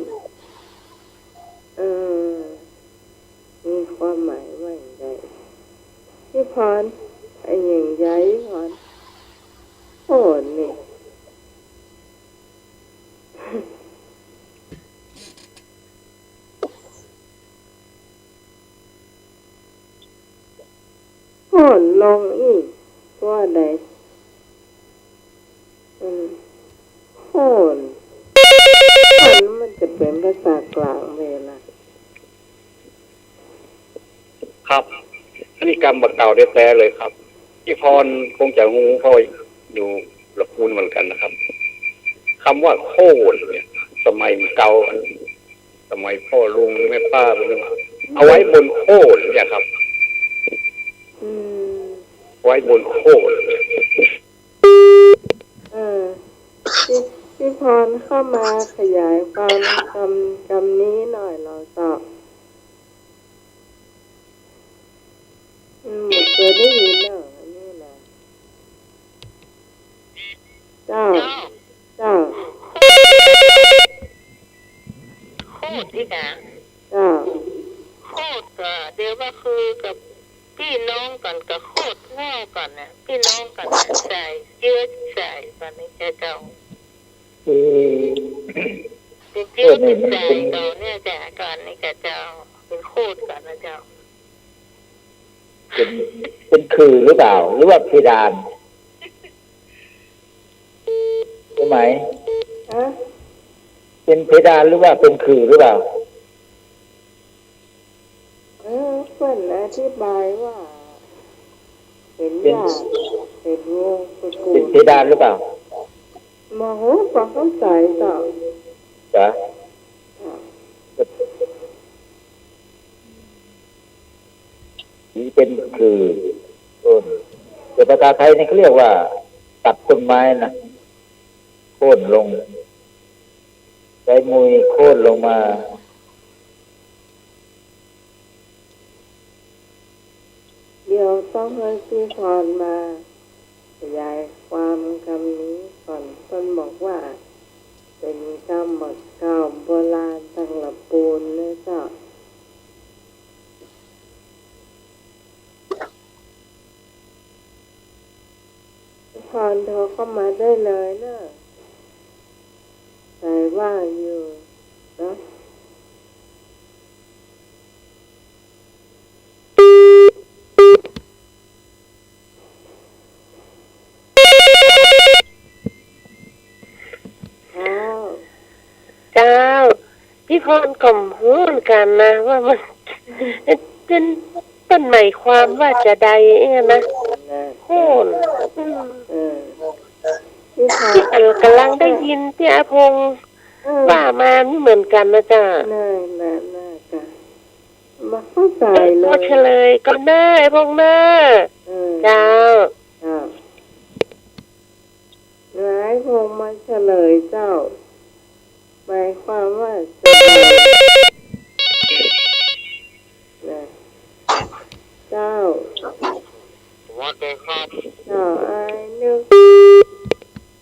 มีความหมายว่าอย่างไรพี่พรไอ้อย่างใหญ่พรโคนนี่โคนลงอีกว่าใดโคนมันจะเป็นภาษากลางเวลา
ครับอันนี้กรรมบักเก่าได้แปลเลยครับพี่พรคงจะงูเขาอยู่ละคูนเหมือนกันนะครับคำว่าโค่นเนี่ย สมัยเก่าสมัยพ่อลุงแม่ป้าเป็นเอาไว้บนโค่นเนี่ยครับ ไว้บนโค่น
พี่พรเข้ามาขยายความคำนี้หน่อยเราตอบหมดเคยได้ยินเนอะอันนี่นะเจ้า
โคตรที่นะ
เจ้า
โคตรก็เดี๋ยวว่าคือกับพี่น้องก่อนกับโคตรแม่ก่อนนะพี่น้องก่อนนะใส่เชื้อใส่ตอนนี้เจ้าเป็นเชื้อเป็นใส่ก่อนเนี่ยจ้ะก่อนนี่เจ้าเป็นโคตรก่อนนะเจ้า
เป็นคือหรือเปล่าหรือว่าเพดานใช่ไหม
ฮะ
เป็นเพดานหรือว่าเป็นคือหรือเปล่า
เพื่อนอธิบายว่าเห็นยากเห็นวงประกู
เป็นเพดานหรือเปล่า
มองว่าฟังเข้าใจต่อ
จ๊ะนี่เป็นคือต้นแต่ภาษาไทยนี่เขาเรียกว่าตัดต้นไม้นะโค่นลง แ ช้มุยโค่นลงมา
เดี๋ยวต้องให้พี่พรมาขยายความคำนี้ก่อนต้นบอกว่า เป็นกรรมหมดเก่าโบราณตั้งละปูนนะเจ้าพี่พรโทรเข้ามาได้เลยเนอะใส่ว่างอยู่เนาะ
เจ้าพี่พรก็รู้เหมือนกันนะว่ามันเป็นหมายความว่าจะใดเองนะโค่น
พี่พร
ที่กำลังได้ยินที่อาพงษ์ว่ามาไม่เหมือนกันนะจ๊ะ
น่าจ้ะมาเข้าใจเล
พอย เฉลยก็ได้อาพงษ์นะเจ้า
หลายพงมาเฉลยเจ้าหมายความว่าจะนะเจ้า
ว่าแต่ครับ
เจ้าไอ้นึก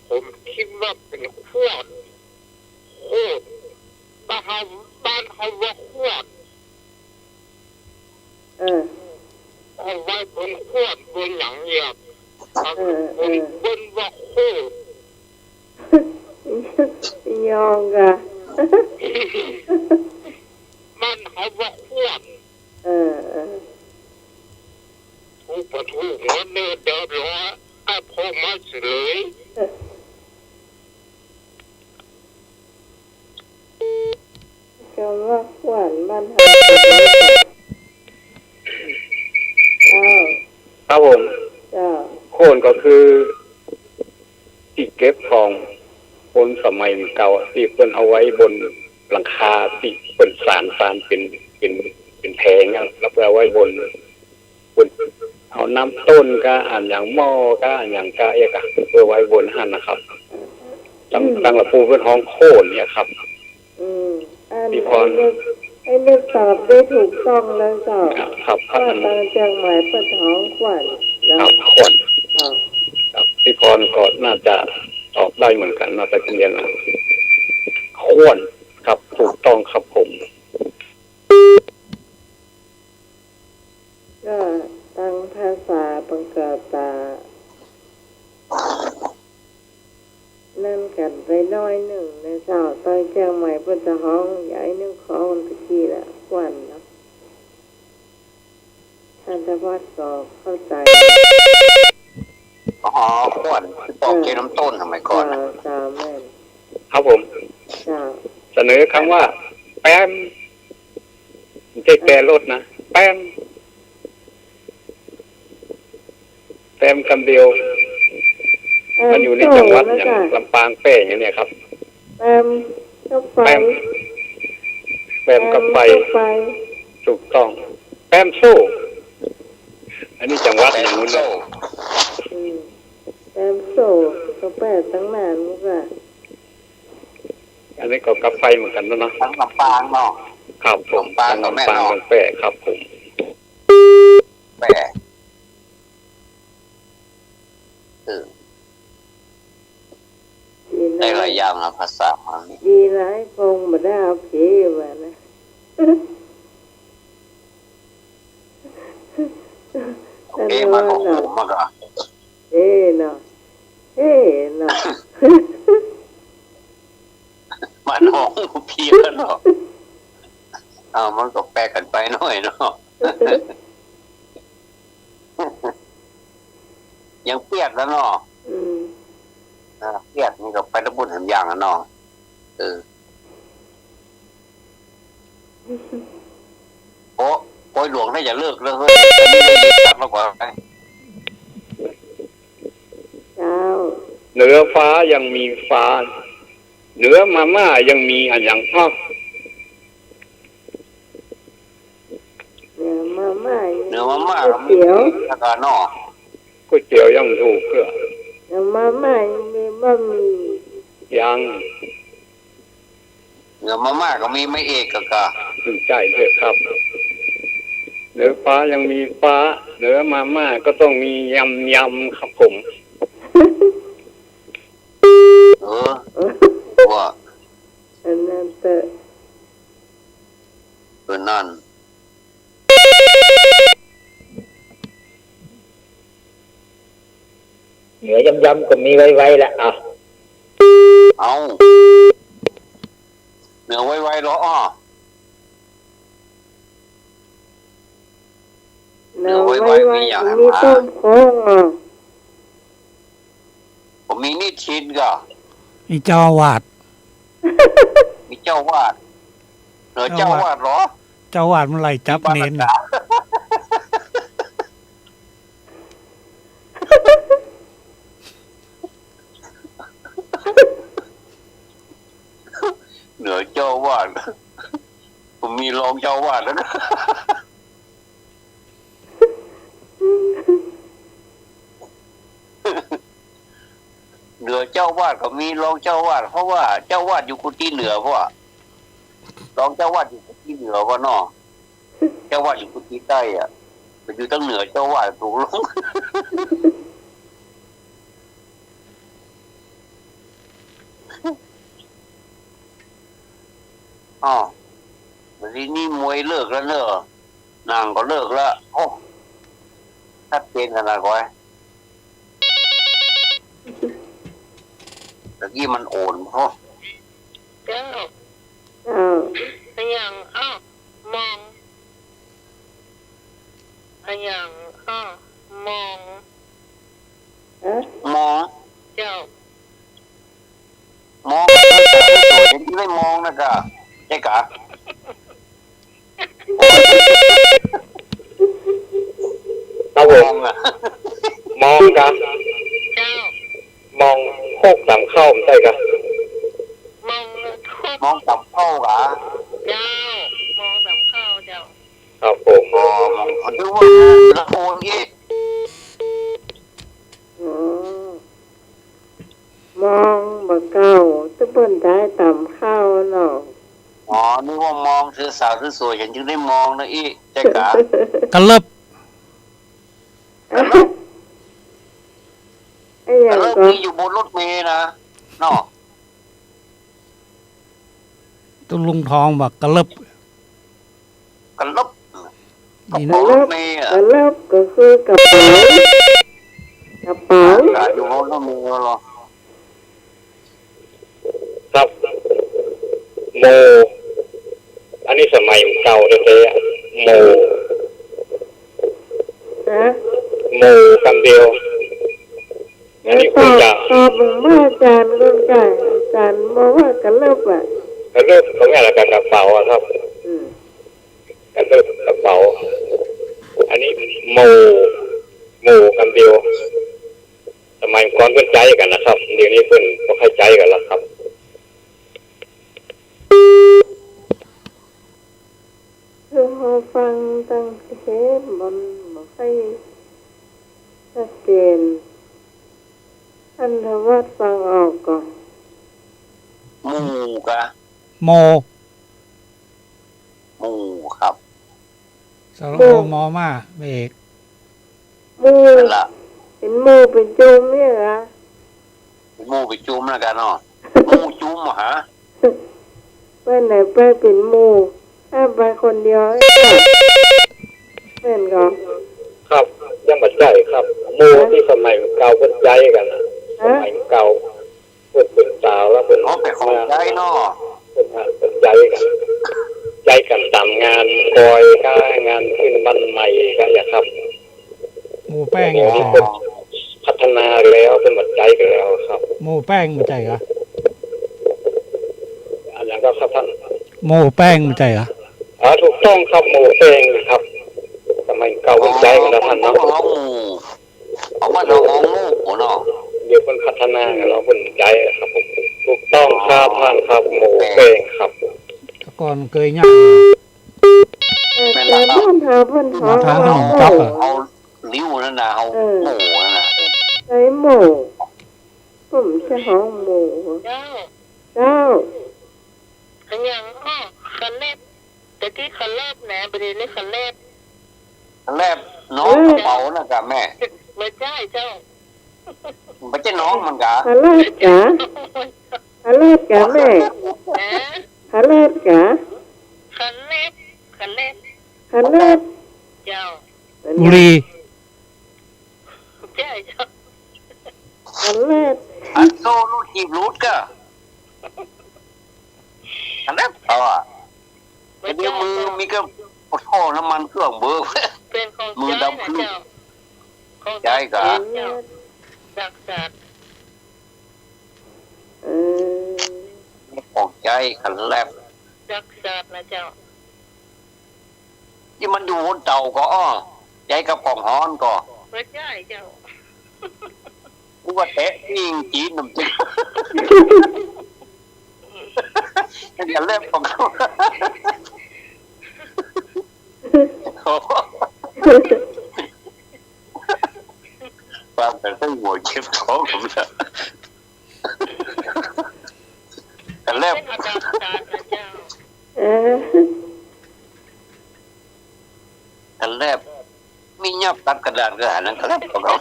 ผมคิดว่าเป็นขวดโคตรบ้านเขาว่าขวดเอาไว้บนขวดบนหลังเหยียบบนว่าโคตร
ยองกะ
มันเขาว่าขวดถูกประถูกหัวเนื้อเดือดร้อนไอ้พอมาเฉลย
คำว่าขวัญบ้านหา
ครับผม
เจ้า
โคนก็คือที่เก็บของคนสมัยเก่าที่เพิ่นเอาไว้บนหลังคาที่เพิ่นสารเป็นแพงแล้วเอาไว้บนเอาน้ำต้นก็อ่านอย่างหม้อก็อ่านอย่างกะเอกอะเพื่อไว้บนหันนะครับตั้งละปูเป็นห้องโคนเนี่ยครับ
พี่พรไอ้เลือกตอบได้ถูกต้องแล้วเจ้า
ครับ
ว่าตั้งใจหมายประท้องขวัญ
ครับขวัญครับพี่พรก็น่าจะตอบได้เหมือนกันน่าจะเรียนนะขวัญครับถูกต้องครับผม
ก็ตั้งภาษาบังกาตานั่นกันไปน้อยหนึ่งในเจ้าต้อยเชียงใหม่เพื่อจะห้องใหญ่นึงของตะกี้แหละขวัญนะท่านทวัฒน์ก็เข้าใจ
อ๋อขวัญปอกเกน้ำต้นทำไมก่อนนะ
จ้าแม่น
ครับผมเสนอคำว่าแป้มไม่ใช่แปรรถนะแป้มคำเดียวมันอยู่ในจังหวัดอย่างลำปางแป้งอย่างนี้ครับ
แป้มกับไฟ
ถูกต้องแป้มโซ่อันนี้จังหวัดอย่างนู้นเลย
แป้มโซ่ก็แป้ตั้งนานมั้งค่ะ
อันนี้ก็กับไฟเหมือนกันนะเนาะ
ทั้งลำปางเนาะ
ครับผม
ลำปางกับ
แป้ครับผม
แป้ได้หลายอย่างนะภาษาของนี้
ดีหลายคงมาได้เอาผีมานะ
มันของผมมากอ่ะ
เนาะ
มันของผีแล้วเนาะมันก็แปลกันไปหน่อยเนาะยังเปียกแล้วเนาะเปียกนี่ก็ไประบุนแหมอย่างแล้วเนาะโอ้ยหลวงได้อย่าเลิกเลยเฮ้ยอันนี้ได้ยินชัดแล้วกว่าไง
เหนือฟ้ายังมีฟ้าเหนือมาม่ายังมีอันอย่างพ่อ
เนื้อมาม่า
ก๋วยเตี๋ยวแล้วก็นอ
ก๋วยเตี๋ยวยังถูกเพื่อ
เนื้อมาม่ายังมีบะหมี่
ยัง
นือมาม่าก็มีไม่เอกกะ
ใช่ด้วยครับเหนือฟ้ายังมีฟ้าเหนือมาม่าก็ต้องมียำครับผม
ว่า
อันนั้นเตอะ
นั่น
เหนือยำๆก็มีไว้ๆละอ่ะ
เอาเหนือไวๆเหรออ้อ
เราไว้มีต้มโค้งอ่ะ
ผมมีนิชินก็
นี่เจ้าอาวาด
มีเจ้าวาดเหนือเจ้าวาดเหรอ
เจ้าอาวาดมันไล่จับเน้น
เหนือเจ้าวาดผมมีรองเจ้าวาดแล้วนะเหนือเจ้าวาดก็มีรองเจ้าวาดเพราะว่าเจ้าวาดอยู่กุฏิเหนือเพราะว่ารองเจ้าวาดอยู่กุฏิเหนือว่าน้อเจ้าวาดอยู่กุฏิใต้อ่ะไปอยู่ตั้งเหนือเจ้าวาดถูกลง อ๋อวันนี้มวยเลิกแล้วเนอะนางก็เลิกแล้วโอ้ชัดเจนขนาดไหนตะกี้มันโอนเพราะ
เจ้า
อ้าว
พยังมองพยังมอง
ฮะ
มอง
เจ้าม
องก็คือสาวสวยเห็นที่ไม่มองนะกะใช่กะ
ครับผม
มองอ่ะ
มองกัน
เจ้าม
องโคกสามเข้าไม่ใช่กัน
มองทุก
มองตับเข้ากะ
เจ้ามองสำเข้าเจ้า
ครับผม
มองดูว่าละโอนอีก
อ๋อมองบ่เก่าตะเปิ้นได้ต่ำข้าวเนาะ
อ๋อนึกว่ามองเธอสาวเธอสวยฉันจึงได้มองนะอีใช่กะ
กระเลิบ
ไอ้หยั
แต่
ง
เริ่ม
ก็
มีอยู่บนรถเมล์นะเนาะ
ตุลุงทองบอกกระเลิบ
กันลบ
นี่
บ
นะ
นรถเมล์อ่ะ
กระเลิบก็คือกระเป๋ากระเป๋า
ขายอยู่บนรถเมล์เหรอ
ครับโมอันนี้สมัยเก่าเท่ๆโม
ฮะ
โมคำเดียวอันนี้
ต
คุ
อ
ณ
บ
จะ
ตอบมึงว่าอาจารย์ก็ได้อาจารย์บอกว่ากระเลิบอ่ะ
กระเลิกเขาแม่ละกระเป๋าอะครับ
อืม
กระเลิกกระเป๋า อันนี้โมคำเดียวสมัยก่อนเพิ่นใจกันนะครับเดี๋ยวนี้เพิ่นบ่ค่อยใจกันแล้วครับ
คือพอฟังตั้งเทปมันบ่ค่อยชัดเจนท่านธวัฒน์ฟังออกก่อน
หมู่กะ
โม
หมู่ครับ
สารโอมอมาเบรก
หมู
นั่นละ
เป็นหมูเป็นจุมเนี่ยเหรอ
หมู่ไปจุ่มแล้วกันเนาะหมู่จุ่มฮะ
ไปไหนไปเป็นหมูถ้าไปคนเดียวเพื่อนก็
ครับยังบ่ใจครับโมที่สมัยเก่าเพิ่นใจกันนะส
ฮะ
มัยเก่าเพิ่นเป็นสาวแล้วเพิ่น
เขาไปของใจเนาะ
เพิ่นใจกันตามงานคอยก็งานขึ้นบ้านใหม่ก็อย่าครับ
หมูแป้ง
อ๋
อ
อ
ยู่
เพิ่นพัฒนาแล้วเพิ่นหมดใจกันแล้วครับ
หมูแป้งไม่ใช่เหรอ
อันนั้นก็ครับท่าน
หมูแป้งไม่ใช่เหรอ
ถูกต้องครับหมู่เพลงครับสมัยเก่าเพิ่นใจกันแล้วท่านเนาะ
เอาหมู่เอามาเอาหมู่เนาะ
เดี๋ยวเพิ่นพัฒนากันแล้วเพิ่นใจครับผมถูกต้องครับท่านครับหมู่เพลงครับ
แตะก่อนเคยย่าง
แต่บ้านเธอเพื่อนเขา
ทาง
เอา
ขนมจับอะ
เอาลิ้วนั่นนะเอาหมู่นั่นนะ
ใช้หมูผมใช้ห้องหมู
เจ้า
เจ้า
ขันยังขันเล็บแต่ที่ขันเล็บนะประเด็นนี้ขันเล็บ
แลบน้องกระเป๋านะกะแม่
ไม่ใช่เจ้า
ไม่ใช่น้องมันกะ
ฮาลาดกะฮาลาดกะแม่
นะ
ฮาลาดกะ
ขันเล็บขันเล็บ
ฮาลาด
เจ้า
บุรี
ใช่เจ้า
ฮาลาด
อันโซลูจีบรูดกะอันนั้น
ไม่
เดี๋ยว
ใช่
มือมีก็ปดท่อน้ำมันเครื่องเบอร์
เป็นของ
มือ
เจ้า
ดำ
นะ
ขึ้น
เจ้าของ
ใช่กะ
เจ้าศักดิ์สัตว์
เออ
ออกใจขันแลบ
ศักดิ์สัตว์นะเจ้า
ที่มันอยู่บนเตาก็ใจกับกล่องฮ้อนก็
ไม่ใช่เจ้า
กูว่าแตะปิ้งจีนน้ำจิ้มขันแลบของเขาฟังแต่ต้องหัวเจ็บท้องผมนะขันแลบ
เป็นอาจารย์ศาสตร์นะเจ้า
เออ
ขันแลบมียับตัดกระดาษกระดาษนั้นขันแลบของเขา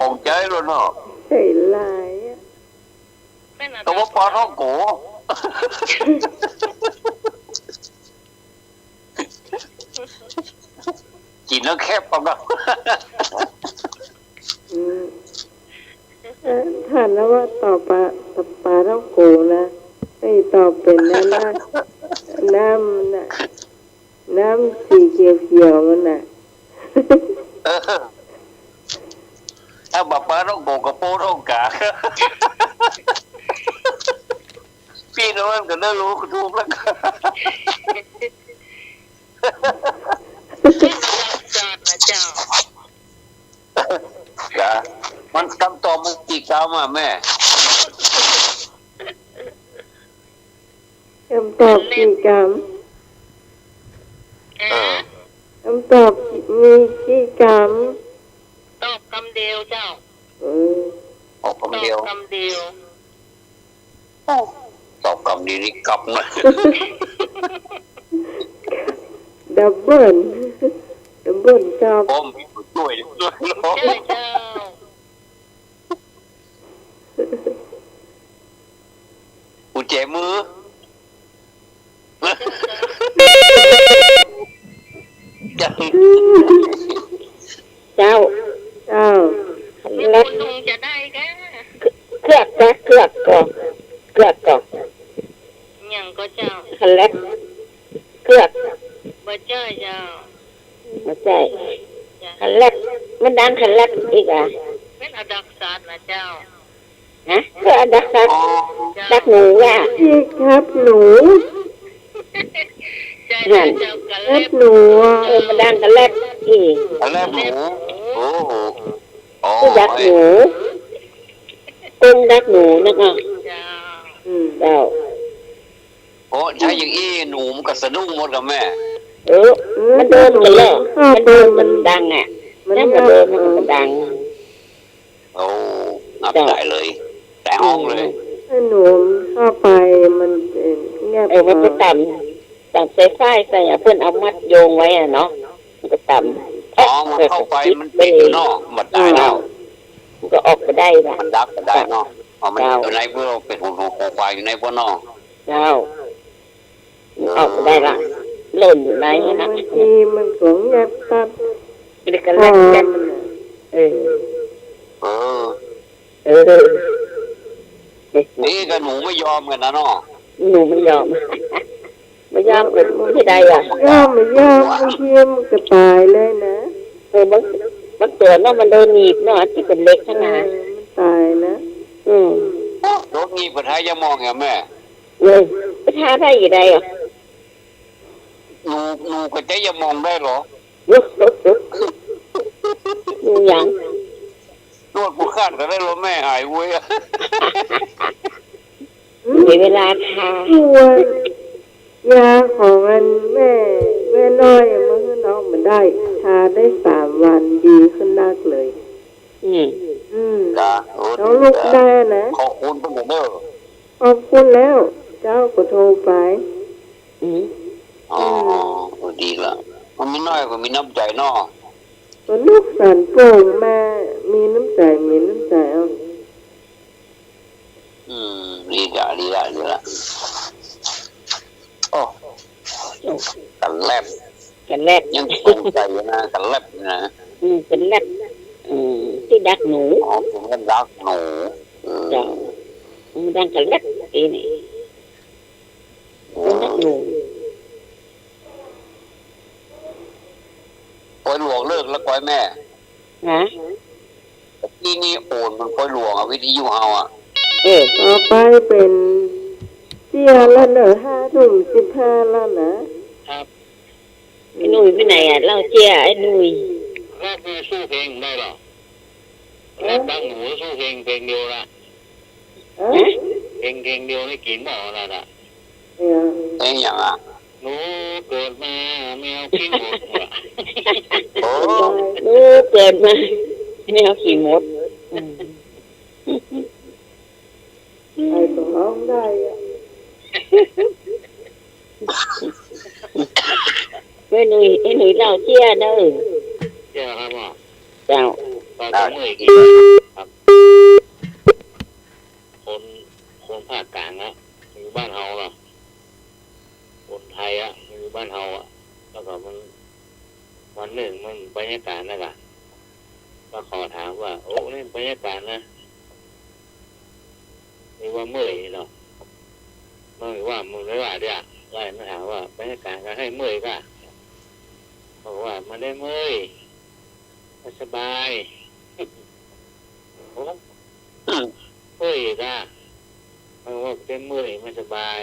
ผมใจแล้วเนาะ
ใส่ลายอะ
เป็นอาจารย์
ตัวปลาท้องโกกินแล้วแคบกับเรา
อืมถามแล้วว่าตอบปลาท่องโกนะไม่ตอบเป็นนะน้ำน่ะน้ำสีเขียวๆมันน่ะ
ถ้าปลาท้องโกกับโป้ท้องกาพี่น้องก็ได้รู้ถูกแล้ว
เป็นอาจารย์ศาสตร์นะเจ้า
จ้ะมันคำตอบมันกี่คำอ่ะแม่
คำตอบกี่กรรม คำตอบมีกี่กรรม
ตอบคำเดียวเจ้า
เออ
ออก
ตอบ
คำเดียว
คำเดียว
ตอบคำดีนี่กลับหน่อย
ดับเบิ้ลจอบ
ผมช่วยด้วย
ใช่เจ้า
กุญแจมือ จัง
เจ้า
มี
แล้ว
คุณลุงจะได้แก
เครือกก่อน
ยังก็เจ้า
คันแรกเครือก
บ่เจ้าเจ้า
ไม่ใช่คันแรกมันดังคันแรกอีกอ่ะ
เป็นอาจารย์ศาสตร์นะเจ้า
ฮะก็ดัก
อ๋อ
ดักหนูอ่ะพี่ครับหนู
ใช่แล้วเจ้ากัน
ครั
เล็
บบ หนูมันดังคันแรกอีก
อันแรกหมูโอ้โหอ๋อ
คือดักหนูกุ้งดักหนูนะคะ
เจ้า
เจ้า
โอ้ใช่อย่างอี้หนูมันก็สะดุ้งหมดกับแม่
มันเดินกันเลยมันเดินมันดังอ่ะนั่นมันเดินมันดัง
โอ้อับใจเลย แต่ห้องเลย
ถ้าหนูเข้าไปมันเงียบมันก็ต่ำใส่ไฟใส่เพื่อนเอามัดโยงไว้อ่ะเนาะมันก็ต่ำ
อ๋อมันเข้าไปมันติดอยู่นอกมันตายแล้ว
มันก็ออกไปได้ละ
มันดับก็ได้เนาะอ๋อมันอยู่ในเพื่อเป็นหูไฟอยู่ในพวกนอก
เจ้าออกไปได้ละหล่นอยู่ไหนนะบางทีมันก็เงียบตับมันก็เล่นกันเออ
นี่ก็หนูไม่ยอมกันนะเนาะ
หนูไม่ยอมเป็นที่ใดอ่ะยอมบางทีมันก็ตายเลยนะบางตัวเนาะมันโดนหนีบเนาะที่เป็นเล็กขนาดมันตายนะ
รถงี้ประทายจะมองไงแม่
ไปท้าได้อยู่ใดอ่ะ
หนูก็ใจจะมองได้หรอ
ดูยัง
นวดผู้ข้านก็ได้หรอแม่หายเว้ย
มีเวลาทายาของอันแม่น้อยเมื่อน้องมันได้ทาได้3 วันดีขึ้นมากเลย
จ้า
น้องลูกได้นะ
ขอบคุณเป็นเด้อ
ขอบคุณแล้ว เจ้าก็โทรไป
อ๋อดีละมันไม่น้อยกว่ามีน้ำใจเนาะ
ก็ลูกสันโป่งมามีน้ำใจเอา
ดีละโอ้กันแลบ
กันแลบ
ยังคงใจอยู่นะกันแลบนะ
กันแลบที่ดักหนู
อ๋อผมก็รักหนู
จ้ะดังกันแลบอีนี่เป็นดักหนู
ปล่อยหลวงเลิกแล้วปล่อยแม่
ฮะ
นี่โอนมันปล่อยหลวงวิทยุเฮา
ต่อไปเป็นเสียแล้วเนอะ5:15แล้วนะครับ
ไอ้หนุ่ยไปไหนอ่ะเล่าเจียไอ้หนุ่ย
แรกคือสู้เพลงได้หรอแรกดังหนูสู้เพลงเดียวละเพลงเดียวนี่กินหมอละน่ะ
เอ้ยอย่างอ่ะ
หนูเกิดมาแมวกินหมด
โอ้
หนูเกิดมาแมวขี่มด
ไอ้ก็ร้องได้อะ
ไอ้หนุ่ยเล่าเจียเด้อ
เจ้าครับว่า
เจ้า
ตอนเมื่อยกินครับคนภาคกลางนะอยู่บ้านเฮาล่ะคนไทยอยู่บ้านเฮาแล้วก็มันวันหนึ่งมันบรรยากาศนะกะก็ขอถามว่าโอ้นี่บรรยากาศนะนี่ว่าเมื่อยเนาะไม่ว่ามึงไม่ว่าเดี๋ยวไล่มาถามว่าบรรยากาศก็ให้เมื่อยก็บอกว่ามันได้เมื่อยสบายโอ้เมื่อยก็มันว่าเป็นเมื่อยมันสบาย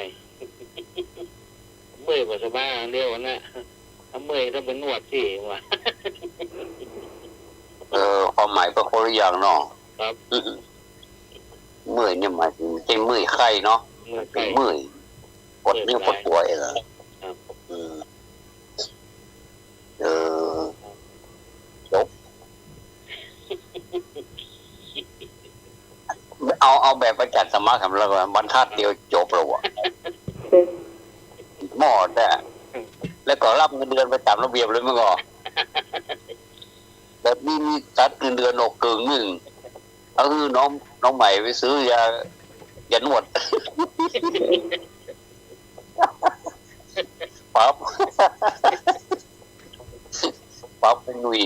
เมื่อยกว่าสบายเดียวนะถ้าเมื่อยต้องเป็นนวดสิว่ะ
ความหมายก็คนละอย่างเนาะ
ครับ
เมื่อยเนี่ยหมายถึงใจเมื่อยไข้เนาะ
เมื่อยไข้
เมื่อยปวดเนื้อปวดตัวเหรอจบเอาแบบประจัดสมาคำแล้วก็บรรทัดเดียวจบแล้วอ่ะหมดอ่ะแล้วก็รับเงินเดือนไปตามระเบียบเลยมั้งก็แบบนี้มีตัดเงินเดือนออกเกินหนึ่งเอาคือน้องใหม่ไปซื้อยานวดปั๊บไอ้หนุ่ย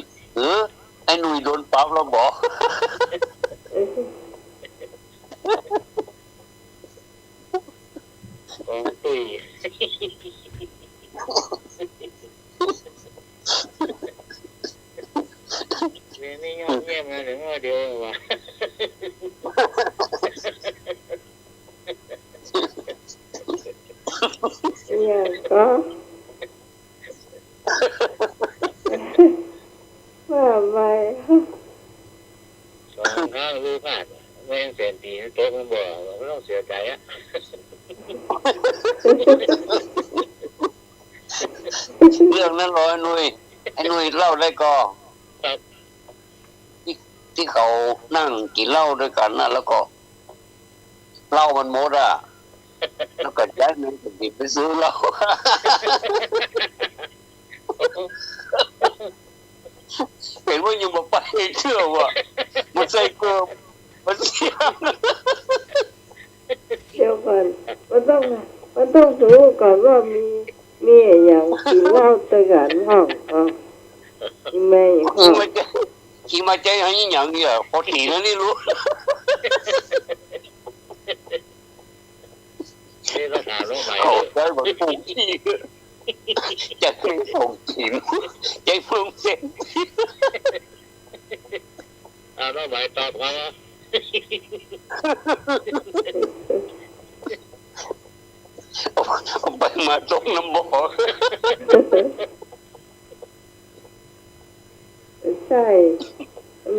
ไอ้หนุ่ยโดนปั๊บแล้วบอก
ของตุ้ยนี่ยอดเยี่ยมนะถึงว่าเดียวว่ะ
อย่างก็ว่าไป
สองข้างรู้พลาดไม่ยังเสียตีโต๊ะมันบอกไม่ต้องเสียใจอ่ะ
เรื่องนั้นร้อยหนุ่ยไอ้หนุ่ยเล่าได้ก็ที่เขานั่งกินเหล้าด้วยกันนะแล้วก็เหล้ามันหมดอ่ะแล้วก็ย้ายเงินไปซื้อเหล้าเห็นว่ายังมาไปเชื่อว่ามันใส่เกลือมันเสีย
เดี๋ยวก่อนมันต้องรู้ก่อนว่ามีอย่างกินเหล้าตะกันห้องแม่อย่างห้อง
ขี่มาใจให้อย่างเงี้ยพอถีแล้วนี่รู้
นี่เราถามลงไป
เขาได้แบบปุ่งที่จะเป็นส่งถิ่นใจเพิ่งเสร็จ
ลงไปตอบเขาว่า
เอาไปมาตรงน้ำบ่อ
ใช่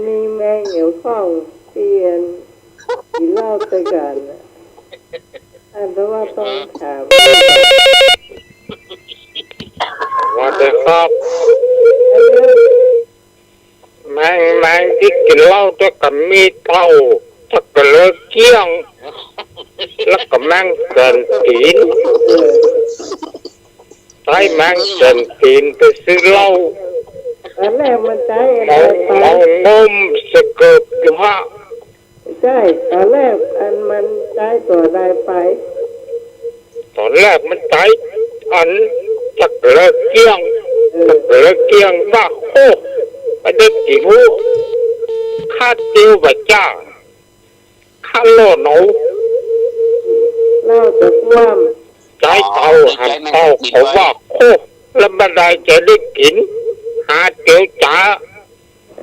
มีแม่เหี่ยวข้องเตียนกินเหล้าตะกันเพราะว่าต้องถาม
ว่าแต่ครับแม่งที่กินเหล้าด้วยกันมีเท่าถ้าเกิดเลิกเกี้ยง แล้วก็มั่งเกินกินใช้มั่งเกินกินไปซื้อเหล้า
ตอนแรกมันใจ
เอา
ไป
เอานมสเกิบอยู่ฮะ
ใช่ตอนแรกอันมันใจตัวใดไป
ตอนแรกมันใจอันจักเลิกเกี้ยงจักเลิกเกี้ยงบ้าโคไปเด็กกี่หูข้าติวบะจ้าข้าโลหนู
เล่าจะความ
ใจเต่าหันเต่าเขาว่าโคแล้วบันไดจะได้กินหาเจียวจ๋า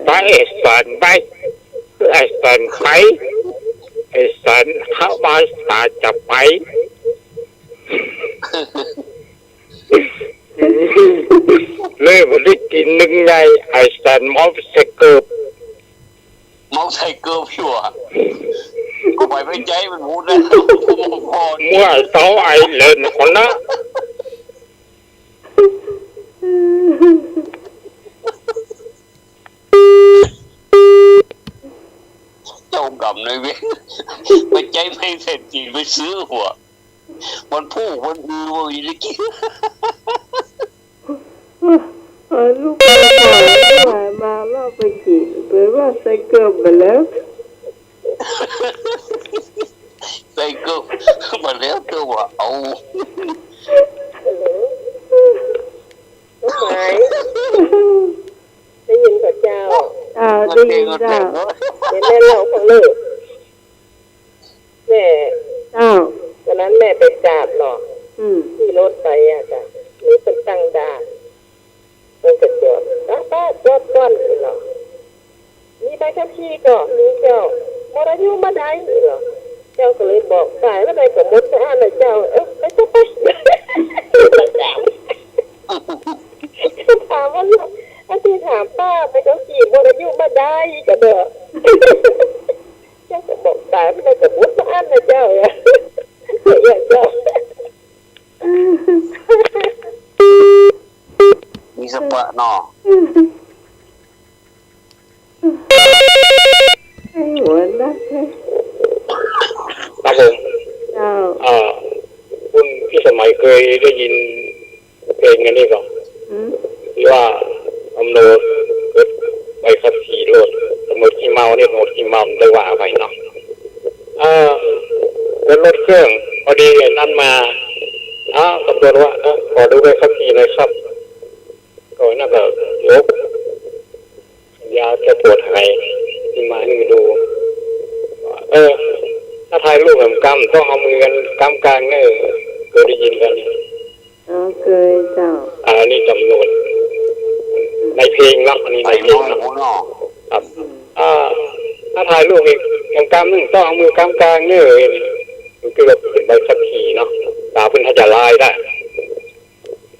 ไปไอ้สันไปไอ้สันไปไอ้สันเข้ามาสาจะไปเลยวันนี้กินหนึ่งไงไอ้สันมอสเกิบ
เมาใส่เกลือพี่วะก็ไปไม่ใจมันพูดได้พอ
เมื่อเช้าไอ้เล่นคนละ
เจ้ากรรมนายเวรไปใจไม่เสร็จจริงไปซื้อหัวมันพูดมันอือว่าอยู่ในกิน
ลูกไปปล่อยมาเล่าไปกินเปิดว่าใส่เกลือไปแล้ว
ใส่เกลือมาแล้วเกลือว่าเอา
น้องหมายได้ยินกับเจ้า
ได้ยินจ้า
เดี๋ยวแม่เล่าของลูกแม่
จ้า
วันนั้นแม่ไปจับเนาะที่รถไปอ่ะจ้ะหรือเป็นตั้งด่านเป็นกระจกป้าจอดก้อนเหรอมีใบขับขี่ก็มีเจ้ามรยุมาได้เหรอเจ้าก็เลยบอกสายว่าใดกับมดอ่านเลยเจ้าไปจะไปถามว่าอาที่ถามป้าไปเขาขี่มรยุมาได้ก็เด้อเจ้าก็บอกสายว่าใดกับมดอ่านเลยเจ้าอย่าเจ้า
มีสปะเนาะ
ไอ้หัวนักเลย
ครับผม
เจ้า
คุณพี่สมัยเคยได้ยินเพลงกันนี่ก่อนที่ว่าอำนวยเกิดใบขับขี่รถสมมติขี่เมาเนี่ยสมมติขี่เมาได้ว่าไปเนาะเป็นรถเครื่องพอดีนั่นมาตำรวจว่าขอดูใบขับขี่หน่อยครับก็น่าจะยกยาแก้ปวดหายที่มาให้ดูถ้าถ่ายรูปแบบกำต้องเอามือกันกำกลางเนี่ยเคยได้ยินกัน
เคยเจ้า
นี่จำนวนในเพลงนะอันนี้ในเพลงนะครับถ้าถ่ายรูปอีกกำนึงต้องเอามือกำกลางเนี่ยมันคือแบบเป็นใบขับขี่เนาะตาเป็นทัศลายได้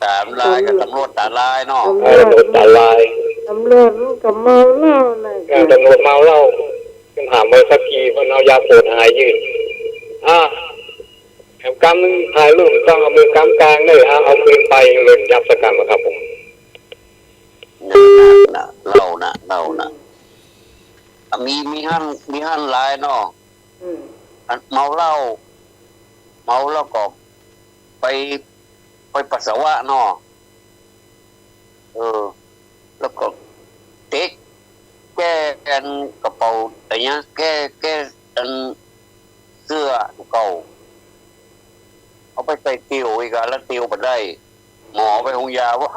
ตามลายกับตำรวจตาลายเนาะ
ตำรวจตาลาย
ตำรวจกับเมาเหล้านะ
ตำรวจเมาเหล้าเป็นถามใบขับขี่เพราะเอายาปวดหายยืนกำนึงถ่ายรูปต้องเอามือกำกลางเนี่ยเอาปืนไปเลยยับสกัดครับผม
เล่านะมีหั่นลายเนาะเมาเหล้าก็ไปปัสสาวะเนาะแล้วก็เต๊กแก้กันกระเป๋าอะไรเงี้ยแก้อันเสื้อเก่าเอาไปใส่ติวอีกแล้วติวไปได้หมอไปหงยาว่า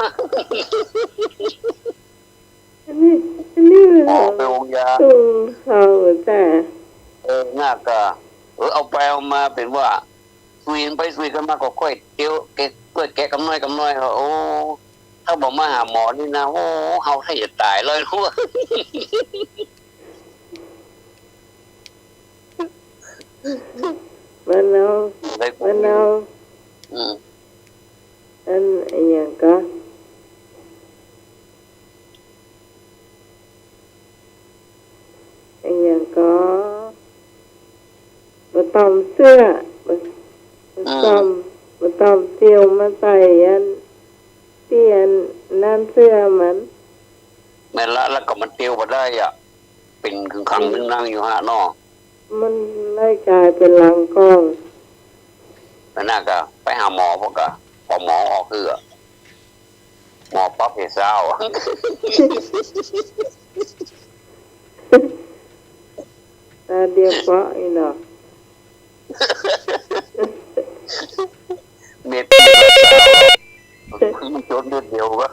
อันนี้
หมอไปหงยา
เขาแต่
ง่ากะเอาไปเอามาเป็นว่าคุยกันมาก็ค่อยเตี้ยวแกะกำน้อยโอ้ถ้าบอกมาหาหมอนี่นะโอ้เอาให้จะตายเลยรู้ว่า
มันเอาอันอย่างก็มาตอมเสื้อมาตอมเตียวมาใส่อันเปลี่ยนนั่นเสื้อมัน
แม่ละแล้วก็มันเตียวมาได้อ่ะเป็นขังนั่งอยู่ฮะเนาะ
มันได้กลายเป็นลังกล้อง
แล้วน่าก็ไปหาหมอเพราะก็พอหมอออกคือหมอปั๊บเหตุเศร้า
ตาเดียวเปาะอีเนาะ
เม็ดมันจนเม็ดเดียวก็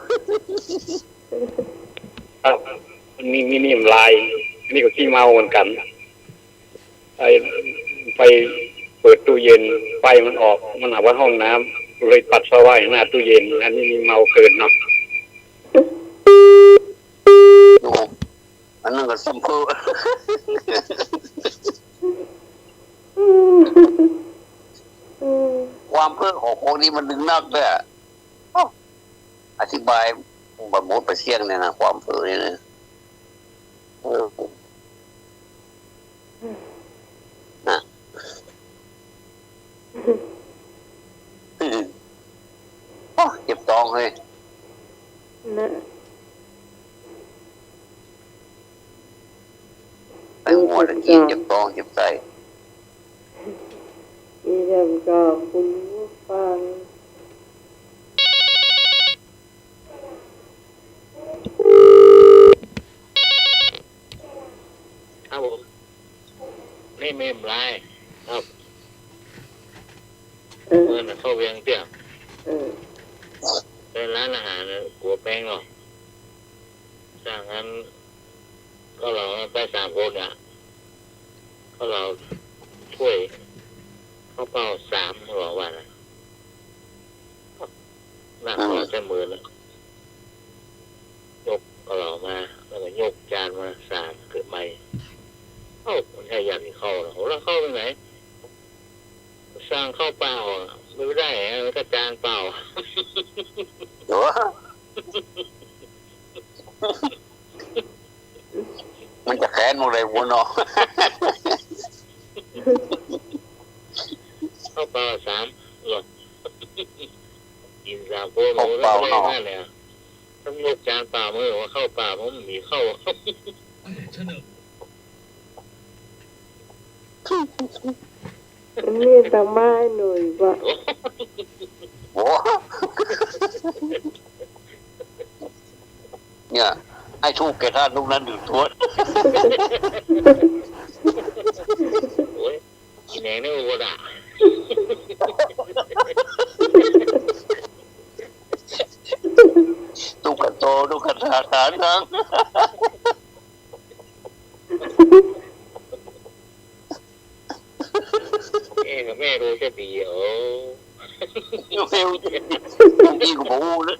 นี่นี่ลายนี่ก็ขี้เมาเหมือนกันไปเปิดตู้เย็นไฟมันออกมันหาว่าห้องน้ำเลยปัดสว่างหน้าตู้เย็นอันนี้เมาเกินเนาะ
ดูอันนั้นก็สัมผัสความเพ้อของพวกนี้มันดึงนักเลยอธิบายแบบหมดไปเสี่ยงเนี่ยนะความเพ้อนี่นะเจ็บท้องเลย
นะ
ไปหัวตะกี้เจ็บท้องเจ็บไส้
อีเรื่องก็คุณผู้ฟัง
ครับผมนี่เมมไลน์ครับเมื่อเข้าเวียงเตี้ยเป็นร้านอาหารกัวแป้งหรอกจากนั้นก็เราไป3 คนอ่ะก็เราช่วยข้าวเปล่า3หรอวันน่ะนั่งรอใช้มือแล้วยกก็เรามาแล้วก็ยกจานมาสาดเกิดใหม่มันแค่อยากเข้าแล้วเราเข้าไปไหนสร้างข้าวเปล่าไม่ได้มันก็จานเปล่า
มันจะแค้นหมดเลยวัวเนาะ
ข้าวเปล่า3หรอกิน3 คนไม่ได้นั่นเลยต้องยกจานเปล่าไม่ว่าข้าวเปล่ามันมีข้าว
นี่ตาไม้หน่อยว่า
โอ้เนี่ยให้ทุกแก่ท่านลูกนั้นดื่มทวด
โอ้ยกินแหนงนี่วัวด่า
ตุกโตตุกตาฐานนัง
แม่รู้จะดีโอ้
เร็วจริงจริงกูบอกเลย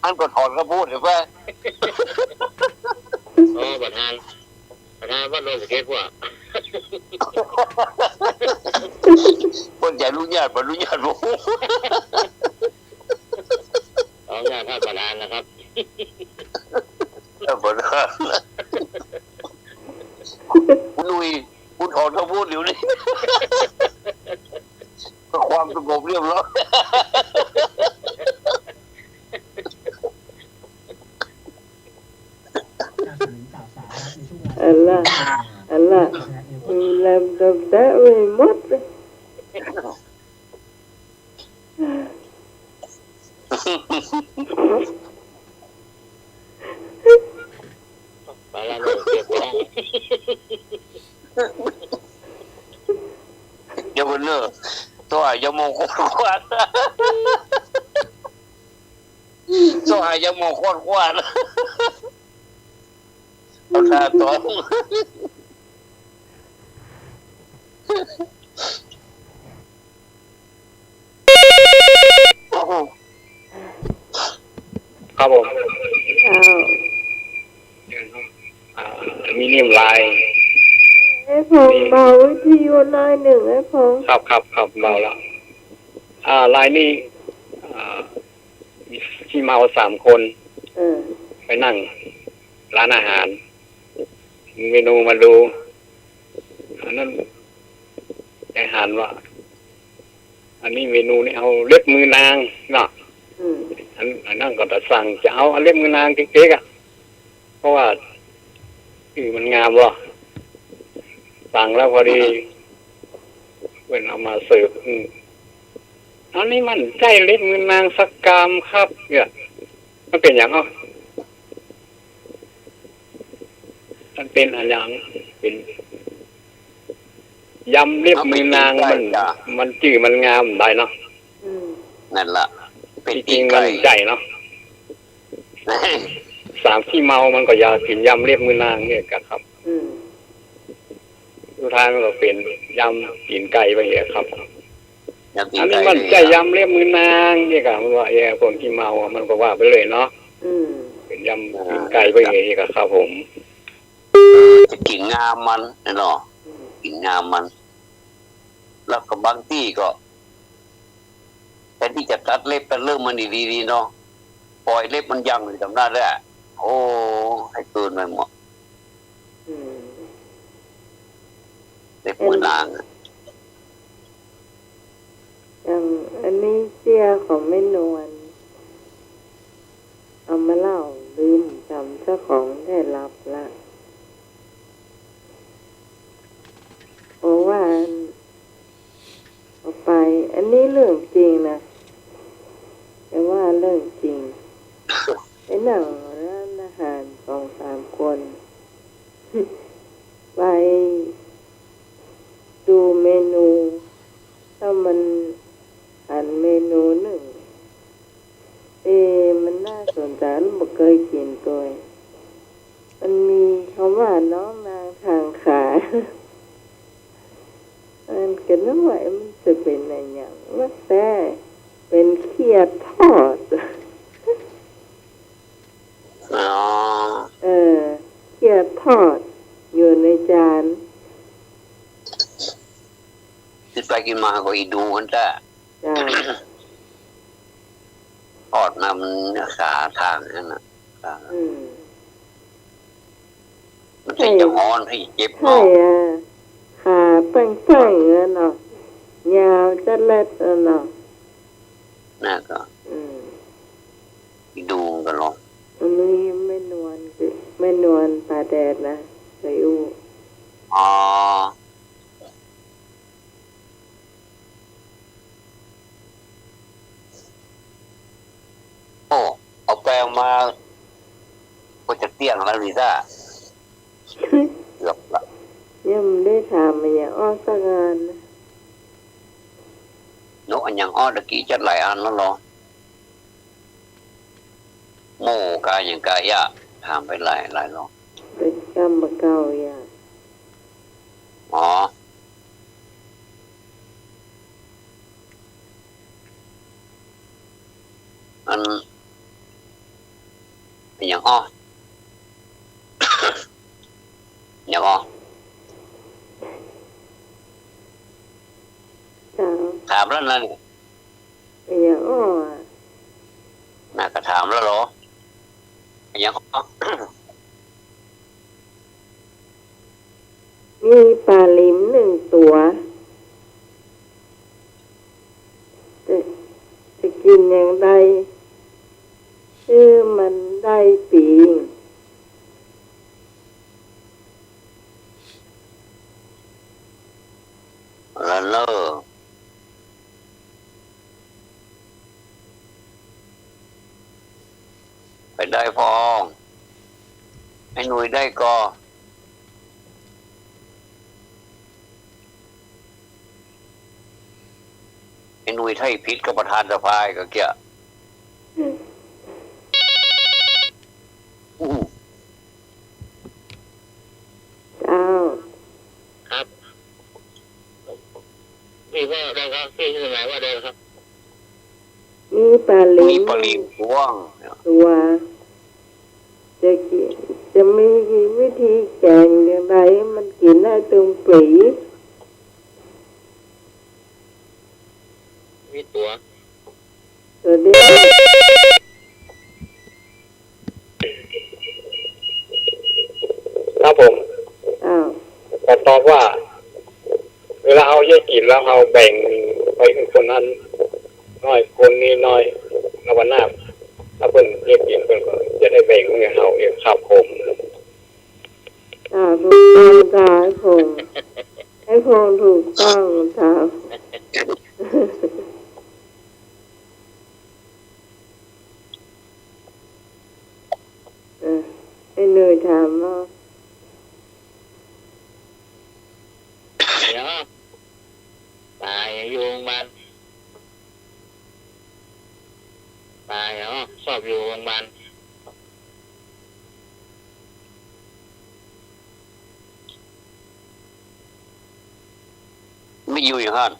อันก็ถอนก็พูดหรือเปล่า
ประธานว่าโดนสเก็ตว่า
คนใหญ่รู้ญาติบรรลุญาติบอก
เอาญาติท่านประธานนะครับ
ประธานคุณนุ้ยคุณถอนก็พูดเดี๋ยวนี้ความสงบเรียบร้อย
Allah làm đầm đá về mất
ไปแล้วเลยเก็บไว้
อย่าเพิ่งเลิกตัวอย่ามองโคตรกว้างตัวอย่ามองโคตรกว้างเอาตาตัว
ครับผมมีนิ่มลาย
ไอ้พงเบาวิทยุน้อยหนึ่งไอ้พง
ครับเบาแล้วลายนี้ที่เมา3 คนไปนั่งร้านอาหารเมนูมาดูอันนั้นอาหารว่าอันนี้เมนูนี่เอาเล็บมือนางเนาะอันนั้นก็จะสั่งจะเอาเล็บมือนางจริงๆอ่ะเพราะว่า มันงามวะฟังแล้วพอดีเป็นเอามาเสิร์ฟอันนี้มันใจเล็บมือนางสักกามครับเนี่ยมันเป็นอย่างมันเป็นอะไรอย่างเป็นยำเล็บมือนางมันจื่อมันงามได้เนาะ
นั่นล่ะ
เป็นจริงมันใจเนาะสามขี้เมามันก็อยากกินยำเล็บมือนางเนี่ยกันครับสุดท้ายมันก็เป็นยำกินไก่ไปเนี่ยครับอันนี้มันใจยำเล็บมือนางเนี่ยกันมันว่าคนขี้เมามันก็ว่าไปเลยเนาะเป็นยำกินไก่ไปเนี่ยครับผม
จะกินงามมันเนาะกินงามมันแล้วก็บางที่ก็แทนที่จะตัดเล็บแต่เริ่มมันดีๆเนาะปล่อยเล็บมันยังเลยจำได้แล้วโอ้ให้ตื่นไปหมดเล็บมือนาง
อย่างอันนี้เสี้ยของแม่นวลเอามาเล่าลืมจำเจ้าของได้รับละเพราะว่าเอาไปอันนี้เรื่องจริงนะแต่ว่าเรื่องจริงไอ้หนังร้านอาหาร2-3 คนไปดูเมนูถ้ามันอ่านเมนูหนึ่งมันน่าสนใจแล้วบ่เคยกินตัวมันมีคำว่าน้องนางทางขายมันกันน้ำไหวมันจะเป็นอะไรอย่างว่าแต่เป็นเขียดทอดเขียดทอดอยู่ในจาน
ที่ไปกินมาก็อีดูกันจ้ะทอดนำขาทางนั่นน่ะมันจะจะงอนให้เจ็บเนาะ
ขาแป้งๆเนาะยาวจะเล็ดเนาะ
น่าก็ดูกันลอง
อันนี้ไม่นวลปลาแดดนะใส่อู
โอ้เอาแปลงมาก็จะเตี้ยงแล้วนี่จ้ะเกือบละ
ยังไม่ได้ถามมันอย่างอ้อสักงานนะ
นกอันยังอ้อตะกี้จัดหลายอันแล้วหรอโม่กายอย่างกายะถามไปหลายรอบ
เป็นกรรมเก่าอย่าง
อันอย่างอ้ออย่างอ้อถามแล้วนั่น
อย่างอ้อ
น่าก็ถามแล้วเหรออย่างอ้อ
มีปลาลิ้ม1 ตัวจะกินอย่างใดชื่อมันได้ปีง
แล้วเลิกไปได้พองให้หนุ่ยได้ก็ให้หนุ่ยไทยพิษกับประธานสภาก็เกี่ย
ครับพี่ว่าได้ครับพี่ชื่ออะไรว่าได้ครับ
มีปลาลิ้มตัวจะมีวิธีแกงอย่างไรมันกินได้ตรงปรี
มีตัว
เดียว
ครับผมก็ตอบว่าเวลาเอาแยกกินแล้วเอาแบ่งไปคนนั้นน้อยคนนี้น้อยแล้ววันหน้าถ้าเพิ่นแยกกินเพิ่นก็จะได้แบ่งเงินเอาเองครับผม
จ้าถูกต้องจ้าให้พงถูกต้องจ้าไอ้เหนื่อยถามว่า
เดี๋ยวตายอยู่โรงพยาบาลตายเหรอชอบอยู่โรงพยาบาล
ไม่อยู่อย่างนั้น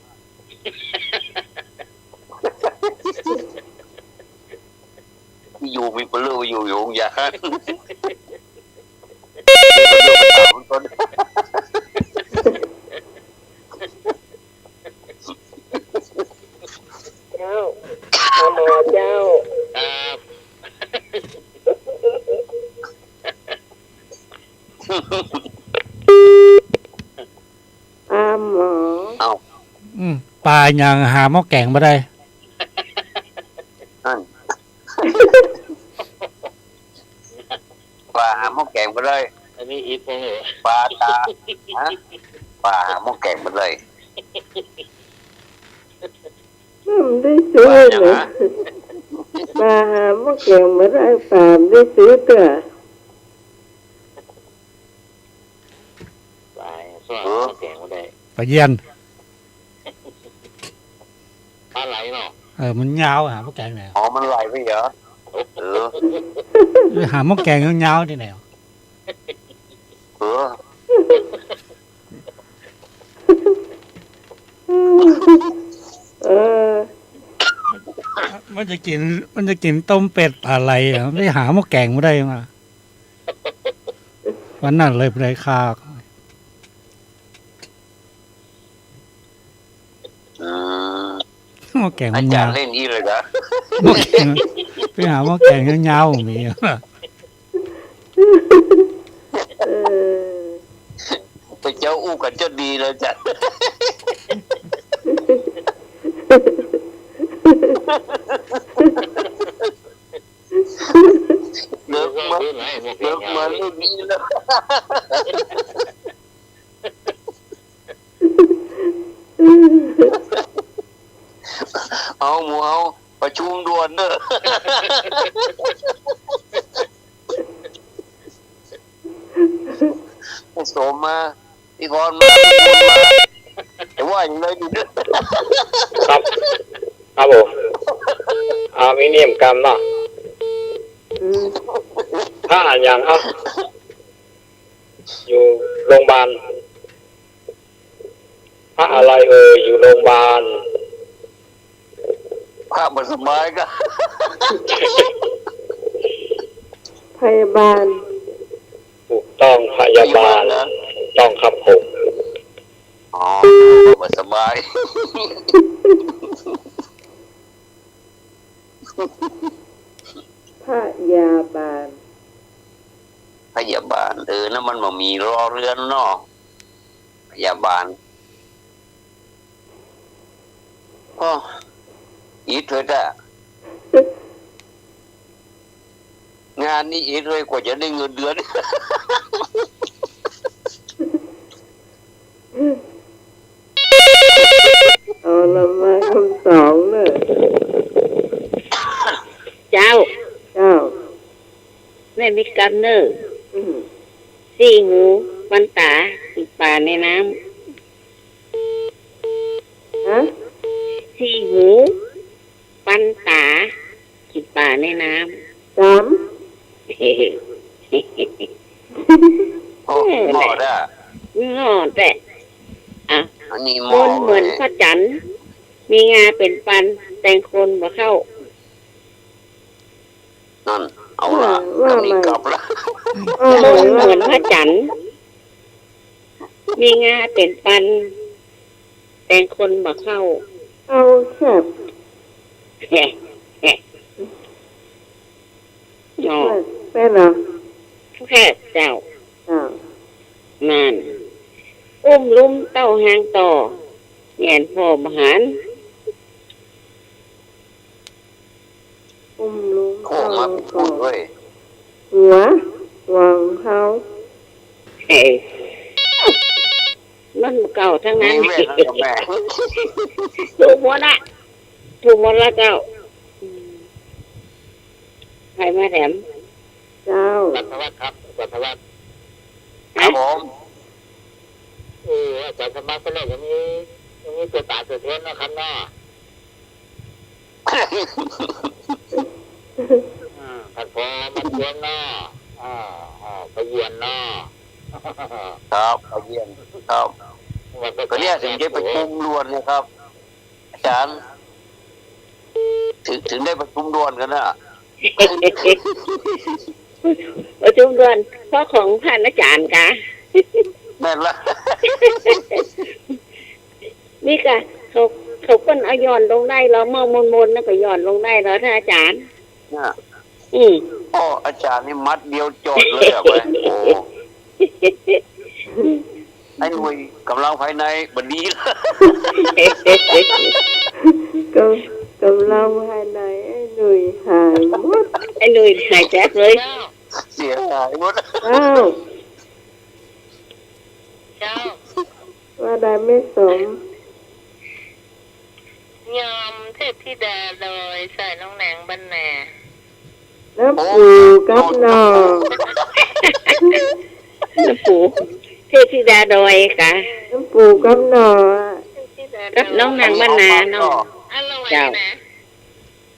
ไม่อยู่มีเปลือกอยู่อย่างนั้น
เจ้าหมอเจ้า
หมอ
เอา
ปลาอย่างหาหม้อแกงมาได้
นั่นปลาหาหม้อแกงมาเลย
อันนี้อีกคนเหรอ
ปลาตาฮะปลาหาหม้อแกงมาเลย
ไม่ได้ซื้อเลยปลาหาหม้อแกงมาได้ปลาไม่ได้ซื้อเตื้อ
ตายสอนแกงมาได้
ปลาเยียน
ปลาไหลเนาะ
มันยาวหาหม้อแกงไหน
อ๋อมันไหลไปเหรอ
หาหม้อแกงยาวๆที่ไหน มันจะกินต้มเป็ดปลาไหลไม่หาหม้อแกงมาได้มาวันนั้นเลยไปคาหม้อแกงมันยาว
เล่นอีเลยนะ
หม้อแกงไปหาหม้อแกงยาวๆมี
ไปเจ้าอู้กันจะดีเลยจ้ะเลิกมาเล่นนี้แล้วเอาหมูเอาประชุมด่วนเด้อโสมมาพี่กรมาแต่ว่าอย่างไรอยู่เด้อ
ครับครับผมมีเนียมกรรมเนาะถ้าอย่างครับอยู่โรงพยาบาลพระอะไรอยู่โรงพยาบาล
ภาพมันสบายก็
พยาบาล
ถูกต้องพยาบาลต้องครับผม
อ๋อมันสบาย
พยาบาล
นั่นมันบ่มีรอเรือนเนาะพยาบาลอ๋ออีทเลยจ้ะงานนี้อีทเลยกว่าจะได้เงินเดือน
เอาละมาคำสองเลย
เจ้าแม่มีกำเนิดสี่หูปันตาติดป่าในน้
ำ
สี่หูปันตาติดป่าในน้ำ
สาม
โอ้หมอได้
งอแต่
อันนี้หม
ม
อน
เหมือนพระจันทร์มีงาเป็นปันแต่งคนมาเข้า
นั่นเอาละก็มีกลับละ
มนเหมือนพระจันทร์มีงาเป็นปันแต่งคนมาเข้า
เอาแคบ
แฮ่
เป็นเหรอ
แค่เจ้านั่นลุ่มเต้าหางต่อแง่นพ่อมหัน
ลุง
โค้งมาพูดด้วย
หัววางเขา
เฮ้ยมันเก่าทั้งนั้น
มีแม่ทั้งกับแม่
ถูกหมดละถูกหมดละเจ้าใครมาแถม
เจ้า
สัตวัตครับสัตวัต
ครับผม
อาจารย์สมัครไปเลยยังมีตัวตาตัวเทนนะครับเนาะผัดพอมันเย็นเนาะไปเย็นเนาะ
ครับเอาเยี่ยมครับก็เนี่ยถึงได้ประชุมด่วนเนี่ยครับ อาจารย์ ถึงได้ประชุมด่วนกันนะ
ประชุมด่วนเพราะของท่านอาจารย์กะ
แม่นละ
นี่กะเขาเพิ่นเอาย้อนลงได้แล้วมองมนๆแล้วก็ย้อนลงได้แล้วท่านอาจารย์
เนี่ย
อืม
อ๋ออาจารย์นี่มัดเดียวจดเลยอะไปโอ้ไอ้หน่วยกำลังภายในบัดนี้ละ
กำลังภายในไอ้หนุ่ยหายหมด
ไอ้หนุ่ยหายแจ๊กเลย
เสียหายหมด
เจ้า
เจ้า
ว่าได้ไม่สม
ยอมเทพธิดาโดยใส่น้องแหนงบรรณา
น้ำปูกับน้อง
น้ำปูเทพธิดาดอยกะ
น้ำปูกับน้อง
เทพธิดา
กับน้องนางบ้านนาน้อง
อร่อย
เจ้า
นะ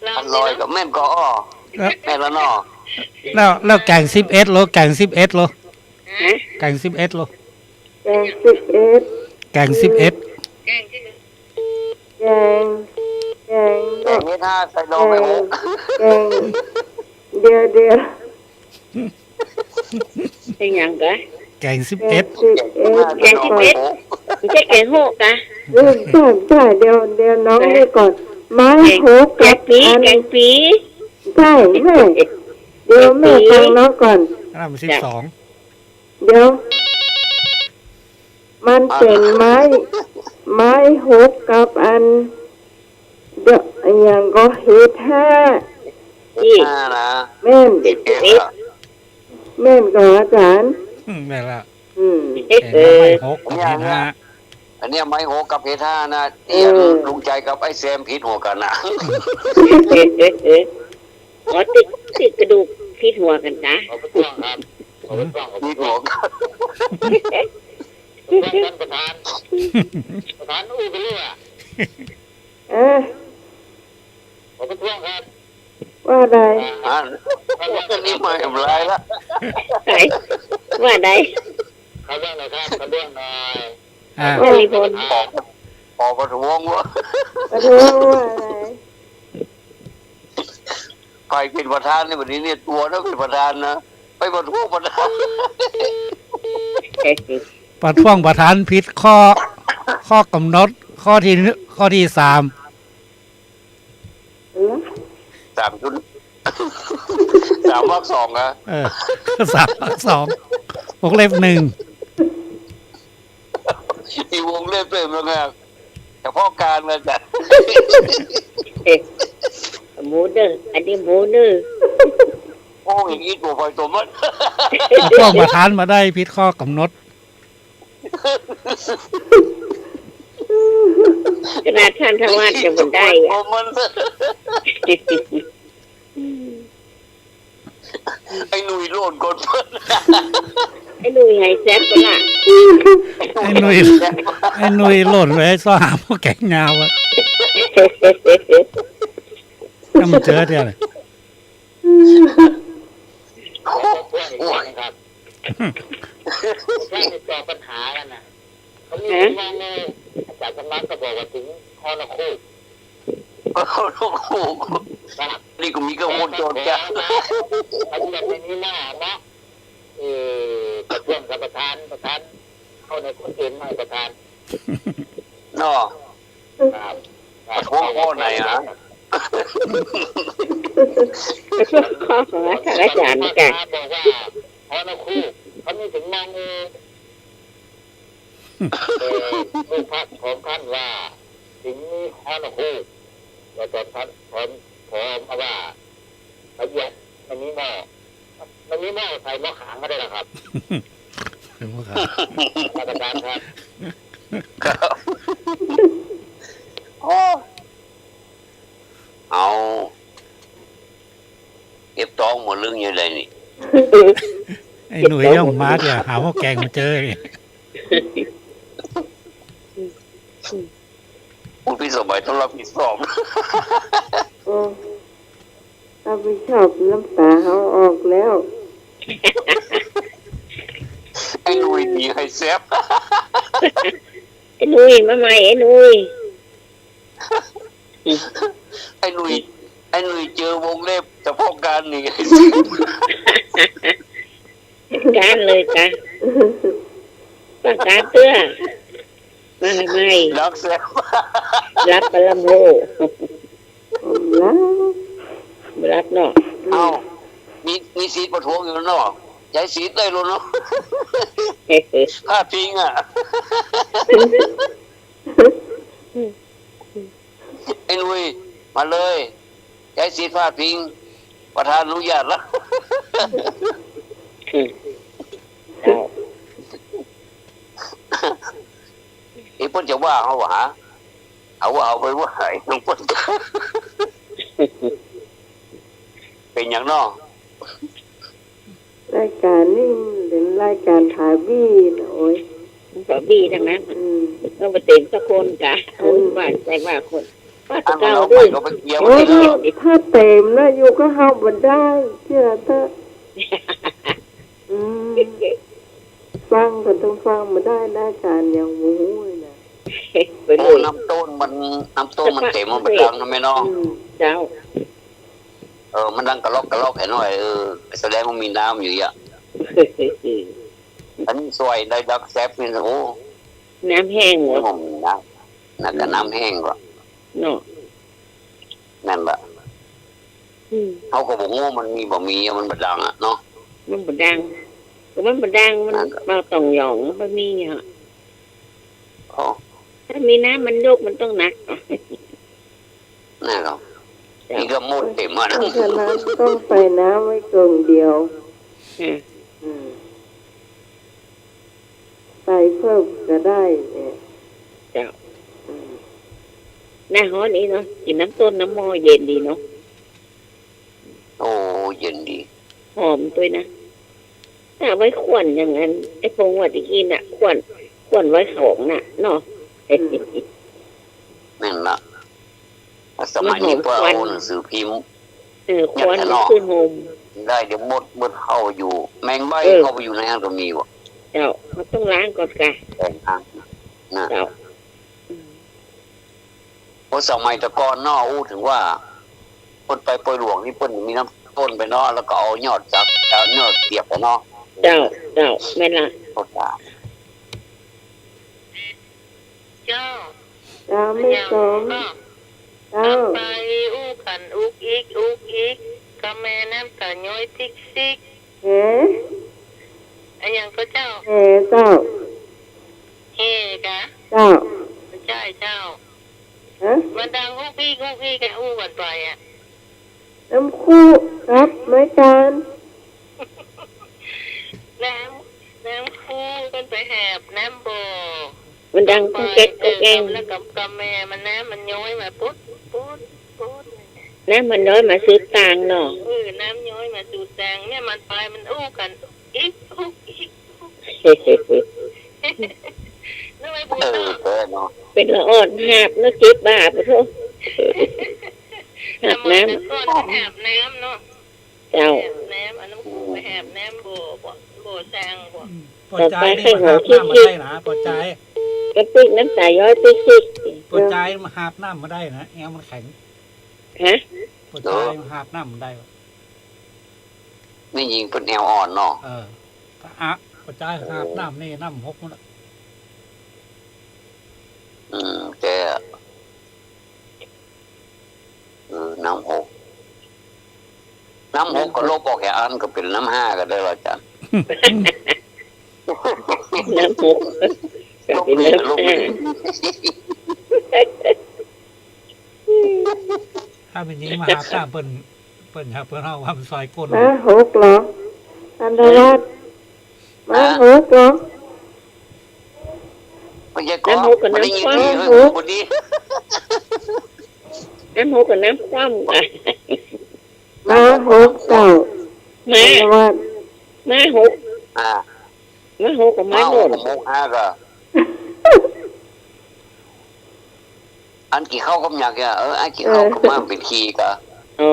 ลอ
อั
ง
นลอยกับแม่นก็อ้อแม่นละเนาะ
แล้วแกง11โลแกง11โล
ฮะ
แกง11โล
แกง11
แกง11
แกงที่
แกง
แม่เฮ็ดห้าใส่ดอกไปโอ้
แกงเดียว
เป็นหยังกะ
แกง
แกง
11
11
แกง11 ไม่ใช่แกงโฮกะ
ใช่เดี๋ยวน้องนี่ก่อนไม้โหก
แก
กับ
งปี
อัน
แกงปี
ใช่แม่เดี๋ยวแม่ฟังน้องก่อน
อันนั้น12
เดี๋ยว มันเป็นไม้หกกับอัน เดี๋ยวอันยังก็เฮ็ดห้า
นี่
ห้านะ
แม่น
เก็บละ
แม่นก่อนอาจารย์
แม่ละ
อืม
แกงไม่6กับเห็ดห้า
อันเนี้ยไม้โหกับเพชรห้านะเตียนลุงใจกับไอ้แซมผิดหัวกันนะ
อ๋อติดกระดูกที่หัวกันนะ
ขอบคุณครับขอบคุณครับ
ผิดหัวกัน
ท่านประธานอู้ไปเรื่อย
เอ๊ะ
ขอบคุณครับ
ว่าได้
อันนี้ไม่ทำไรละ
ไหนว่าได้
ขอบคุณนะครับขอบคุณหน่อย
ว่ารีพล
ออกประท้วงวะ
ประท้วงว่าอะไร
ใครเป็นประธานในวันนี้เนี่ยตัวนะเป็นประธานนะไปประท้วงประธาน
ประท้วงประธานผิดข้อกำหนดข้อที่3
3 ชุด 3 วรรค 2นะ
3 2 วงเล็บ1
อีวงเล่นเปรมแล้วไงเฉพาะการเลยจ้ะ
หมูเด้ออันนี้หมูเด้อ
โอ้อย่างนี้ตัวไฟตัวมัน
ประท้วงประธานมาได้ผิดข้อกำหนด
ขนาดท่านทวัดจะมันได้
โอ้มันไอ้หนุ่ยโลดกดเพิ่น
ไอ้หนุ่ยหายแซ่บไปละ
ไอ้หนุ่ยหล่นไว้ซ้อหาพวกแกงยาวอะถ้ามันเจอเดียวเลย
โอ้ยครับแค่ตอบปัญหากันนะเขามีว่าไงอาจารย์สมัครก็บอกว่าถึงฮอนคู
โอ้โหนี่ก็มีกระวนโจรจ้ะ
อันนี้เป็นนี่หน้านะประท้วงกับประธานเข้าในคนอื่นไม่ประธาน
เนาะ
ครับ
ข้อไหนฮะ
กระทรวงข้อของท่านอาจารย์กะ
บอกว่าฮอนคูเขามีถึงนางลูกพักของท่านว่าถึงมีฮอนคูแล้วตอนท่านพร้อมว่าละเอียดมันมีหม้อใส่หม้อขางก็ได้หรอครับ
เป็นพวกเขา
มาตรการครับ
ครับโอ้เอาเก็บตองหมดเรื่องยังไงนี่
ไอ้หนุ่ยย่องมาเดี๋ยวหาหม้อแกงมาเจอเนี่ย
คุณพี่สมัยต้องรับผิดชอบ
โอ้ถ้าไปชอบน้ำตาเขาออกแล้ว
ไอ้ลุยดีให้แซ่บ
ไอ้นุ้ยมาใหม่ไอ้นุ้ย
ไอ้ลุยเจอวงเล็บเฉพาะการนี่
การเลยจ้ะประกาศเตื้อมาใหม่
รักแซ่บ
รับปลาโม
แล้ว
รับเนาะ
เอามีซีดประท้วงอยู่เนาะใจซีดเลยรู้เนาะพลาดพิงอ่ะ ไอ้ลุยมาเลยใจซีดพลาดพิงประธานอนุญาตแล้ว ไอ้เพิ่นจะว่าเขาหาเอาไปว่าไอ้น้องเพิ่น เป็นอย่างนอ
รายการนี่เป็นรายการถ่ายวีนะโอ้ย
ก็บีทั้งนั้นต้องไปเต็มสักคนกะคนว่าใจว่าคนว่า
อัน
เก่า
เรา
ด้วย
ไปก็ไปเกี่ยว
โอ้ย
ที่
ถ้าเต็มนะอยู่ก็เข้ามาได้เชื่อเถอะฟังก็ต้องฟังมาได้รายการอย่างหมูนะ
เป็น
โอ้น้ำต้นมันเต็มมันดังนะแม่น้อง
เจ้า
มันดังกระลอกแค่น้อยแสดงว่ามีน้ำอยู่อ่ะอันนี้สวยได้ดักแซบนี่โอ้
น้ำแห้งหมด
ผมนะนั่นก็น้ำแห้งก็
เนาะ
นั่นแหละเขาก็บอกว่ามันมีบ่มีมันบดังอ่ะเนาะ
มันบดังก็มันบดังมันมาต้องหยองมันมีอ่ะถ้ามีน้ำมันโยกมันต้องหนัก
นั่นหรอนี่ก็หมดเต็มอ่ะ
เพราะฉะนั้นต้องใส่น้ำไว้กล่องเดียวใส่เพิ่มก็ได้เนี่ย
เจ้าหน้าฮ้อนนี้เนาะกินน้ำต้นน้ำมอเย็นดีเนาะ
โอ้เย็นดี
หอมด้วยนะถ้าไว้ขวนอย่างนั้นไอ้พงว่าตะกี้น่ะขวนไว้ของน่ะเนาะ
นั่นละสมัยนี้พวกเอาหนังสือพิมพ์
ขวนคือโฮม
ได้เดี๋ยวหมดเข้าอยู่ แมงใบเข้าไปอยู่ในนั้นก็มีวะ
เจ้ามันต้องล้างก่อนค่ะ
แต่งอ่างนะ
เจ้า
เพราะสมัยตะกอนนออู้ถึงว่าคนไปปล่อยหลวงนี่เปิ้นมีน้ำต้นไปเนาะแล้วก็เอายอดจักเอายอดเสียบไปเนาะ
เจ้าแม่นละ
โคตรด่า
เจ้า
ไม่สมเจ้า
ไปอุขันอุกอีกก็แม่น้ำตาย้อยติ๊กซิก
เฮ้
อันยังก็เจ้า
เฮ้เจ้า
เฮกะ
เจ้า
ใช่เจ้า
ฮะ
มันดังอุกอีกะอู้กันไปอ่ะ
น้ำคู่ครับไม่การ
น้ำคูกันไปแหบน้ำบ่อ
มันดังกุ๊กเก๊กกุ๊กเอง
แล้วกับแม่มันน้ำมันย้อยมาปุ๊ด
น้ำมันน้อยมาซื้อตังเนาะ
น้ำย้อยมาสูดแสงเนี่ยมันไปมันอู้กันอีกนึกไม่พูด
เนาะ
เป็นละอ่อนหาบแล้วเจ็บบาปะทุกหาบน้ำ
ก้อนแหบน้ำเนาะ
เจ้า
น้ำอันน้ำคูไปแหบน้ำบ่อแสงบ่
ปวดใจนี่มาหาบน้ำมาได้นะปวดใจ
กระติกน้ำตาย้อยติ๊กซิก
ปวดใจมาหาบน้ำมาได้นะแอวมันแข็ง
ฮะ
ปวดใจมาหาบน้ำมาได้
นี่ยิงเป็นแนวอ่อนเนาะ
ถ้าอะปวดใจหาบน้ำนี่น้ำหกมัน
แกน้ำหกก็ลบออกแค่อันก็เป็นน้ำห้าก็ได้ละจัน
น้ำหกก็เป็นน้ำห้า
ถ้าเป็นยิงมาหาบน้ำเปิ้นหาเปิ้นเอาว่ามันซอยก้น
มาหกเหรออันดารัตมาหกเหรอ
กับ
มันได้
น้ำ
ยิ
คน วาม
ดีคนดี
น้ำหกกับน้ำความกัน
มาหกเจ้า
มา
เพราะว่า
มาหก
อ่า
มาหกกับมา
มา
โด
หก
น
กับโมก5ก็อันกี่เข้ากับหยักเนี่ยอันกี่เข้ากับมาเป็นคีก็
อ๋อ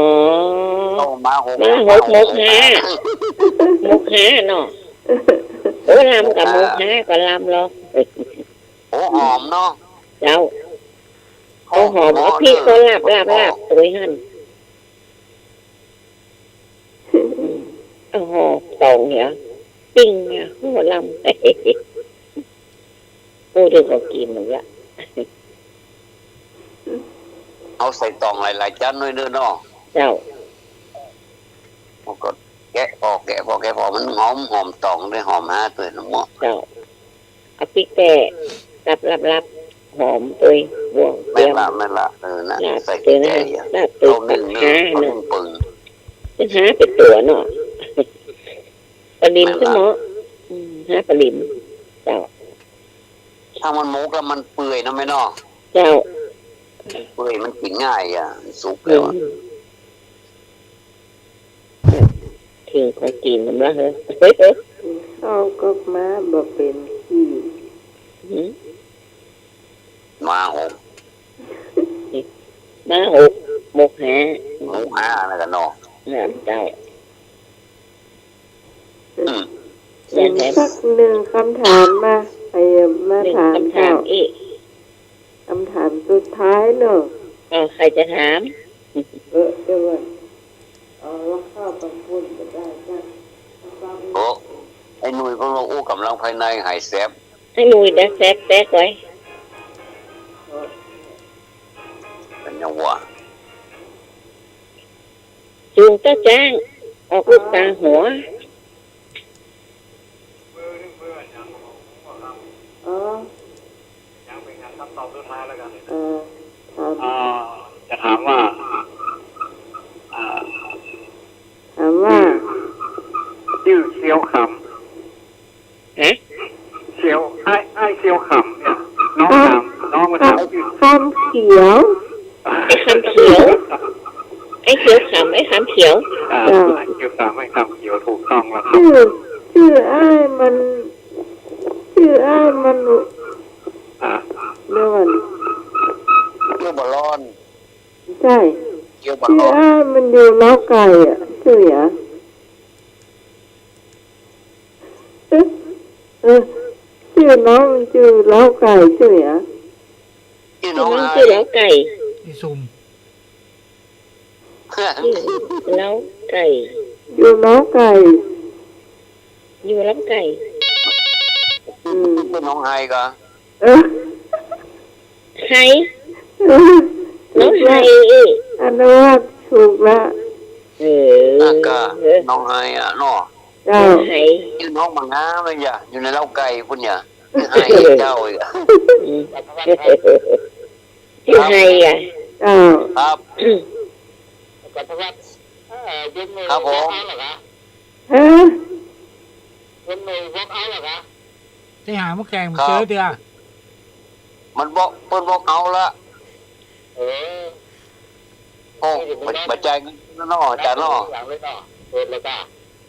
เข้ามาหก
มาหกหกห้าหกห้าเนาะโอ้ลำกับหกห้าก็ลำหรอก
โอ้หอมเนาะ
เจ้าโอ้หอมเอาพี่ก็ลาบตัวหันโอ้โหตองเนี่ยปิ้งเนี่ยหัวลำโอ้เดี๋ยวก็กินหนึ่งละ
เอาใส่ตองหลายๆจานหน่อยเด้อเนาะ
เจ้า
มันก็แกะพอมันหอมตองด้วยหอม5ตัวน้ำหมอ
เจ้าเอาพริกแก่รับหอมตัวบวงเตรี
แม่
ยม
ละนะ
ลาบ
ใส่
ตัว
แก
นะ
งอย่าง
ลาบตัว
เอาหนึ่ง
หาหนึ่ง
ปึง
เป็นหาเป็นตัวเนาะปลาลิมใช่ไหมหาปลาลิมเจ้า
ถ้ามันมุกแล้วมันเปื่อยนะแม่เนาะ
เจ้า
เปื่อยมันกินง่ายสุกแล้ว
ถึงของกินมันละเฮ้ย
เข้าก็มาบ่เป็นขี้
มาหก
มาหกหมกหา
หมู5นะกันเนาะ
น้ำเจ้า
อย่างสักหนึ่งคำถามมาไปมา
หนึ่ง
ถาม
คำถา
เจ้าม
อีก
คำถามสุดท้ายเนอะ
ใครจะถาม
เดี๋ยวว่าเอาแล้วข้าวปังปุ่นก็ได้จ้ะ
โอ้ไอ้หนุ่ยของเราอู้กำลังภายในหายแซบ
ให้ลุยนะแซกไว้
เป็นยังวะ
จูงตาจ้างออกลูกตาหัว
อ๋อ
ยังเป็นการคำตอบสุดท้ายแล้วกัน
ถาม
จะถามว่า
ถามว่า
ชื่อเซียวข
ฮะ
ำเซียวไอ้เซียวขำเนี่ยน้องมาถามชื่อ
คำเขียว
ไอ้คำเขียวไอ้เขียวขำไอ้คำเขียว
ไอ้เซียวขำไอ้คำเขียวถูกต้องแล้วครับ
ชื่ออ้ายมันเดี๋ยวมัน
เกี่ยวบอลลอน
ใช่
เกี่ยวบอล
ชื่
ล
อ
อน
อ้ายมันอยู่เล้าไก่อ่ะชื่ออ่ะชื่อน้องมันชื่อเล้าไก่ชื่ออ่ะ
ชื่อ
น้
น้
อ
อง ง
ชื่อแล้วไก่
ที่ซุ่ม
แล้วไก่
อยู่เล้าไก่
อยู่แล้วไก่
ชื่อน้องไฮก็
ไฮน้องไฮอีก
อันนั้นว่าถูกละ
ก็น้องไฮเนาะ
เจ้า
ไฮ
ชื่อน้องมังงาเลยอยู่ในเล้าไก่คุณเนี่ยไฮเจ้าอีก
ชื่อไฮอ่ะ
เจ้า
ครับ ครับผม
ฮะ
ที่หาหม้อแกงมันเจอเดียว
มันบอกเพิ่นบอกเอาละโอ้บัจจัยเนาะอาจารย์เนาะ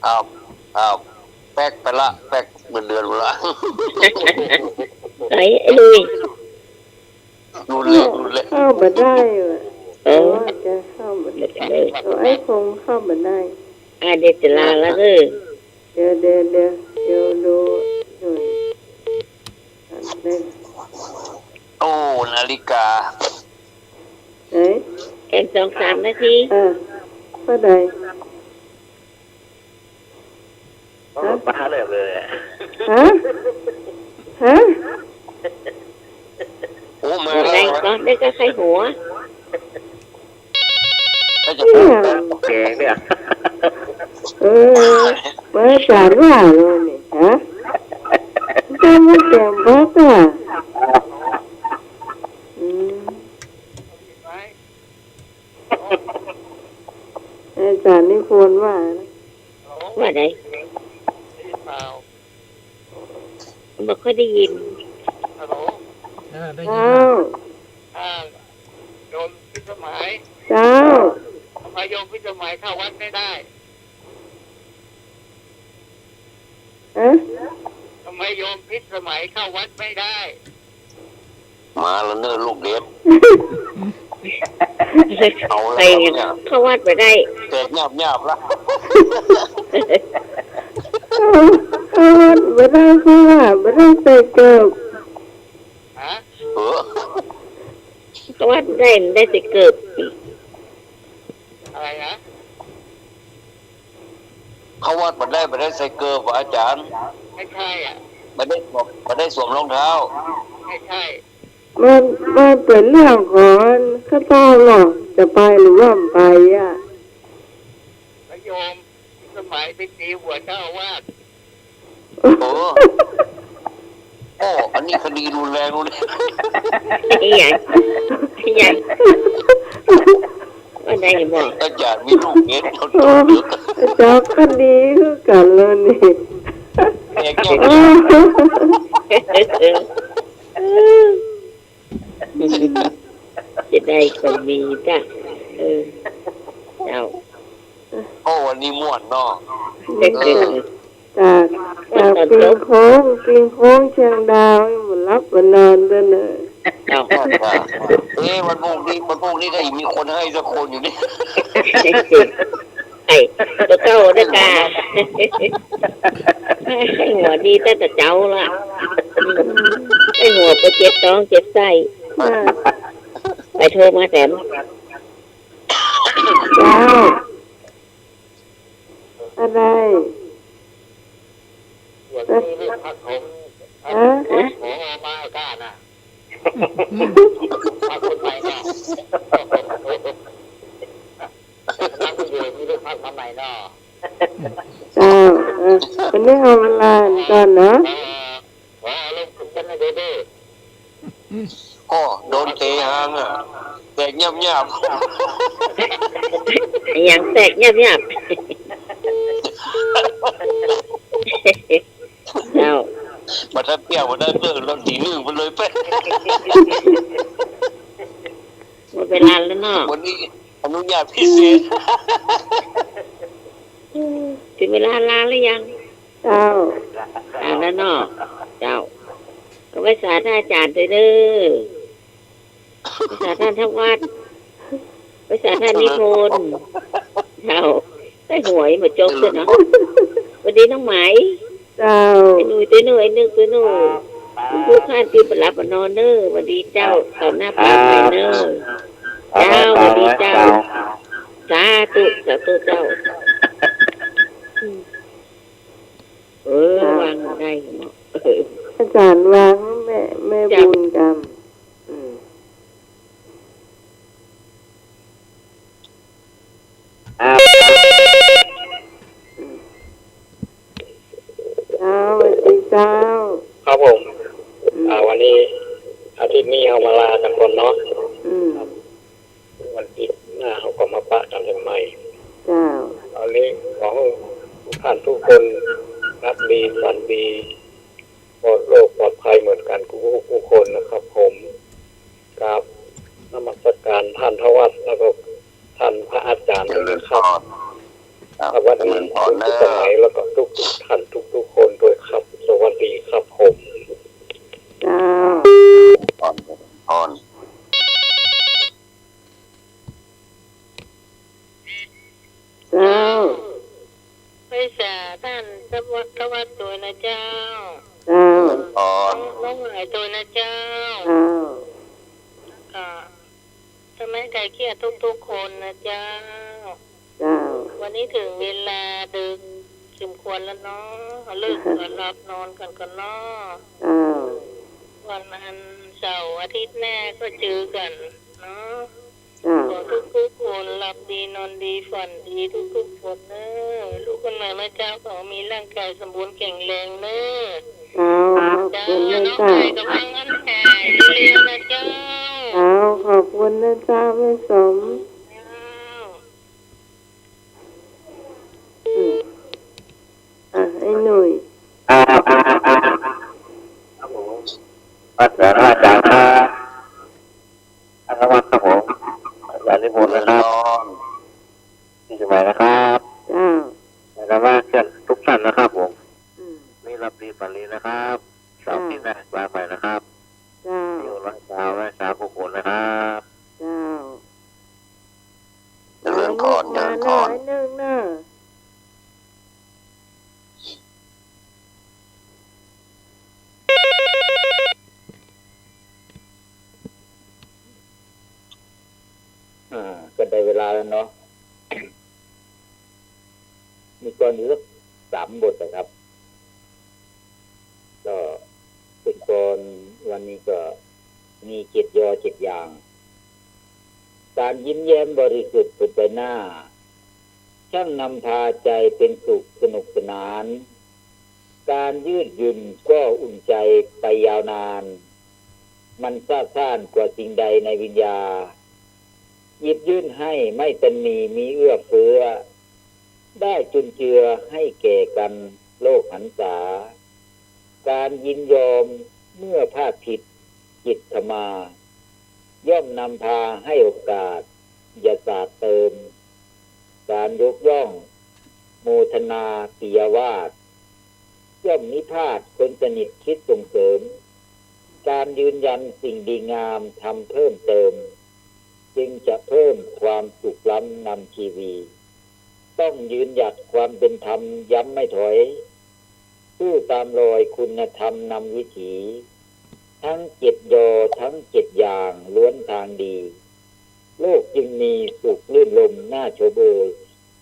ครับแป๊กไปละแป๊กเงินเดือนหมดละ
ไอ้ลุย
ดูเลย
เข้ามาได้ว่ะแต่ว่าจะเข้ามาได้ตัวไอ้คงเข้ามาได้
เดจลาแล้ว
เดี๋ยวดูหน่อยอันนึง
โอ้นาฬิกา
เอ๊ะ
แอน2-3 นาที
ก็ได้
บ้าเลย
ฮะ
โอ้มา
อะไรก็ได้ก็ใครหัว
ก็จะพูดกัน
แกงเนี่ย
มาจานว่าเลยเนี่ยฮะจะมาแกมบักอ่ะอาจารย์นี่ควรว่านะ
ว่าไงไม่ค่อยได้ยิน
ได้ยิน
เจ้า
โยมพิสมัย
เจ้า
ทำไมโยมพิสมัยเข้าวัดไม่ได้
ฮะ
ทำไมโยมพิสมัยเข้าวัดไม่ได้
มาแล้วเนื้อลูกเด็ด
ไปเข้าวัดไปได้
แตกหยาบละ
ไม่ได้เพราะว่าไม่ได้ใส่เกิบ
ฮะ
เข้าวัดได้แต่เกิด
อะไรนะ
เขาวัดมาได้ใส่เกลือป่ะอาจารย์
ไม่ใช่อ่ะ
มาได้สวมรองเท้า
ไม่ใช่
มันเป็นเรื่องของข้าต้าหรอกจะไปหรือว่าไม่ไปอ่ะ
พระโยมพิสมัยไปตีหัวเจ้าอาวาส
โอ้อันนี้คดีรุนแรงเลย
ใหญ่ว่าได้บอก
อาจารย์มีลูกเด็ดจน
เจ้าคดีคือกันเลยนี่
แตกหยาบ
จะได้คนมีจ้ะเจ้า
โอ้วันนี้ม่วนเนาะ
จากปีนโค้งเชียงดาวมันรับมันนอนด้วยเนอะ
เจ้า
วันพรุ่งนี้ก็มีคนให้สักคนอยู่นี่
ไอ้ตัวเจ้าได้กาให้หัวดีแต่เจ้าละให้หัวไปเจ็บท้องเจ็บไส้ไปโทรมาแถม
เจ้าอะไร
วันนี้ลูกพักผม
ฮะ
ขอมาอากาศนะพักคนใหม่เนี่ยนั่งอยู่มีลูกพักมาใหม่เนาะ
เจ้าวันนี้เอาเวลาก่อนนะ
ลงคุณกันนะเด้อ
ก็โดนเตะหางอ่ะแตกหยาบ
อย่างแตกเงียบเจ้า
มาถ้าเปรี้ยวมาได้เรื่องเราตีลื่นไปเลยไป
หมดเวลาแล้วเนาะ
วันนี้อนุญาตพิเศษ
ถึงเวลาลาหรือยัง
เจ้า
ลาแล้วเนาะเจ้าก็ไปสาธาอาจารย์เด้อไปสาธาทั้งวัดไปสาธานิพนธ์เจ้าได้หวยมาจกเลยเนาะวันนี้น้องไหม
เจ้า
ไอ้หนุ่ยตัวหนุ่ยไอ้นึกตัวหนุ่ยผู้ข้านที่ประลับนอนเนอวันดีเจ้าตอนหน้าพระใหม่เนอเจ้าวันดีเจ้าสาธุเจ้าวางได้เนาะ
อาจารย์วางแม่บุญกรรมเจ้าสวัสดีเจ้า
ครับผมวันนี้อาทิตย์นี้เอามาลากันก่อนเนาะวันอาทิตย์หน้าเขาก็มาปะกันใหม่
เจ้า
ตอนนี้ขอให้ทุกท่านทุกคนรับดีฝันดีปลอดโรคปลอดภัยเหมือนกันทุกคนนะครับผมกราบนมัสการท่านทวัดแล้วก็ท่านพระอาจารย์นะครับสวัสดีทุกสมัยแล้วก็ทุกท่านทุกคนด้วยครับสวัสดีครับผม
เจ้า
พร
เจ้า
ไปสาท่านสวัสดิ์ตัวนะเจ้า
เจ้า
พร
น้องหายตัวนะเจ้า
เจ้า
ค่ะทำไมไก่เกลียดทุกคนนะเจ้า
เจ้า
วันนี้ถึงเวลาดึกสมควรแล้วเนาะเลิกหลับนอนกันเนาะ
เจ้า
วันอันเสาร์อาทิตย์แน่ก็เจอกันเนาะ
เจ้า
ขอทุกคนหลับดีนอนดีฝันดีทุกคนเนอะลูกคนใหม่แม่เจ้าขอมีร่างกายสมบูรณ์แข็งแรงเนอะ
เจ้าขอบ
เจ้า
คุณนะ
น้อง
เจ้า
ไก่กำลังอันหายเร็วๆนะเจ้า
เจ้าขอบคุณนะเจ้าแม่สมไอ้หนุ่ย
พระอาจารย์ ได้เวลาแล้วเนาะ มีกรอยู่สัก3 บทนะครับ ก็เป็นกรวันนี้ก็มี7 ยอ 7 อย่าง การยิ้มแย้มบริสุทธิ์บนใบหน้าช่างนำพาใจเป็นสุขสนุกสนานการยืดหยุ่นก็อุ่นใจไปยาวนานมันซาบซ่านกว่าสิ่งใดในวิญญาหยิบยื่นให้ไม่ตันมีเอื้อเฟื้อได้จุนเจือให้แก่กันโลกหันษาการยินยอมเมื่อพลาดผิดจิตขมาย่อมนำพาให้โอกาสอย่าสาดเติมการยกย่องโมทนาปิยวาทย่อมนิพาทคนสนิทคิดส่งเสริมการยืนยันสิ่งดีงามทำเพิ่มเติมจึงจะเพิ่มความสุขล้ำนำชีวีต้องยืนหยัดความเป็นธรรมย้ำไม่ถอยสู้ตามรอยคุณธรรมนำวิถีทั้ง7 ยอทั้ง7 อย่างล้วนทางดีโลกจึงมีสุขลื่นลมน่าโชเบย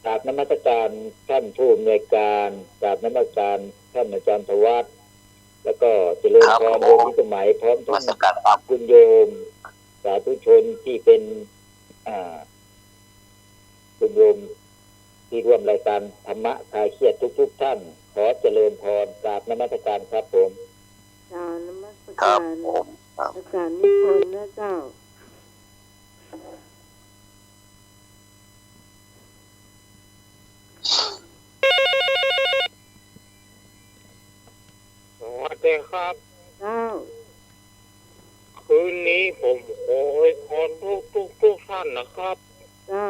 กราบนมัสการท่านผู้อำนวยการกราบนมัสการท่านอาจารย์ธวัฒน์แล้วก็เจริญพรโยมพิสมัยพร้อมทั้งคุณโยมสาธุชนที่เป็นคุณโยมที่ร่วมรายการธรรมะคลายเครียดทุกท่านขอเจริญพรกราบนมัสการครับผม
นมัสการอาจารย์นิพนธ์นะเจ้า
สวัสดีครับ
เจ้า
คืนนี้ผมขอให้ทุกท่านนะครับ
เจ้า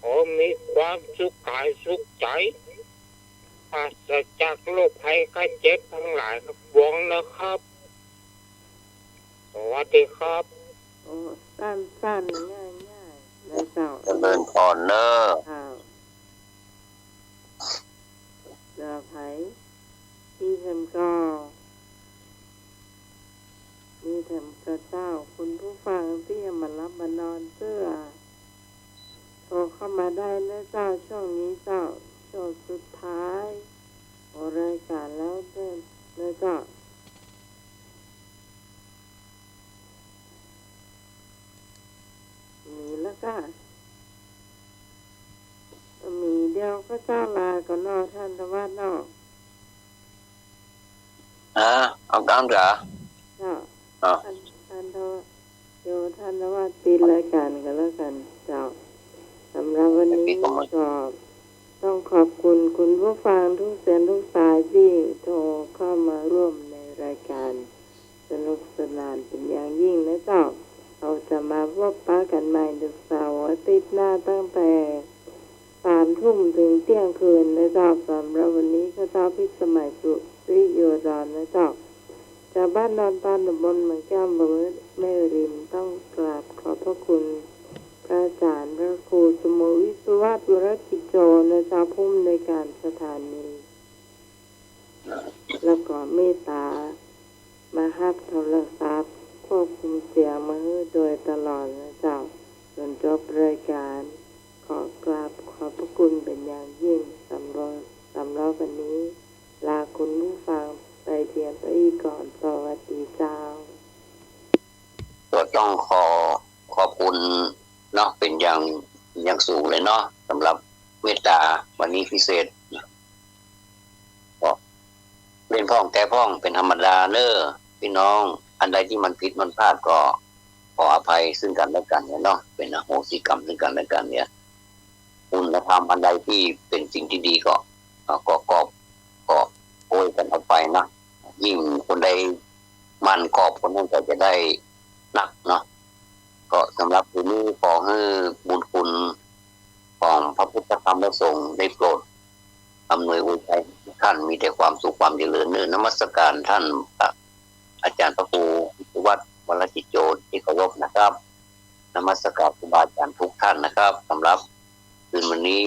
ขอมีความสุขกายสุขใจปราศจากโรคภัยไข้เจ็บทั้งหลายทั้งปวงนะครับสวัสดีครับ
โอ้สั้นง่ายเลยเจ้า
เจริญพรเนอะ
เจ้าไผ่ที่ทำก็มีทำกระเจ้าคุณผู้ฟังที่มารับมานอนเสื้อโทรเข้ามาได้นะเจ้าช่วงนี้เจ้าช่วงสุดท้ายของรายการแล้วเด้อนะเจ้ามีแล้วก็มีเดียวก็เจ้าลาก่อนนอกท่านธวัฒน์นอก
เอาตามจ้ะ
ท่านธวัฒน์โยท่านธวัฒน์ปิดรายการกันแล้วกันเจ้าสำหรับวันนี้ก็ต้องขอบคุณคุณผู้ฟังทุกเสียงทุกสายที่โทรเข้ามาร่วมในรายการสนุกสนานเป็นอย่างยิ่งนะเจ้าเราจะมาพบปะกันใหม่ในเสาร์อาทิตย์หน้าตั้งแต่3 ทุ่มถึงเที่ยงคืนนะเจ้าสำหรับวันนี้ข้าเจ้าพิสมัยสุริโยดอนนะเจ้าจากบ้านนอนตาลตำบลเมืองแก้มอำเภอแม่ริมต้องกราบขอบพระคุณพระอาจารย์พระครูสมวิศวะวรกิจโจนะเจ้าผู้อำนวยการสถานีแล้วก็เมตตามาฮับโทรศัพท์ควบคุมเสียงมาโดยตลอดนะเจ้าจนจบรายการขอกราบขอบพระคุณเป็นอย่างยิ่งสำหรับวันนี้ลาคุณผู้ฟังไปเพียงเท่านี้ก่อนสวัสดีเจ้า
ก็ต้องขอบคุณเนาะเป็นอย่างสูงเลยเนาะสำหรับเมตตาวันนี้พิเศษก็เล่นพ้องแต่พ้องเป็นธรรมดาเนอะพี่น้องอันใดที่มันผิดมันพลาดก็ขออภัยซึ่งกันและกันเนี่ยเนาะเป็นอโหสิกรรมซึ่งกันและกันเนี่ยคุณธรรมอันใดที่เป็นสิ่งที่ดีก็โอยกันออกไปนะยิ่งคนใดมันกอบคนนั้นก็จะได้หนักเนาะก็สำหรับที่นี้ขอให้บุญคุณของพระพุทธธรรมและสงฆ์ได้โปรดอำนวยอวยชัยท่านมีแต่ความสุขความเจริญเนื้อนมัสการท่านอาจารย์พระครูวัดวรกิจโจที่เคารพนะครับนมัสการครูบาอาจารย์ทุกท่านนะครับสำหรับคืนวันนี้